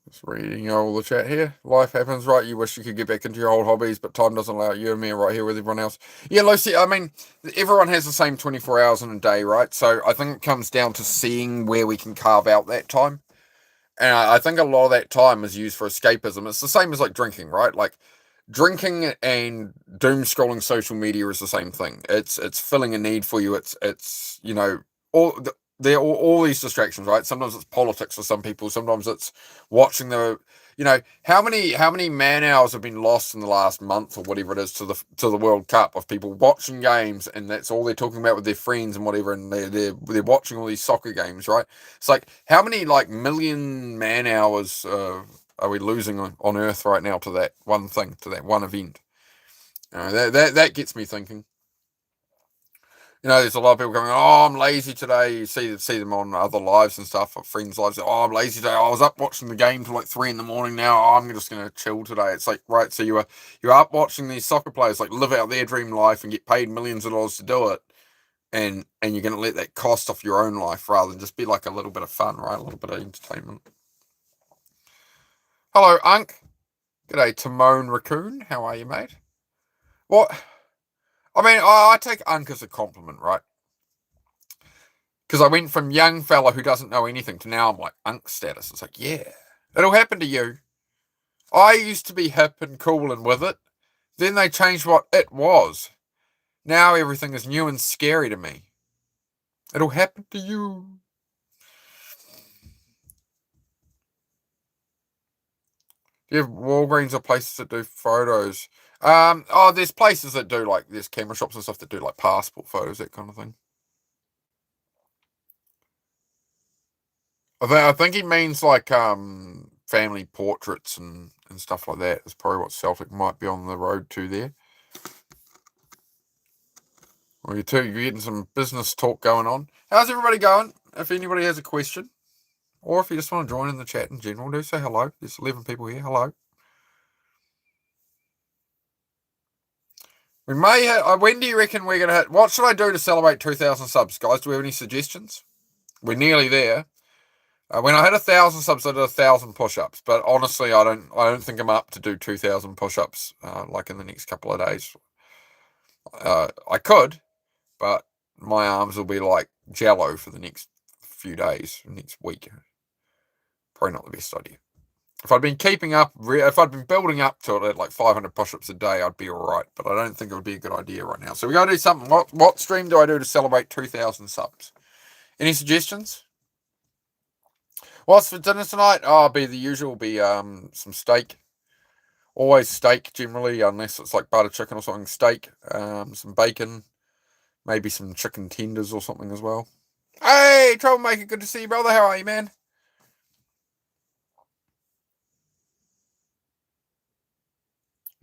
Just reading all the chat here. Life happens, right? You wish you could get back into your old hobbies, but time doesn't allow you and me right here with everyone else. Yeah, Lucy, I mean, everyone has the same 24 hours in a day, right? So I think it comes down to seeing where we can carve out that time. And I think a lot of that time is used for escapism. It's the same as like drinking, right? Like drinking and doom scrolling social media is the same thing. It's filling a need for you. It's all there are all these distractions, right? Sometimes it's politics for some people. Sometimes it's watching how many man hours have been lost in the last month or whatever it is to the World Cup of people watching games, and that's all they're talking about with their friends and whatever, and they're watching all these soccer games, right? It's like how many like million man hours are we losing on Earth right now to that one thing, to that one event? That gets me thinking. There's a lot of people going, "Oh, I'm lazy today." You see them on other lives and stuff, or friends' lives. "Oh, I'm lazy today. I was up watching the game till like 3 in the morning. Now I'm just going to chill today." It's like, right, so you're up watching these soccer players like live out their dream life and get paid millions of dollars to do it, and you're going to let that cost off your own life rather than just be like a little bit of fun, right? A little bit of entertainment. Hello, Unk. G'day, Timon Raccoon. How are you, mate? What? I mean, I take Unk as a compliment, right? Because I went from young fella who doesn't know anything to now I'm like Unk status. It's like, yeah, it'll happen to you. I used to be hip and cool and with it. Then they changed what it was. Now everything is new and scary to me. It'll happen to you. Do you have Walgreens or places that do photos? There's places that do there's camera shops and stuff that do like passport photos, that kind of thing. I think he means like family portraits and stuff like that. Is probably what Celtic might be on the road to there. Well, you're getting some business talk going on. How's everybody going? If anybody has a question, or if you just want to join in the chat in general, do say hello. There's 11 people here. Hello. We may have, when do you reckon we're going to hit? What should I do to celebrate 2,000 subs, guys? Do we have any suggestions? We're nearly there. When I hit 1,000 subs, I did 1,000 push-ups. But honestly, I don't think I'm up to do 2,000 push-ups like in the next couple of days. I could, but my arms will be like jello for the next few days, next week. Probably not the best idea. If I'd been keeping up, if I'd been building up to it at like 500 push-ups a day, I'd be all right. But I don't think it would be a good idea right now. So we got to do something. What stream do I do to celebrate 2,000 subs? Any suggestions? What's for dinner tonight? Oh, be the usual. Be some steak. Always steak generally, unless it's like butter chicken or something. Steak, some bacon, Maybe some chicken tenders or something as well. Hey, Troublemaker, good to see you, brother. How are you, man?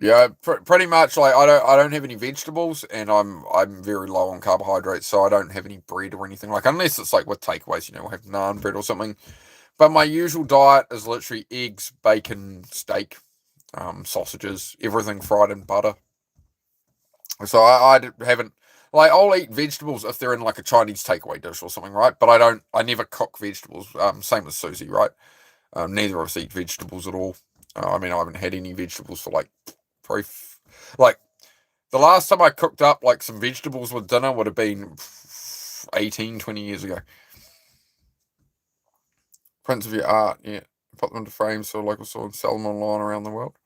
Yeah, pretty much. Like I don't have any vegetables, and I'm very low on carbohydrates, so I don't have any bread or anything. Like unless it's like with takeaways, we'll have naan bread or something. But my usual diet is literally eggs, bacon, steak, sausages, everything fried in butter. So I haven't like I'll eat vegetables if they're in like a Chinese takeaway dish or something, right? But I never cook vegetables. Same with Susie, right? Neither of us eat vegetables at all. I mean, I haven't had any vegetables for like probably like the last time I cooked up like some vegetables with dinner would have been 18, 20 years ago. Prints of your art, yeah. Put them into frames so local store and sell them online around the world.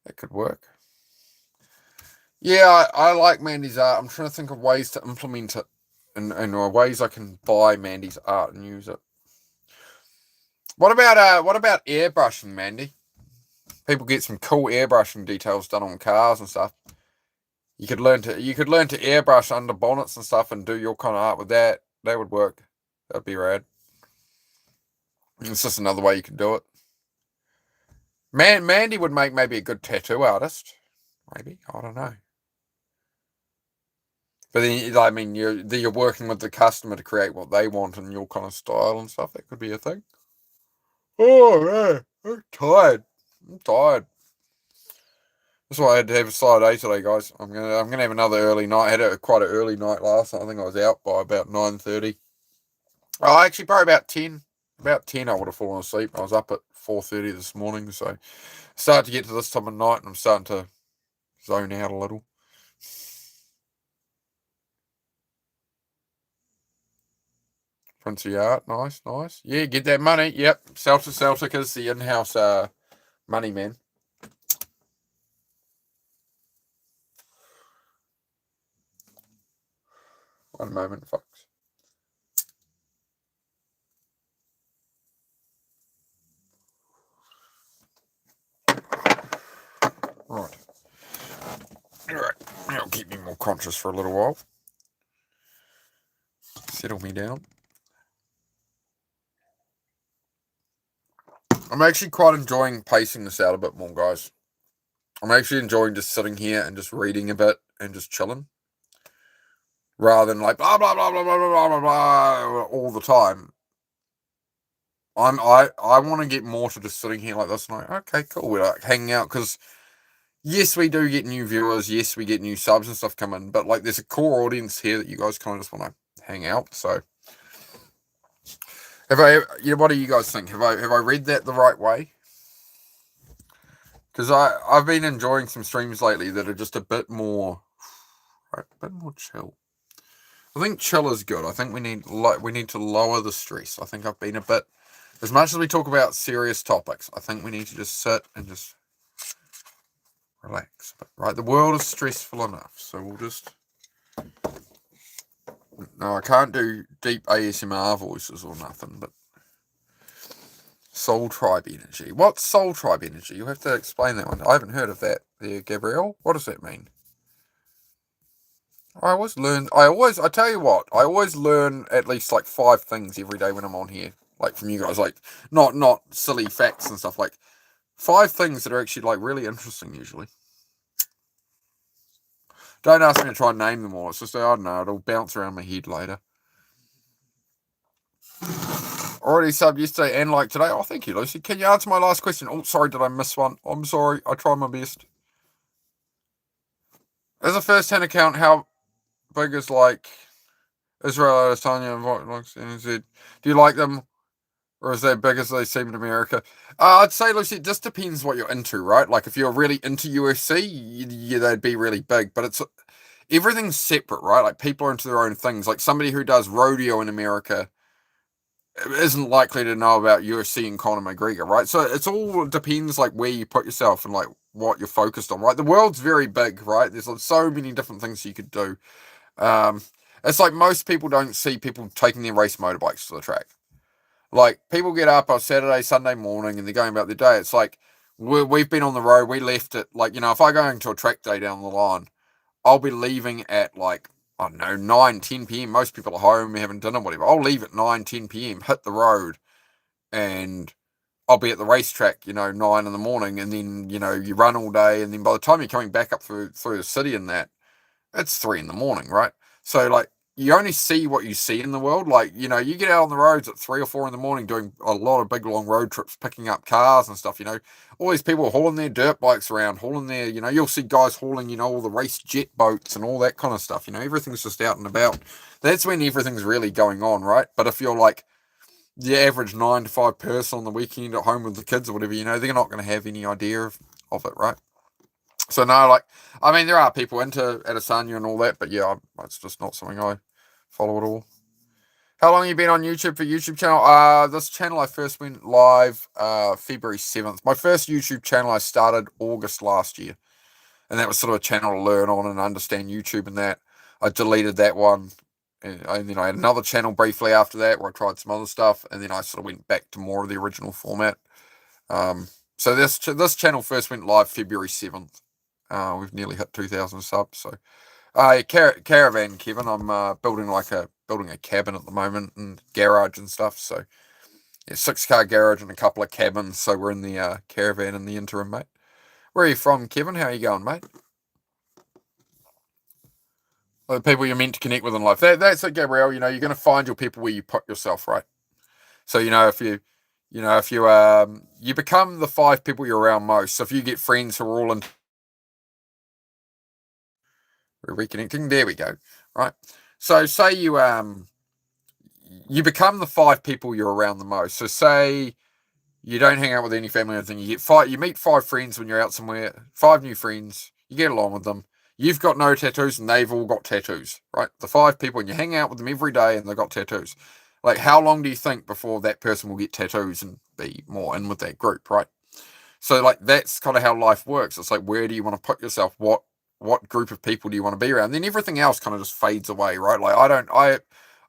That could work. Yeah, I like Mandy's art. I'm trying to think of ways to implement it and ways I can buy Mandy's art and use it. What about airbrushing, Mandy? People get some cool airbrushing details done on cars and stuff. You could learn to airbrush under bonnets and stuff and do your kind of art with that. That would work. That'd be rad. It's just another way you can do it. Mandy would make maybe a good tattoo artist. Maybe, I don't know. But then, I mean, you're working with the customer to create what they want and your kind of style and stuff. That could be a thing. Oh man, I'm tired. I'm tired. That's why I had to have a side A today, guys. I'm gonna have another early night. I had quite an early night last night. I think I was out by about 9:30. Oh, actually, probably about 10. About 10, I would have fallen asleep. I was up at 4:30 this morning, so I started to get to this time of night, and I'm starting to zone out a little. Princey Art, nice, nice. Yeah, get that money. Yep, Celtic is the in-house money man. One moment, folks. Right. Alright, that'll keep me more conscious for a little while. Settle me down. I'm actually quite enjoying pacing this out a bit more, guys. I'm actually enjoying just sitting here and just reading a bit and just chilling. Rather than like blah blah blah blah blah blah blah blah all the time. I want to get more to just sitting here like this and like, okay, cool. We're like hanging out because yes, we do get new viewers, yes, we get new subs and stuff come in, but like there's a core audience here that you guys kind of just want to hang out. So what do you guys think? Have I read that the right way? Because I've been enjoying some streams lately that are just a bit more chill. I think chill is good. I think we need to lower the stress. I think I've been a bit, as much as we talk about serious topics, I think we need to just sit and just relax. But right, the world is stressful enough, so we'll just. No, I can't do deep ASMR voices or nothing, but Soul Tribe Energy. What's Soul Tribe Energy? You'll have to explain that one. I haven't heard of that there, Gabrielle. What does that mean? I tell you what, I always learn at least like 5 things every day when I'm on here. Like from you guys, like not silly facts and stuff, like 5 things that are actually like really interesting usually. Don't ask me to try and name them all. It's just, I don't know, it'll bounce around my head later. Already subbed yesterday and like today. Oh, thank you, Lucy. Can you answer my last question? Oh, sorry, did I miss one? I'm sorry. I tried my best. As a first-hand account, how big is like Israel Adesanya and do you like them? Or is they big as they seem in America? I'd say, Lucy, it just depends what you're into, right? Like, if you're really into UFC, yeah, they'd be really big. But everything's separate, right? Like, people are into their own things. Like, somebody who does rodeo in America isn't likely to know about UFC and Conor McGregor, right? So it's all depends, like, where you put yourself and, like, what you're focused on, right? The world's very big, right? There's like, so many different things you could do. It's like most people don't see people taking their race motorbikes to the track. Like, people get up on Saturday, Sunday morning, and they're going about their day. It's like, we've been on the road, we left it, like, if I go into a track day down the line, I'll be leaving at, like, I don't know, 9, 10 p.m. Most people are home, having dinner, whatever. I'll leave at 9, 10 p.m., hit the road, and I'll be at the racetrack, 9 in the morning, and then, you run all day, and then by the time you're coming back up through the city and that, it's 3 in the morning, right? So, like, you only see what you see in the world. Like, you get out on the roads at 3 or 4 in the morning doing a lot of big, long road trips, picking up cars and stuff, all these people hauling their dirt bikes around, hauling their, you'll see guys hauling, all the race jet boats and all that kind of stuff, everything's just out and about. That's when everything's really going on, right? But if you're like the average 9 to 5 person on the weekend at home with the kids or whatever, they're not going to have any idea of it, right? So no, like, I mean, there are people into Adesanya and all that, but yeah, it's just not something I follow at all. How long have you been on YouTube for YouTube channel? This channel I first went live February 7th. My first YouTube channel I started August last year, and that was sort of a channel to learn on and understand YouTube and that. I deleted that one, and then I had another channel briefly after that where I tried some other stuff, and then I sort of went back to more of the original format. So this channel first went live February 7th. We've nearly hit 2,000 subs. So, caravan, Kevin. I'm building a cabin at the moment and garage and stuff. So, yeah, 6-car garage and a couple of cabins. So we're in the caravan in the interim, mate. Where are you from, Kevin? How are you going, mate? The people you're meant to connect with in life. That's it, Gabrielle. You're going to find your people where you put yourself, right? So if you become the 5 people you're around most. So if you get friends who are all in. We're reconnecting. There we go. Right. So say you become the 5 people you're around the most. So say you don't hang out with any family or anything. You meet 5 friends when you're out somewhere. 5 new friends. You get along with them. You've got no tattoos and they've all got tattoos. Right. The 5 people, and you hang out with them every day and they've got tattoos. Like, how long do you think before that person will get tattoos and be more in with that group? Right. So, like, that's kind of how life works. It's like, where do you want to put yourself? What group of people do you want to be around? Then everything else kind of just fades away, right? Like,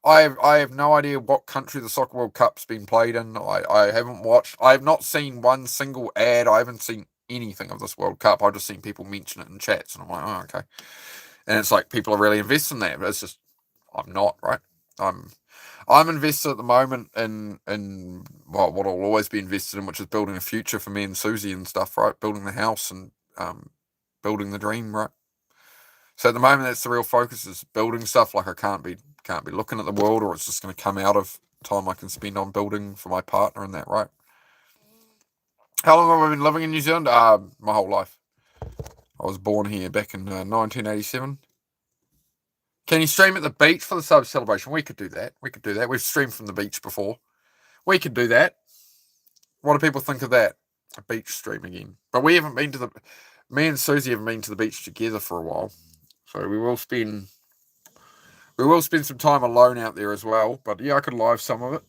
I have no idea what country the Soccer World Cup's been played in. I haven't watched. I have not seen one single ad. I haven't seen anything of this World Cup. I've just seen people mention it in chats, and I'm like, oh, okay. And it's like people are really invested in that, but it's just I'm not, right? I'm invested at the moment in what I'll always be invested in, which is building a future for me and Susie and stuff, right? Building the house and building the dream, right? So at the moment, that's the real focus, is building stuff. Like, I can't be looking at the world, or it's just going to come out of time I can spend on building for my partner and that, right? How long have I been living in New Zealand? My whole life. I was born here back in 1987. Can you stream at the beach for the sub celebration? We could do that. We've streamed from the beach before. We could do that. What do people think of that? A beach stream again. But we haven't been to the. Me and Susie haven't been to the beach together for a while, so we will spend some time alone out there as well. But yeah, I could live some of it.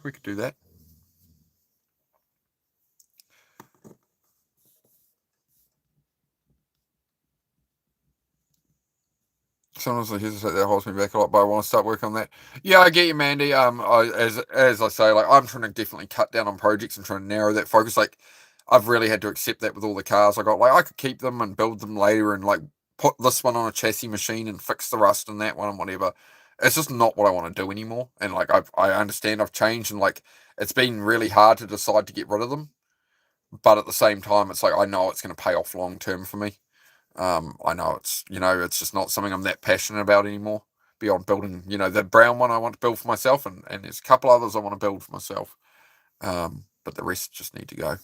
We could do that. Sometimes I hesitate, that holds me back a lot, but I want to start working on that. Yeah, I get you, Mandy. As I say, like, I'm trying to definitely cut down on projects and trying to narrow that focus. Like, I've really had to accept that with all the cars I got. Like, I could keep them and build them later and, like, put this one on a chassis machine and fix the rust in that one and whatever. It's just not what I want to do anymore. And, like, I understand I've changed, and, like, it's been really hard to decide to get rid of them. But at the same time, it's like, I know it's going to pay off long term for me. I know it's just not something I'm that passionate about anymore. Beyond building, the brown one I want to build for myself, and there's a couple others I want to build for myself. But the rest just need to go.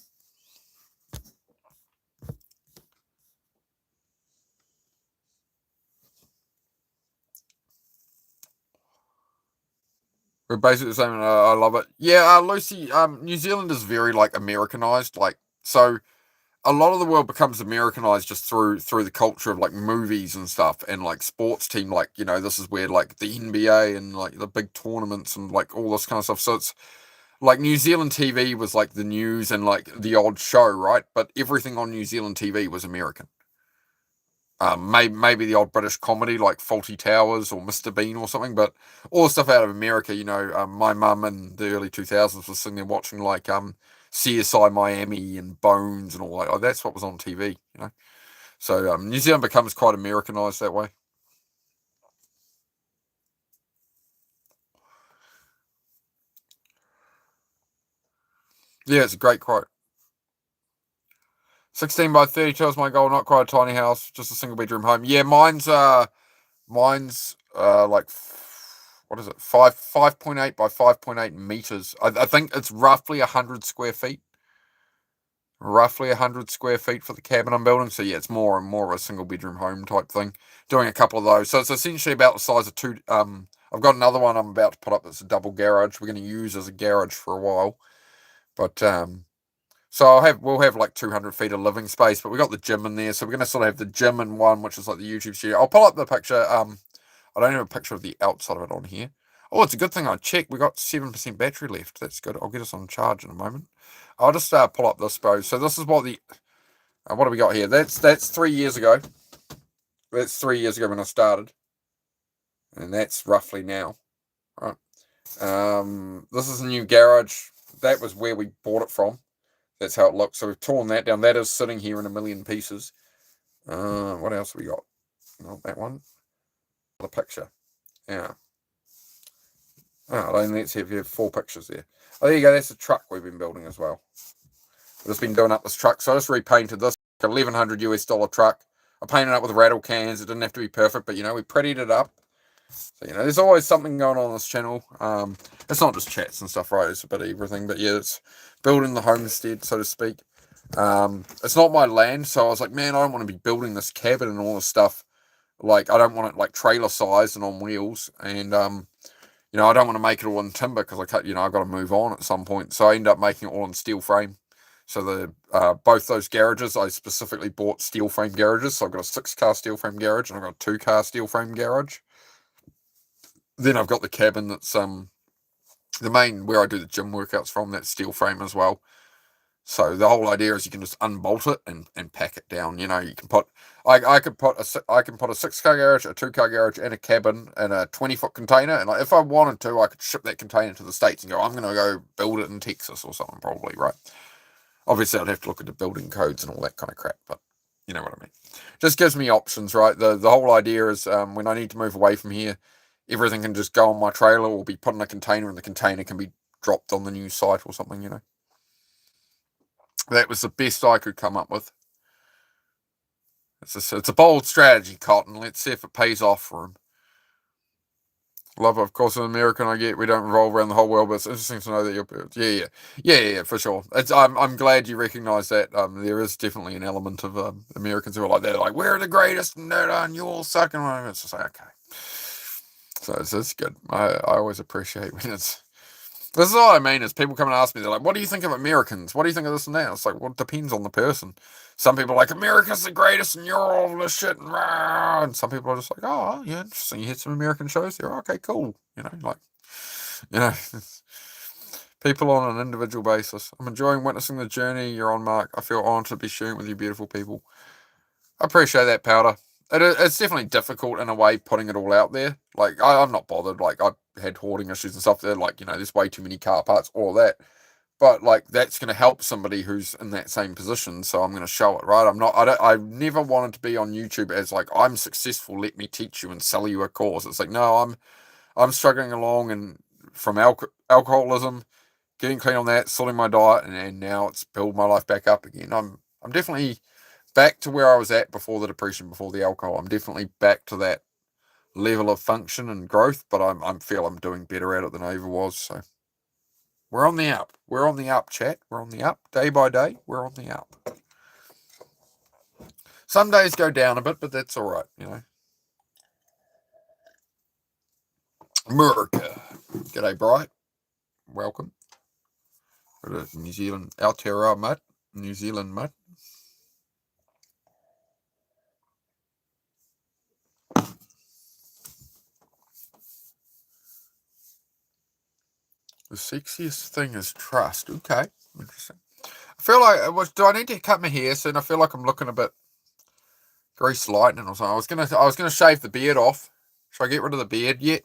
We're basically the same, and I love it. Yeah, Lucy. New Zealand is very, like, Americanized, like, so. A lot of the world becomes Americanized just through the culture of, like, movies and stuff, and, like, sports team, like, this is where, like, the NBA and, like, the big tournaments and, like, all this kind of stuff. So it's like New Zealand TV was like the news and, like, the odd show, right? But everything on New Zealand TV was American. Maybe the odd British comedy like Faulty Towers or Mr. Bean or something, but all the stuff out of America, my mum in the early 2000s was sitting there watching, like, CSI Miami and Bones and all that. Oh, that's what was on TV, So New Zealand becomes quite Americanized that way. Yeah, it's a great quote. 16 by 32 is my goal. Not quite a tiny house, just a single bedroom home. Yeah, mine's like what is it? 5.8 by 5.8 meters. I think it's roughly 100 square feet. Roughly 100 square feet for the cabin I'm building. So yeah, it's more and more of a single bedroom home type thing. Doing a couple of those. So it's essentially about the size of two. I've got another one I'm about to put up that's a double garage. We're going to use as a garage for a while. But so we'll have like 200 feet of living space, but we got the gym in there, so we're gonna sort of have the gym in one, which is like the YouTube studio. I'll pull up the picture. I don't have a picture of the outside of it on here. Oh, it's a good thing I checked. We got 7% battery left. That's good. I'll get us on charge in a moment. I'll just pull up this, bro. So this is what what do we got here? That's 3 years ago. That's 3 years ago when I started, and that's roughly now. Right. This is a new garage. That was where we bought it from. That's how it looks. So we've torn that down. That is sitting here in a million pieces. What else have we got? Not that one. The picture. Yeah. Oh, let's see if you have 4 pictures there. Oh, there you go. That's the truck we've been building as well. I've just been doing up this truck. So I just repainted this $1,100 truck. I painted it up with rattle cans. It didn't have to be perfect, but we prettied it up. So, there's always something going on this channel. It's not just chats and stuff, right? It's a bit of everything. But yeah, it's building the homestead, so to speak. It's not my land, so I was like, man, I don't want to be building this cabin and all this stuff. Like, I don't want it like trailer sized and on wheels. And, I don't want to make it all in timber because I've got to move on at some point. So I end up making it all in steel frame. So both those garages, I specifically bought steel frame garages. So I've got a 6-car steel frame garage and I've got a 2-car steel frame garage. Then I've got the cabin that's the main where I do the gym workouts from. That's steel frame as well. So the whole idea is you can just unbolt it and pack it down. You can put I can put a 6-car garage, a 2-car garage, and a cabin in a 20-foot container. And if I wanted to, I could ship that container to the States and go, I'm going to go build it in Texas or something, probably, right? Obviously, I'd have to look at the building codes and all that kind of crap, but you know what I mean. Just gives me options, right? The whole idea is when I need to move away from here, everything can just go on my trailer or be put in a container, and the container can be dropped on the new site or something. That was the best I could come up with. It's a bold strategy, Cotton. Let's see if it pays off for him. Love, of course, an American. I get we don't revolve around the whole world, but it's interesting to know that you're. Yeah, for sure. I'm glad you recognise that. There is definitely an element of Americans who are like that, like we're the greatest, and you're all sucking. It's just like okay. So it's good. I always appreciate when it's. This is what I mean, is people come and ask me, they're like, what do you think of Americans? What do you think of this and that? It's like, well, it depends on the person. Some people are like, America's the greatest and you're all this shit. And some people are just like, oh, yeah, interesting. You hit some American shows there. Okay, cool. People on an individual basis. I'm enjoying witnessing the journey you're on, Mark. I feel honoured to be sharing with you beautiful people. I appreciate that, Powder. It's definitely difficult in a way putting it all out there. Like, I'm not bothered. Like, I've had hoarding issues and stuff there. Like, there's way too many car parts, all that. But, like, that's going to help somebody who's in that same position. So I'm going to show it, right? I never wanted to be on YouTube as, like, I'm successful, let me teach you and sell you a course. It's like, no, I'm struggling along and from alcoholism, getting clean on that, sorting my diet, and now it's build my life back up again. I'm definitely back to where I was at before the depression, before the alcohol. I'm definitely back to that level of function and growth, but I feel I'm doing better at it than I ever was. So we're on the up. We're on the up, chat. We're on the up. Day by day, we're on the up. Some days go down a bit, but that's all right, America. G'day, Bright. Welcome. New Zealand. Aotearoa, mate. New Zealand, mate. The sexiest thing is trust. Okay, interesting. I feel like do I need to cut my hair soon? I feel like I'm looking a bit grease lightning or something. I was gonna shave the beard off. Should I get rid of the beard yet?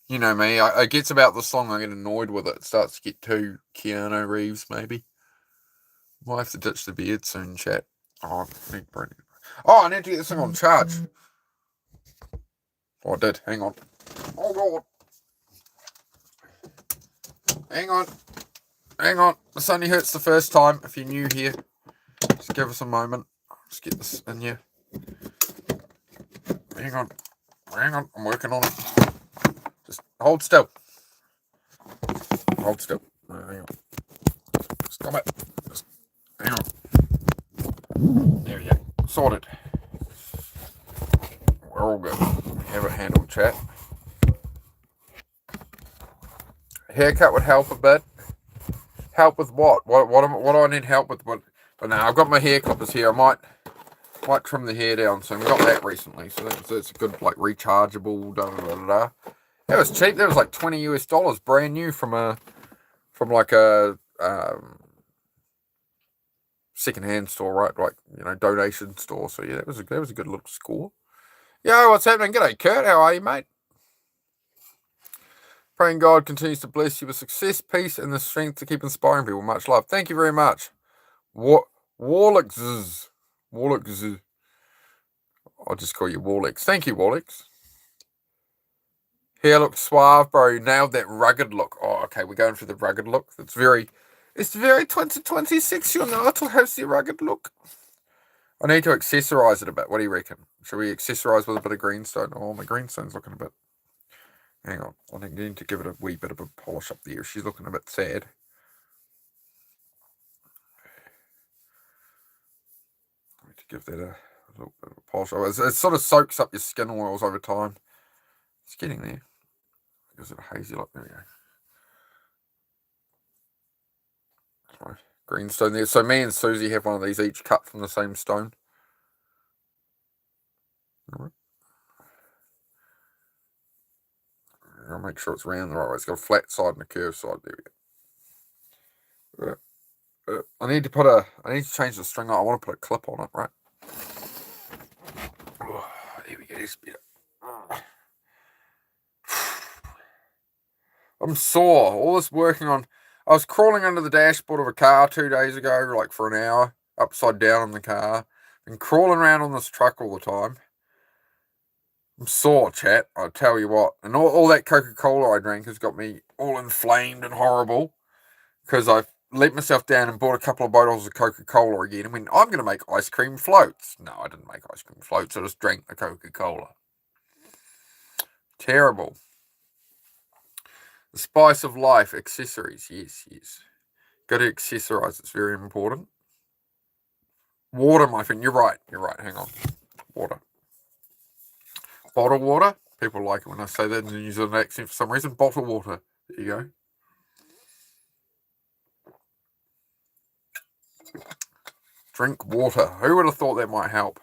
You know me. It gets about this long, I get annoyed with it. It starts to get too Keanu Reeves, maybe. Might have to ditch the beard soon, chat. Oh, I need to get this thing on charge. Oh, I did. Hang on. Oh, God. Hang on. Hang on. This only hurts the first time. If you're new here, just give us a moment. Just get this in here. Hang on. Hang on. I'm working on it. Just hold still. Hold still. Hang on. Stop it. Just hang on. There we go. Sorted. We're all good. Have it handled, chat. Haircut would help a bit. Help with what? What do I need help with? What? But no, I've got my hair clippers here. I might trim the hair down soon. We got that recently, so that's a good like rechargeable. That was cheap. That was like $20 brand new from like a secondhand store, right? Like donation store. So yeah, that was a good little score. Yo, what's happening? G'day, Kurt. How are you, mate? Praying God continues to bless you with success, peace, and the strength to keep inspiring people. Much love. Thank you very much. Warlix. I'll just call you Warlix. Thank you, Warlix. Hair looks suave, bro. You nailed that rugged look. Oh, okay. We're going for the rugged look. It's very 2026. You know, it'll have the rugged look. I need to accessorize it a bit. What do you reckon? Should we accessorize with a bit of greenstone? Oh, my greenstone's looking a bit. Hang on. I think I need to give it a wee bit of a polish up there. She's looking a bit sad. I need to give that a little bit of a polish. It sort of soaks up your skin oils over time. It's getting there. Gives it a hazy look. There we go. That's my greenstone there. So me and Susie have one of these each cut from the same stone. All right. I'll make sure it's round the right way. It's got a flat side and a curved side. There we go. I need to change the string. I want to put a clip on it, right? Oh, there we go. This bit. I'm sore. All this working on. I was crawling under the dashboard of a car 2 days ago, like for an hour, upside down in the car, and crawling around on this truck all the time. I'm sore, chat. I tell you what. And all that Coca-Cola I drank has got me all inflamed and horrible because I let myself down and bought a couple of bottles of Coca-Cola again and went, I'm going to make ice cream floats. No, I didn't make ice cream floats. I just drank the Coca-Cola. Terrible. The spice of life, accessories. Yes. Got to accessorize. It's very important. Water, my friend. You're right. Hang on. Water. Bottled water. People like it when I say that in the New Zealand accent for some reason. Bottled water. There you go. Drink water. Who would have thought that might help?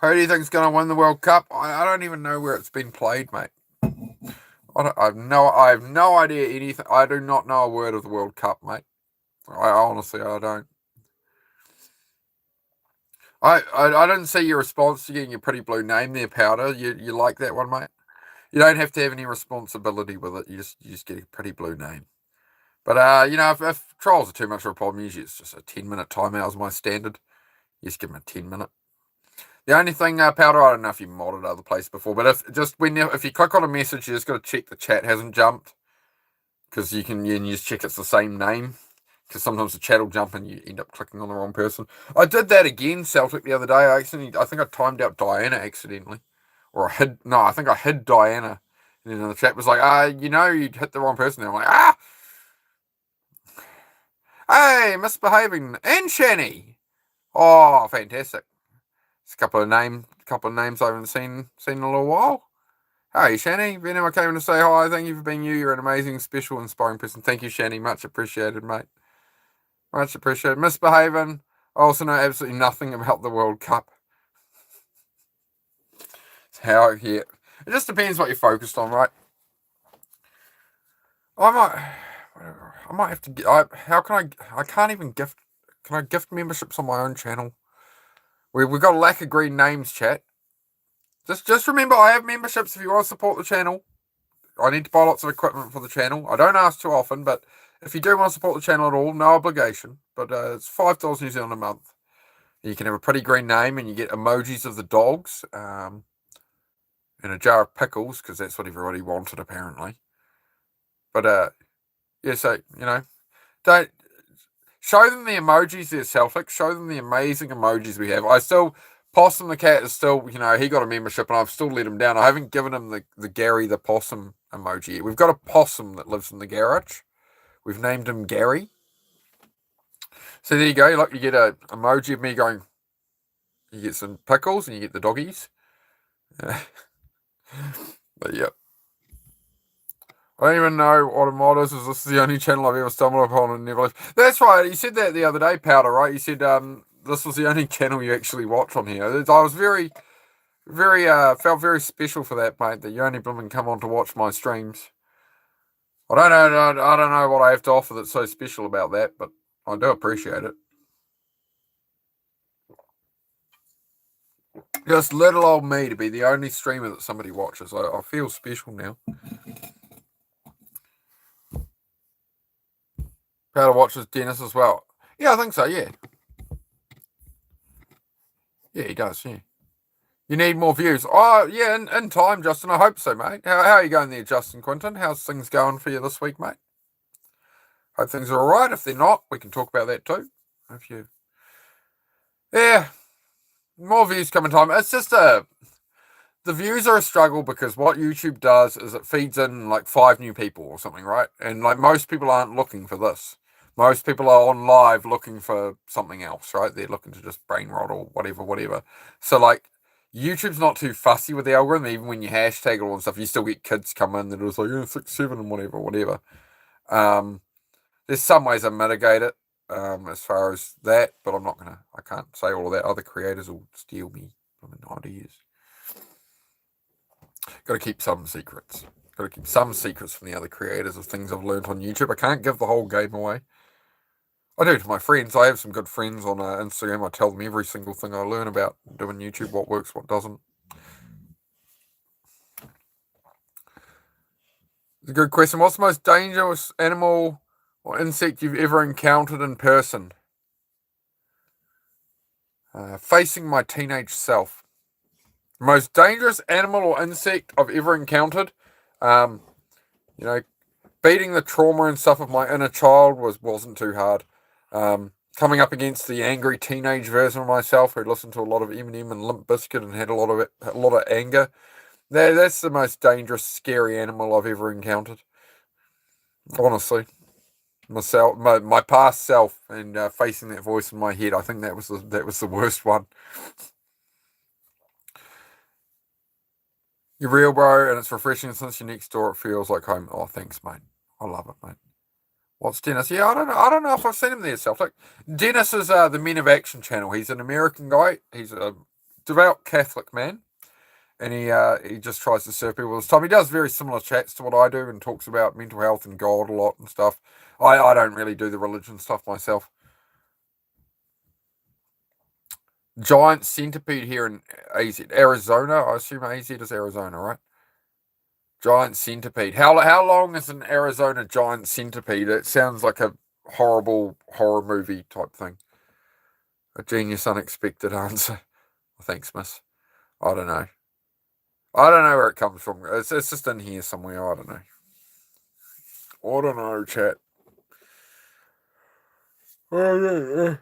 Who do you think's going to win the World Cup? I don't even know where it's been played, mate. I have no idea anything. I do not know a word of the World Cup, mate. I honestly don't. I didn't see your response to getting your pretty blue name there, Powder. You like that one, mate? You don't have to have any responsibility with it. You just get a pretty blue name. But if trolls are too much of a problem, usually it's just a 10-minute timeout is my standard. You just give them a 10-minute. The only thing, Powder, I don't know if you modded other places before, but if you click on a message, you just got to check the chat hasn't jumped, because you just check it's the same name, because sometimes the chat will jump and you end up clicking on the wrong person. I did that again, Celtic, the other day. I think I timed out Diana accidentally, I think I hid Diana, and then the chat was like, you hit the wrong person. And I'm like, hey, misbehaving, and Shani. Oh, fantastic. It's a couple of names I haven't seen in a little while. Hey, Shani, Venom, I came to say hi. Thank you for being you. You're an amazing, special, inspiring person. Thank you, Shani. Much appreciated, mate. Much appreciated. Misbehaving. I also know absolutely nothing about the World Cup. It just depends what you're focused on, right? I might have to get. I can't even gift. Can I gift memberships on my own channel? We've got a lack of green names, chat. Just remember, I have memberships if you want to support the channel. I need to buy lots of equipment for the channel. I don't ask too often, but if you do want to support the channel at all, no obligation. But it's $5 New Zealand a month. You can have a pretty green name and you get emojis of the dogs. and a jar of pickles, because that's what everybody wanted apparently. But yeah, so don't show them the emojis there, Celtic. Show them the amazing emojis we have. I still Possum the cat is still, he got a membership and I've still let him down. I haven't given him the Gary the possum emoji yet. We've got a possum that lives in the garage. We've named him Gary. So there you go. Look, you get an emoji of me going. You get some pickles and you get the doggies. But yeah. I don't even know what a mod is. This is the only channel I've ever stumbled upon and never. That's right. You said that the other day, Powder. Right? You said this was the only channel you actually watch on here. I was very, very felt very special for that, mate. That you only blooming come on to watch my streams. I don't know what I have to offer that's so special about that, but I do appreciate it. Just little old me to be the only streamer that somebody watches. I feel special now. Powder watches Dennis as well. Yeah, I think so, yeah. Yeah, he does, yeah. You need more views. Oh, yeah, in time, Justin. I hope so, mate. How are you going there, Justin Quinton? How's things going for you this week, mate? Hope things are all right. If they're not, we can talk about that too. Yeah, more views come in time. It's just the views are a struggle because what YouTube does is it feeds in like 5 new people or something, right? And like most people aren't looking for this. Most people are on live looking for something else, right? They're looking to just brain rot or whatever. So like YouTube's not too fussy with the algorithm. Even when you hashtag it all and stuff, you still get kids come in that are just like 6, 7 and whatever. There's some ways I mitigate it as far as that, but I can't say all of that. Other creators will steal me from ideas. Got to keep some secrets. Got to keep some secrets from the other creators of things I've learned on YouTube. I can't give the whole game away. I do to my friends. I have some good friends on Instagram. I tell them every single thing I learn about doing YouTube, what works, what doesn't. It's a good question. What's the most dangerous animal or insect you've ever encountered in person? Facing my teenage self. Most dangerous animal or insect I've ever encountered. Beating the trauma and stuff of my inner child wasn't too hard. Coming up against the angry teenage version of myself who listened to a lot of Eminem and Limp Bizkit and had a lot of anger. That's the most dangerous, scary animal I've ever encountered. Honestly, myself, my past self, and facing that voice in my head. I think that was the worst one. You're real, bro, and it's refreshing. Since you're next door, it feels like home. Oh, thanks, mate. I love it, mate. What's Dennis? Yeah, I don't know if I've seen him there, self. Like, Dennis is the Men of Action channel. He's an American guy. He's a devout Catholic man, and he just tries to serve people with his time. He does very similar chats to what I do and talks about mental health and God a lot and stuff. I don't really do the religion stuff myself. Giant centipede here in Arizona. I assume AZ is Arizona, right? Giant centipede. How long is an Arizona giant centipede? It sounds like a horrible horror movie type thing. A genius unexpected answer. Thanks, miss. I don't know. I don't know where it comes from. It's just in here somewhere. I don't know, chat. No,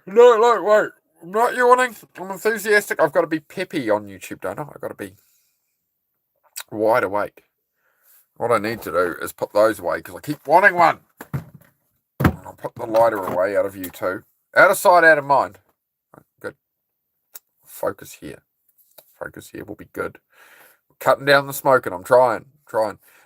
wait. I'm not yawning. I'm enthusiastic. I've got to be peppy on YouTube, don't I? I've got to be wide awake. What I need to do is put those away because I keep wanting one. And I'll put the lighter away out of you too. Out of sight, out of mind. Good. Focus here. Focus here will be good. We're cutting down the smoking. I'm trying.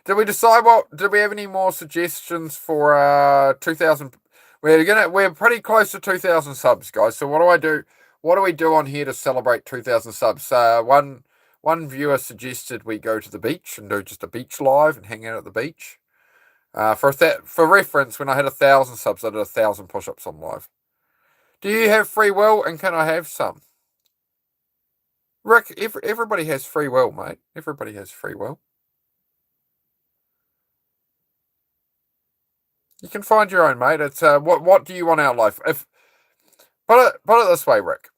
Did we decide did we have any more suggestions for 2000? We're pretty close to 2,000 subs, guys. So what do I do? What do we do on here to celebrate 2,000 subs? One viewer suggested we go to the beach and do just a beach live and hang out at the beach. For reference, when I had 1,000 subs, I did 1,000 push-ups on live. Do you have free will, and can I have some? Rick, everybody has free will, mate. Everybody has free will. You can find your own, mate. It's what do you want out of life? Put it this way, Rick.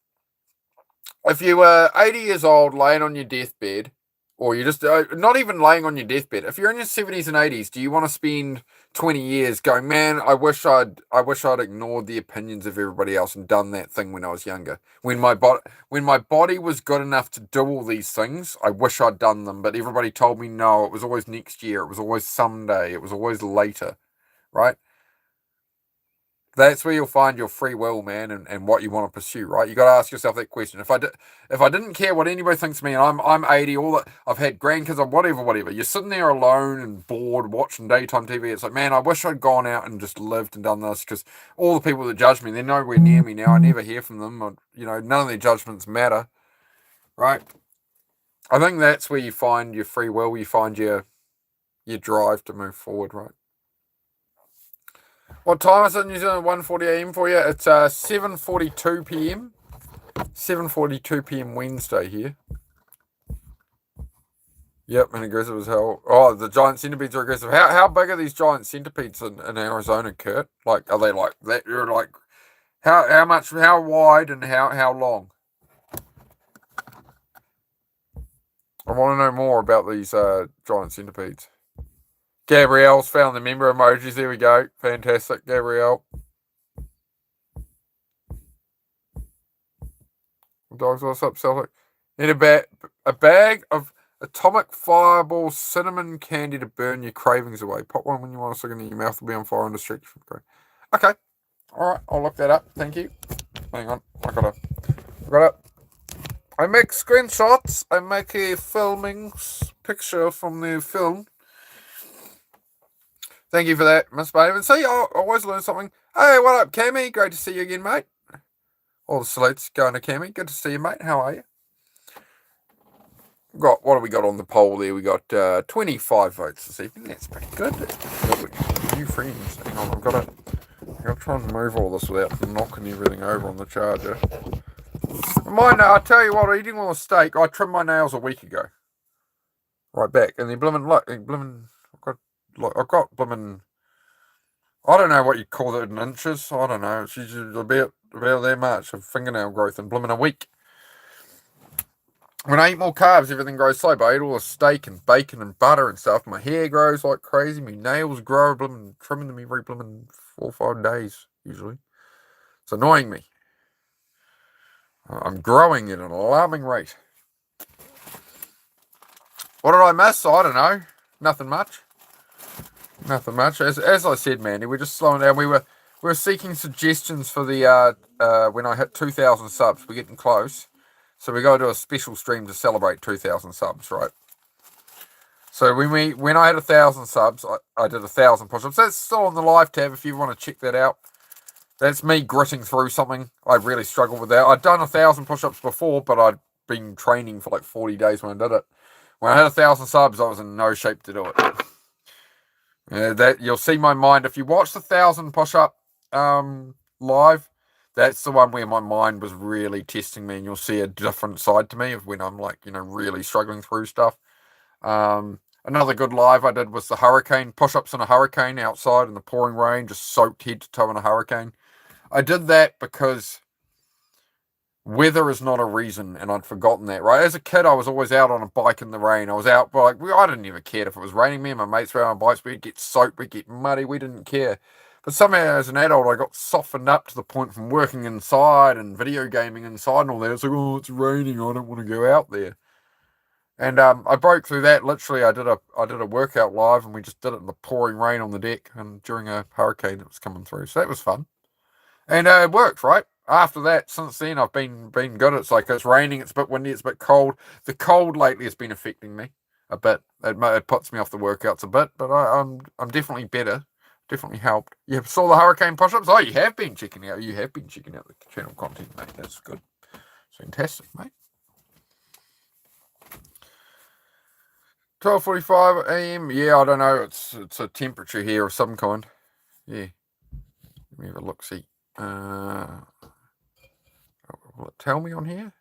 If you were 80 years old, laying on your deathbed, Or you just not even laying on your deathbed. If you're in your 70s and 80s, do you want to spend 20 years going, man, I wish I'd ignored the opinions of everybody else and done that thing when I was younger. When my body was good enough to do all these things, I wish I'd done them, but everybody told me no, it was always next year, it was always someday, it was always later, right? That's where you'll find your free will, man, and what you want to pursue, right? You got to ask yourself that question. If I didn't care what anybody thinks of me, and I'm 80, all that, I've had grandkids, or whatever. You're sitting there alone and bored watching daytime TV. It's like, man, I wish I'd gone out and just lived and done this, because all the people that judge me, they're nowhere near me now. I never hear from them. Or, none of their judgments matter, right? I think that's where you find your free will. You find your drive to move forward, right? What time is it in New Zealand? 1:40 a.m. for you? It's 7:42 p.m. 7:42 p.m. Wednesday here. Yep, and aggressive as hell. Oh, the giant centipedes are aggressive. How big are these giant centipedes in Arizona, Kurt? Like, are they like that? You're like, how wide and how long? I want to know more about these giant centipedes. Gabrielle's found the member emojis. There we go. Fantastic, Gabrielle. Dogs, what's up, Celtic? Need a bag of atomic fireball cinnamon candy to burn your cravings away. Pop one when you want to stick it in your mouth. Will be on fire and distract you from craving. Okay. All right. I'll look that up. Thank you. Hang on. I got it. I make screenshots. I make a filming picture from the film. Thank you for that, Miss Maven. See, I always learn something. Hey, what up, Cammy? Great to see you again, mate. All the salutes going to Cammy. Good to see you, mate. How are you? What have we got on the poll there? We got 25 votes this evening. That's pretty good. New friends. Hang on, I've got to try and move all this without knocking everything over on the charger. I tell you what, eating all the steak, I trimmed my nails a week ago. Right back. And they're I've got blimmin', I don't know what you call it in inches. I don't know. It's usually about that much of fingernail growth in blimmin' a week. When I eat more carbs, everything grows slow. But I eat all the steak and bacon and butter and stuff. My hair grows like crazy. My nails grow, trimming them every 4 or 5 days, usually. It's annoying me. I'm growing at an alarming rate. What did I miss? I don't know. Nothing much. As I said, Mandy, we're just slowing down. We were seeking suggestions for the when I hit 2,000 subs. We're getting close. So we got to do a special stream to celebrate 2,000 subs, right? So when I had 1,000 subs, I did 1,000 push-ups. That's still on the live tab if you want to check that out. That's me gritting through something. I really struggled with that. I'd done 1,000 push-ups before, but I'd been training for like 40 days when I did it. When I had 1,000 subs, I was in no shape to do it. That you'll see my mind if you watch the 1,000 push-up live. That's the one where my mind was really testing me, and you'll see a different side to me of when I'm like, really struggling through stuff. Another good live I did was the hurricane, push-ups in a hurricane outside in the pouring rain, just soaked head to toe in a hurricane. I did that because weather is not a reason, and I'd forgotten that, right? As a kid, I was always out on a bike in the rain. I was out, I didn't even care if it was raining. Me and my mates were on bikes. We'd get soaked, we'd get muddy. We didn't care. But somehow, as an adult, I got softened up to the point from working inside and video gaming inside and all that. It's like, oh, it's raining. I don't want to go out there. And I broke through that. Literally, I did a workout live, and we just did it in the pouring rain on the deck, and during a hurricane that was coming through. So that was fun, and it worked, right? After that, since then, I've been good. It's like it's raining, it's a bit windy, it's a bit cold. The cold lately has been affecting me a bit. It puts me off the workouts a bit, but I'm definitely better. Definitely helped. You saw the hurricane push-ups? Oh, you have been checking out. You have been checking out the channel content, mate. That's good. It's fantastic, mate. 12:45 a.m. Yeah, I don't know. It's a temperature here of some kind. Yeah. Let me have a look. See. Will it tell me on here?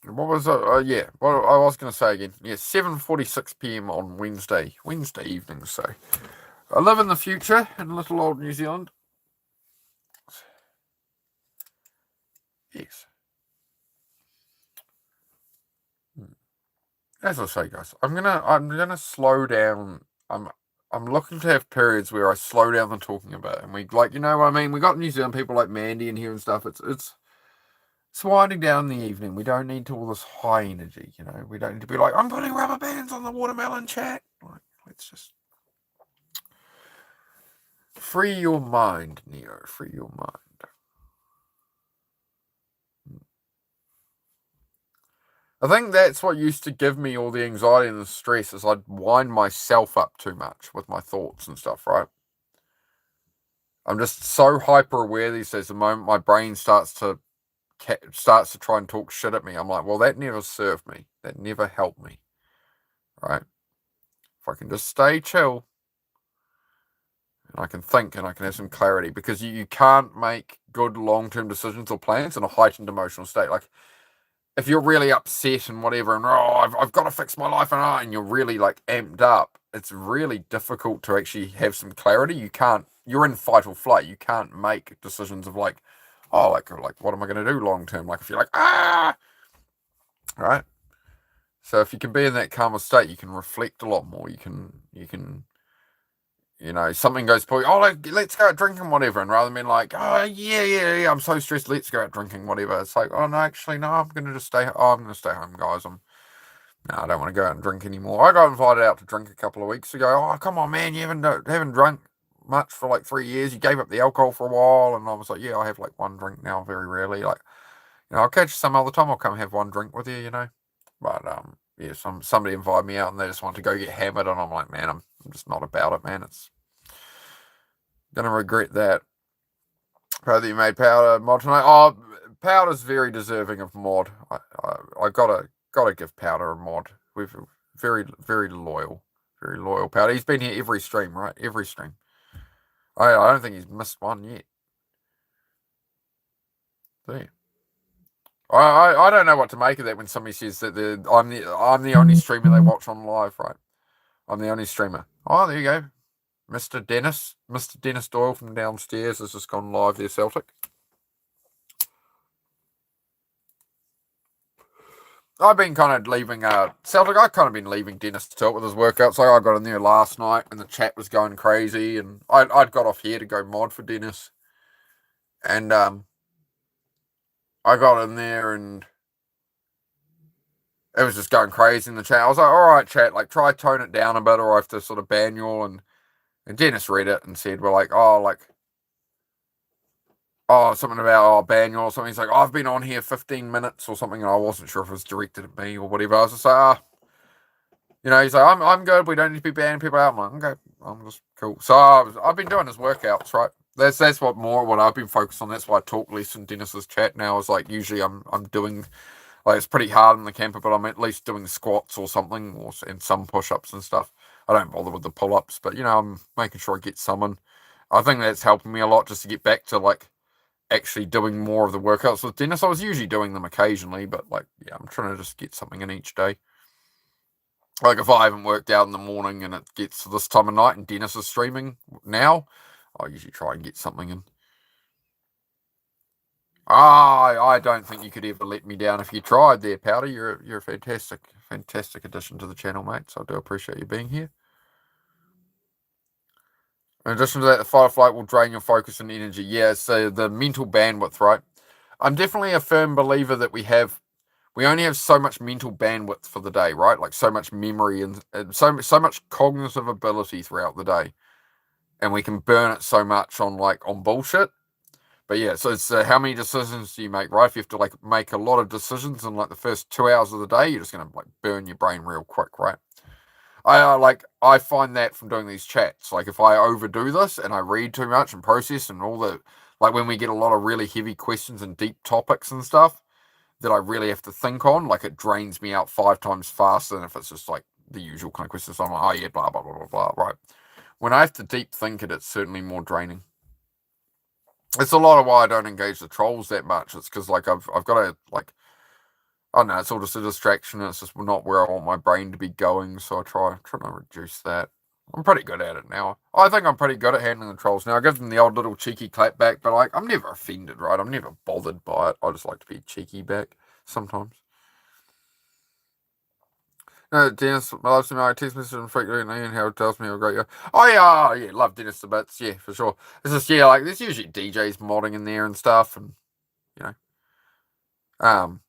What was it? Yeah. What I was going to say again. Yeah, 7:46 p.m. on Wednesday evening. So I live in the future in little old New Zealand. Yes. As I say, guys, I'm gonna slow down. I'm looking to have periods where I slow down the talking about it. And we like, you know what I mean? We got New Zealand people like Mandy in here and stuff. It's winding down in the evening. We don't need all this high energy, you know. We don't need to be like, I'm putting rubber bands on the watermelon chat. Like, let's just free your mind, Neo. Free your mind. I think that's what used to give me all the anxiety and the stress is I'd wind myself up too much with my thoughts and stuff, right? I'm just so hyper aware these days. The moment my brain starts to try and talk shit at me, I'm like, well, that never served me. That never helped me, right? If I can just stay chill and I can think and I can have some clarity, because you can't make good long-term decisions or plans in a heightened emotional state. Like, if you're really upset and whatever, and I've got to fix my life, and you're really like amped up, it's really difficult to actually have some clarity. You're in fight or flight. You can't make decisions of like, like what am I going to do long term? Like if you're like, right? So if you can be in that calmer state, you can reflect a lot more. Something goes poorly. Let's go out drinking, whatever. And rather than being like, yeah, I'm so stressed, let's go out drinking, whatever. It's like, no, actually, no, I'm going to just stay. I'm going to stay home, guys. I don't want to go out and drink anymore. I got invited out to drink a couple of weeks ago. Oh, come on, man, you haven't drunk much for like 3 years. You gave up the alcohol for a while. And I was like, yeah, I have like one drink now, very rarely. Like, I'll catch you some other time. I'll come have one drink with you, But yeah, somebody invited me out and they just want to go get hammered, and I'm like, man, I'm just not about it, man. It's gonna regret that. Proud that you made Powder mod tonight. Oh, Powder's very deserving of mod. I gotta give Powder a mod. We've very loyal, very loyal Powder. He's been here every stream, right? Every stream. I don't think he's missed one yet. See. I don't know what to make of that when somebody says that I'm the only streamer they watch on live, right? I'm the only streamer. Oh, there you go. Mr. Dennis Doyle from downstairs has just gone live there, Celtic. I've been kind of leaving Celtic. I've kind of been leaving Dennis to talk with his workouts. So I got in there last night and the chat was going crazy, and I'd got off here to go mod for Dennis, and I got in there and it was just going crazy in the chat. I was like, all right, chat, like try tone it down a bit, or I have to sort of ban you all. And Dennis read it and said, we're like, something about ban you or something. He's like, I've been on here 15 minutes or something, and I wasn't sure if it was directed at me or whatever. I was just like, he's like, I'm good. We don't need to be banning people out. I'm like, okay, I'm just cool. So I've been doing his workouts, right? That's what I've been focused on. That's why I talk less in Dennis's chat now. Is like usually I'm doing, like, it's pretty hard in the camper, but I'm at least doing squats or something, and some push-ups and stuff. I don't bother with the pull-ups, but I'm making sure I get some in. I think that's helping me a lot just to get back to like actually doing more of the workouts with Dennis. I was usually doing them occasionally, but I'm trying to just get something in each day. Like if I haven't worked out in the morning and it gets to this time of night and Dennis is streaming now, I usually try and get something in. I don't think you could ever let me down if you tried there, Powder. You're a fantastic addition to the channel, mate. So I do appreciate you being here. In addition to that, the fight or flight will drain your focus and energy. Yeah, so the mental bandwidth, right? I'm definitely a firm believer that we only have so much mental bandwidth for the day, right? Like so much memory and so much cognitive ability throughout the day, and we can burn it so much on bullshit. But yeah, so it's how many decisions do you make, right? If you have to make a lot of decisions in the first 2 hours of the day, you're just gonna burn your brain real quick, right? I find that from doing these chats. Like if I overdo this and I read too much and process and all the when we get a lot of really heavy questions and deep topics and stuff that I really have to think on, it drains me out 5 times faster than if it's just the usual kind of questions. I'm like, oh yeah, blah blah blah blah blah, right? When I have to deep think it, it's certainly more draining. It's a lot of why I don't engage the trolls that much. It's because I've got to I don't know, it's all just a distraction. It's just not where I want my brain to be going, so I try to reduce that. I'm pretty good at it now. I think I'm pretty good at handling the trolls now. I give them the old little cheeky clap back, but like I'm never offended, right? I'm never bothered by it. I just like to be cheeky back sometimes. No, Dennis loves me. I text message him frequently and Howard tells me how great you are. Oh yeah, love Dennis the bits, yeah, for sure. It's just like there's usually DJs modding in there and stuff, and you know, um,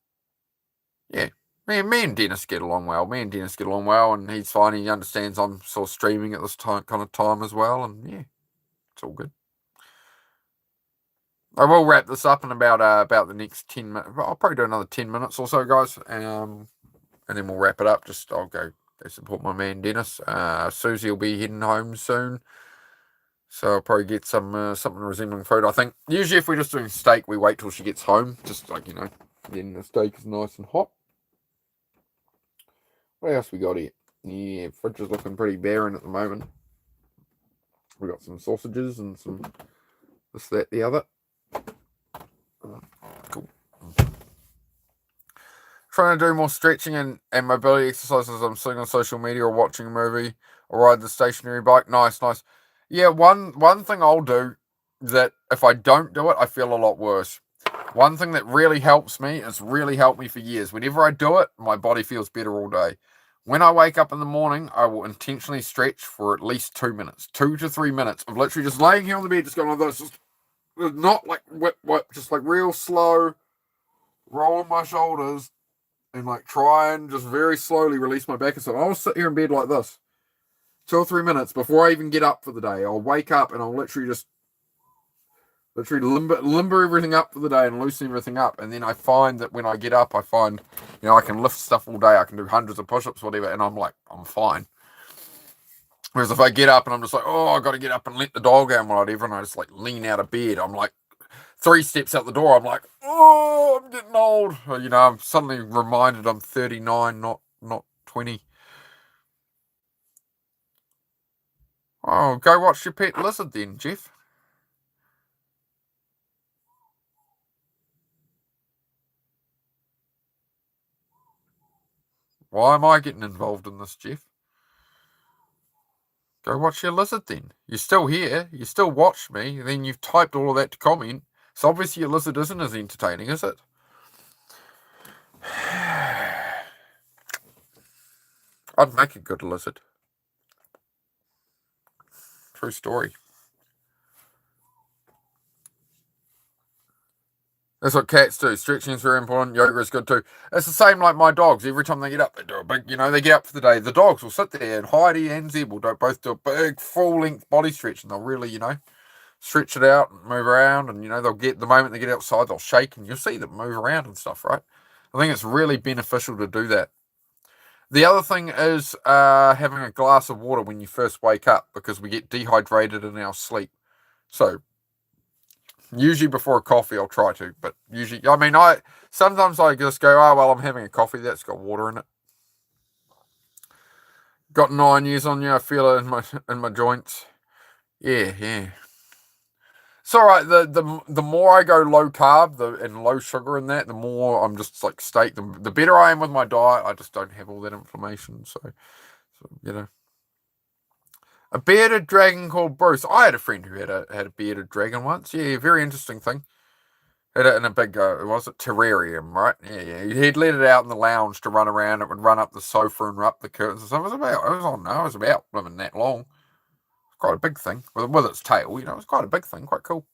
yeah. Me and Dennis get along well. Me and Dennis get along well, and he's fine. He understands I'm sort of streaming at this time, kind of time as well, and yeah, it's all good. I will wrap this up in about the next 10 minutes. I'll probably do another 10 minutes or so, guys, and then we'll wrap it up. I'll go support my man Dennis. Susie will be heading home soon, so I'll probably get some something resembling food. I think usually if we're just doing steak, we wait till she gets home, just like then the steak is nice and hot. What else we got here? Yeah, fridge is looking pretty barren at the moment. We got some sausages and some this, that, the other. Cool. Trying to do more stretching and mobility exercises. I'm sitting on social media or watching a movie or ride the stationary bike. Nice. Yeah, one thing I'll do that if I don't do it, I feel a lot worse. One thing that really helps me, it's really helped me for years. Whenever I do it, my body feels better all day. When I wake up in the morning, I will intentionally stretch for at least 2 minutes, 2 to 3 minutes of literally just laying here on the bed, just going like this, just not like whip, just like real slow, rolling my shoulders, and like try and just very slowly release my back and stuff. I'll sit here in bed like this 2 or 3 minutes before I even get up for the day. I'll wake up and I'll literally limber everything up for the day and loosen everything up. And then I find that when I get up, I find, I can lift stuff all day. I can do hundreds of push-ups, whatever, and I'm like, I'm fine. Whereas if I get up and I'm just like, oh, I got to get up and let the dog out and whatever, and I just like lean out of bed, I'm like 3 steps out the door, I'm like, oh, I'm getting old. I'm suddenly reminded I'm 39, not 20. Oh, go watch your pet lizard then, Jeff. Why am I getting involved in this, Jeff? Go watch your lizard then. You're still here. You still watched me. Then you've typed all of that to comment. So obviously your lizard isn't as entertaining, is it? I'd make a good lizard. True story. That's what cats do. Stretching is very important. Yoga is good too. It's the same like my dogs. Every time they get up, they do a big, they get up for the day. The dogs will sit there and Heidi and Zeb will both do a big full length body stretch and they'll really, stretch it out and move around. And, they'll get, the moment they get outside, they'll shake and you'll see them move around and stuff, right? I think it's really beneficial to do that. The other thing is having a glass of water when you first wake up because we get dehydrated in our sleep. So, usually before a coffee, I'll try to, but usually, sometimes I just go, oh, well, I'm having a coffee that's got water in it. Got 9 years on you, I feel it in my joints. Yeah. It's all right. The more I go low carb and low sugar in that, the more I'm just like steak. The better I am with my diet. I just don't have all that inflammation. So a bearded dragon called Bruce. I had a friend who had a bearded dragon once. Yeah, very interesting thing. Had it in a big, was it terrarium, right? Yeah. He'd let it out in the lounge to run around. It would run up the sofa and up the curtains and stuff. It was about living that long. Quite a big thing with its tail. It was quite a big thing. Quite cool.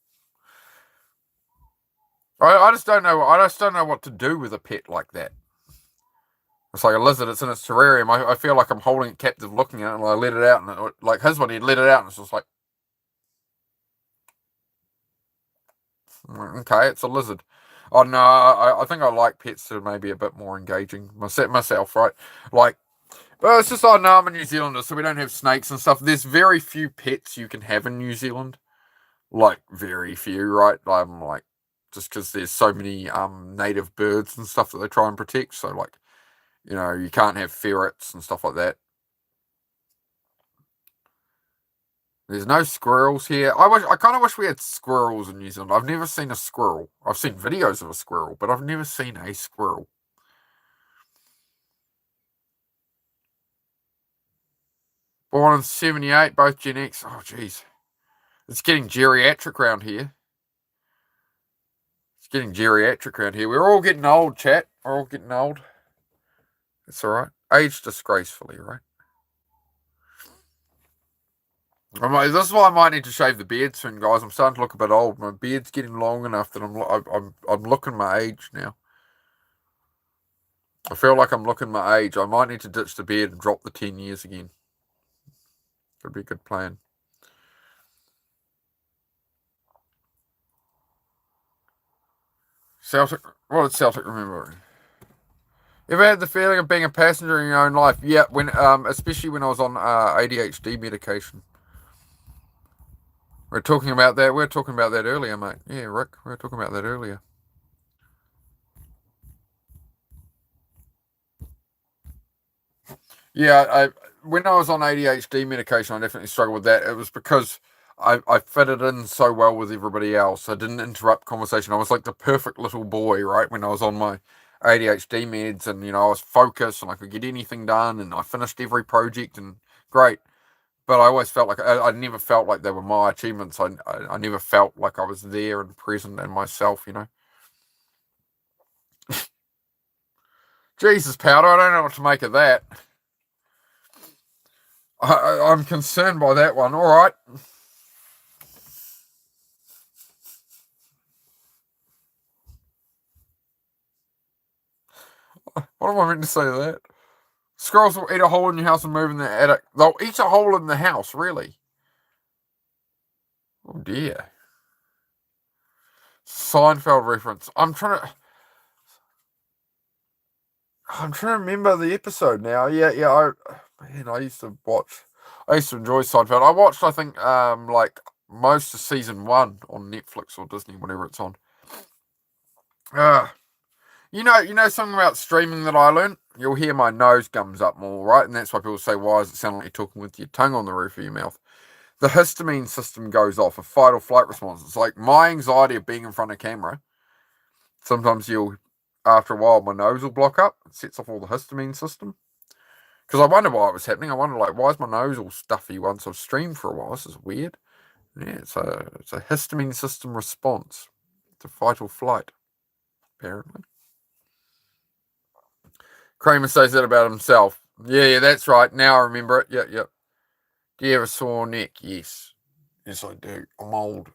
I just don't know. I just don't know what to do with a pet like that. It's like a lizard. It's in its terrarium. I feel like I'm holding it captive, looking at it, and I let it out, and like his one, he'd let it out, and it's just like, okay, it's a lizard. Oh no, I think I like pets that are maybe a bit more engaging myself, right? Like, but it's just no, I'm a New Zealander, so we don't have snakes and stuff. There's very few pets you can have in New Zealand, like very few, right? Like just because there's so many native birds and stuff that they try and protect. So like, you can't have ferrets and stuff like that. There's no squirrels here. I kind of wish we had squirrels in New Zealand. I've never seen a squirrel. I've seen videos of a squirrel, but I've never seen a squirrel. Born in 78, both Gen X. Oh, jeez. It's getting geriatric around here. It's getting geriatric around here. We're all getting old, chat. We're all getting old. It's all right. Age disgracefully, right? This is why I might need to shave the beard soon, guys. I'm starting to look a bit old. My beard's getting long enough that I'm looking my age now. I feel like I'm looking my age. I might need to ditch the beard and drop the 10 years again. Could be a good plan. Celtic. What did Celtic remember? Ever had the feeling of being a passenger in your own life? Yeah, when especially when I was on ADHD medication. We were talking about that. We were talking about that earlier, mate. Yeah, Rick. We were talking about that earlier. Yeah, when I was on ADHD medication, I definitely struggled with that. It was because I fitted in so well with everybody else. I didn't interrupt conversation. I was like the perfect little boy, right? When I was on my ADHD meds, and I was focused and I could get anything done, and I finished every project and great. But I always felt like I never felt like they were my achievements. I never felt like I was there and present and myself. Jesus, powder! I don't know what to make of that. I'm concerned by that one. All right. What am I meant to say to that? Squirrels will eat a hole in your house and move in the attic. They'll eat a hole in the house, really? Oh dear. Seinfeld reference. I'm trying to remember the episode now. Yeah. I used to enjoy Seinfeld. I watched, I think, like most of season 1 on Netflix or Disney, whatever it's on. You know something about streaming that I learned? You'll hear my nose gums up more, right? And that's why people say, why does it sound like you're talking with your tongue on the roof of your mouth? The histamine system goes off, a fight or flight response. It's like my anxiety of being in front of camera. Sometimes after a while, my nose will block up. It sets off all the histamine system. Because I wonder why it was happening. I wonder, like, why is my nose all stuffy once I've streamed for a while? This is weird. Yeah, it's a histamine system response to fight or flight, apparently. Kramer says that about himself. Yeah, that's right. Now I remember it. Yep. Do you have a sore neck? Yes. Yes, I do. I'm old.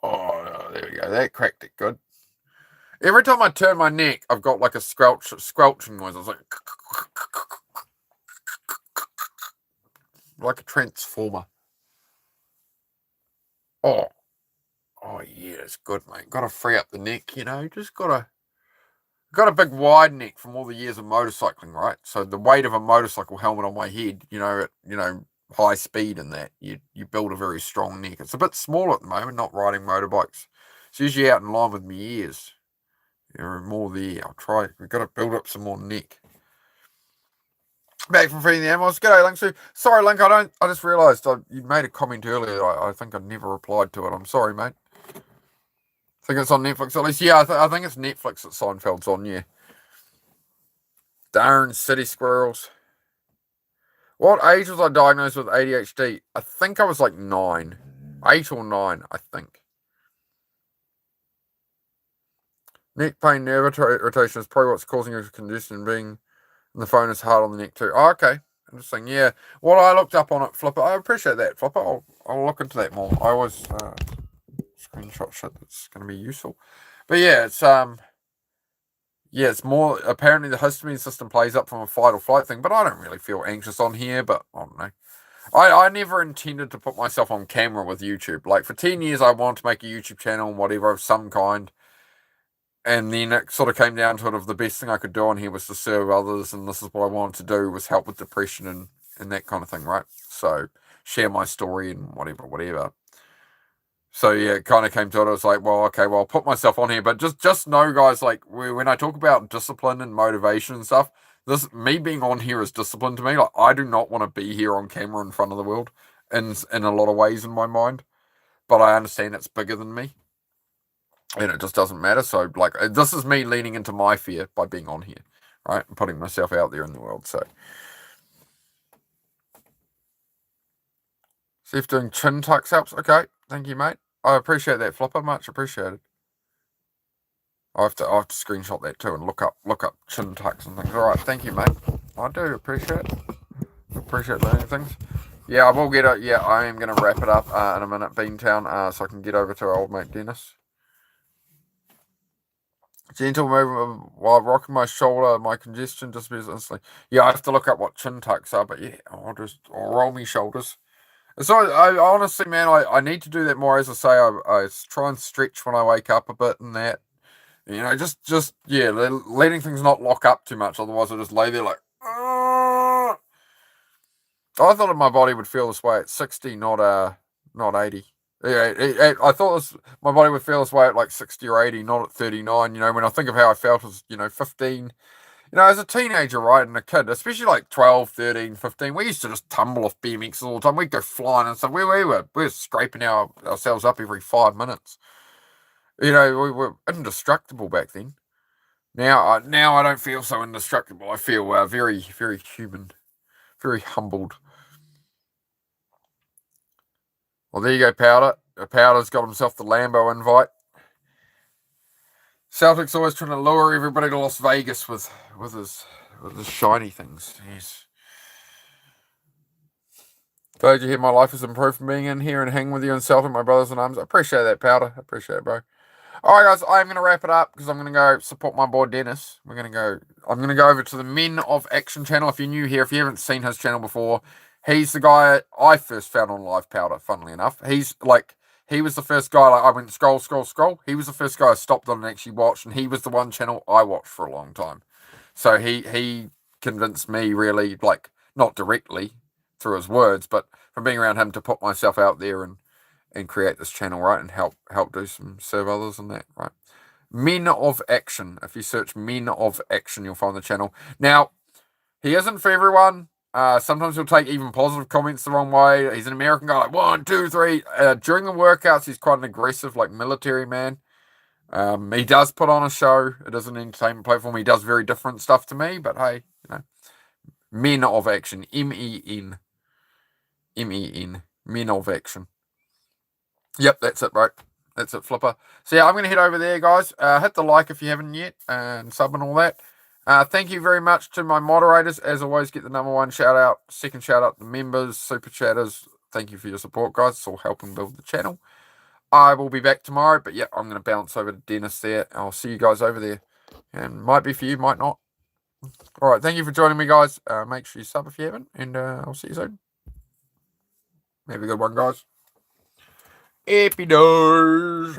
Oh, there we go. That cracked it good. Every time I turn my neck, I've got like a squelching noise. I was like a transformer. Oh yeah, it's good, mate. Got to free up the neck, Just got a big wide neck from all the years of motorcycling, right? So the weight of a motorcycle helmet on my head, high speed and that, you build a very strong neck. It's a bit small at the moment, not riding motorbikes. It's usually out in line with my ears. More there. I'll try. We've got to build up some more neck. Back from feeding the animals. G'day, Link. Sorry, Link. I just realised you made a comment earlier. I think I never replied to it. I'm sorry, mate. I think it's on Netflix at least. Yeah, I think it's Netflix that Seinfeld's on. Yeah. Darn city squirrels. What age was I diagnosed with ADHD? I think I was like 9. 8 or 9, I think. Neck pain, nerve irritation is probably what's causing your condition. Being in the phone is hard on the neck too. Oh, okay. Interesting. Yeah. What I looked up on it, Flipper. I appreciate that, Flipper. I'll look into that more. I always screenshot shit that's going to be useful. But yeah, it's more, apparently the histamine system plays up from a fight or flight thing, but I don't really feel anxious on here, but I don't know. I never intended to put myself on camera with YouTube. Like, for 10 years, I wanted to make a YouTube channel and whatever of some kind. And then it sort of came down to it of the best thing I could do on here was to serve others, and this is what I wanted to do, was help with depression and that kind of thing, right? So, share my story and whatever. So, yeah, it kind of came to it. I was like, well, okay, I'll put myself on here. But just know, guys, like, when I talk about discipline and motivation and stuff, me being on here is discipline to me. Like, I do not want to be here on camera in front of the world in a lot of ways in my mind. But I understand it's bigger than me. And it just doesn't matter. So, like, this is me leaning into my fear by being on here, right? And putting myself out there in the world. So, See if doing chin tucks helps. Okay, thank you, mate. I appreciate that, Flipper. Much appreciated. I have to screenshot that too and look up chin tucks and things. All right, thank you, mate. I do appreciate learning things. Yeah, I will get it. Yeah, I am going to wrap it up in a minute, Beantown, so I can get over to our old mate Dennis. Gentle movement while rocking my shoulder, my congestion disappears instantly. Yeah, I have to look up what chin tucks are, but yeah, I'll roll me shoulders. So I honestly, man, I need to do that more. As I say, I try and stretch when I wake up a bit and that. You know, just yeah, letting things not lock up too much. Otherwise, I just lay there like. "Argh." I thought my body would feel this way at 60, not 80. Yeah, I thought my body would feel this way at like 60 or 80, not at 39. You know, when I think of how I felt as 15. You know, as a teenager, right, and a kid, especially like 12, 13, 15, we used to just tumble off BMXs all the time. We'd go flying and stuff. We were scraping ourselves up every 5 minutes. You know, we were indestructible back then. Now I don't feel so indestructible. I feel very, very human, very humbled. Well, there you go, Powder. Powder's got himself the Lambo invite. Celtic's always trying to lure everybody to Las Vegas with his shiny things. Yes. Glad you hear my life has improved from being in here and hanging with you and Celtic, my brothers and arms. I appreciate that, Powder. I appreciate it, bro. All right, guys, I'm going to wrap it up because I'm going to go support my boy Dennis. I'm going to go over to the Men of Action channel. If you're new here, if you haven't seen his channel before, he's the guy I first found on Live Powder, funnily enough. He was the first guy, I went scroll. He was the first guy I stopped on and actually watched, and he was the one channel I watched for a long time. So he convinced me really, not directly through his words, but from being around him to put myself out there and create this channel, right, and help do serve others and that, right. Men of Action. If you search Men of Action, you'll find the channel. Now, he isn't for everyone. Sometimes he'll take even positive comments the wrong way. He's an American guy, like 1, 2, 3. During the workouts, he's quite an aggressive, military man. He does put on a show. It is an entertainment platform. He does very different stuff to me, but hey, Men of Action. MEN. Men of Action. Yep, that's it, bro. That's it, Flipper. So yeah, I'm going to head over there, guys. Hit the like if you haven't yet, and sub and all that. Thank you very much to my moderators. As always, get the #1 shout out, second shout out, the members, super chatters. Thank you for your support, guys. It's all helping build the channel. I will be back tomorrow, but yeah, I'm going to bounce over to Dennis there. I'll see you guys over there. And might be for you, might not. All right, thank you for joining me, guys. Make sure you sub if you haven't, and I'll see you soon. Have a good one, guys. Happy days.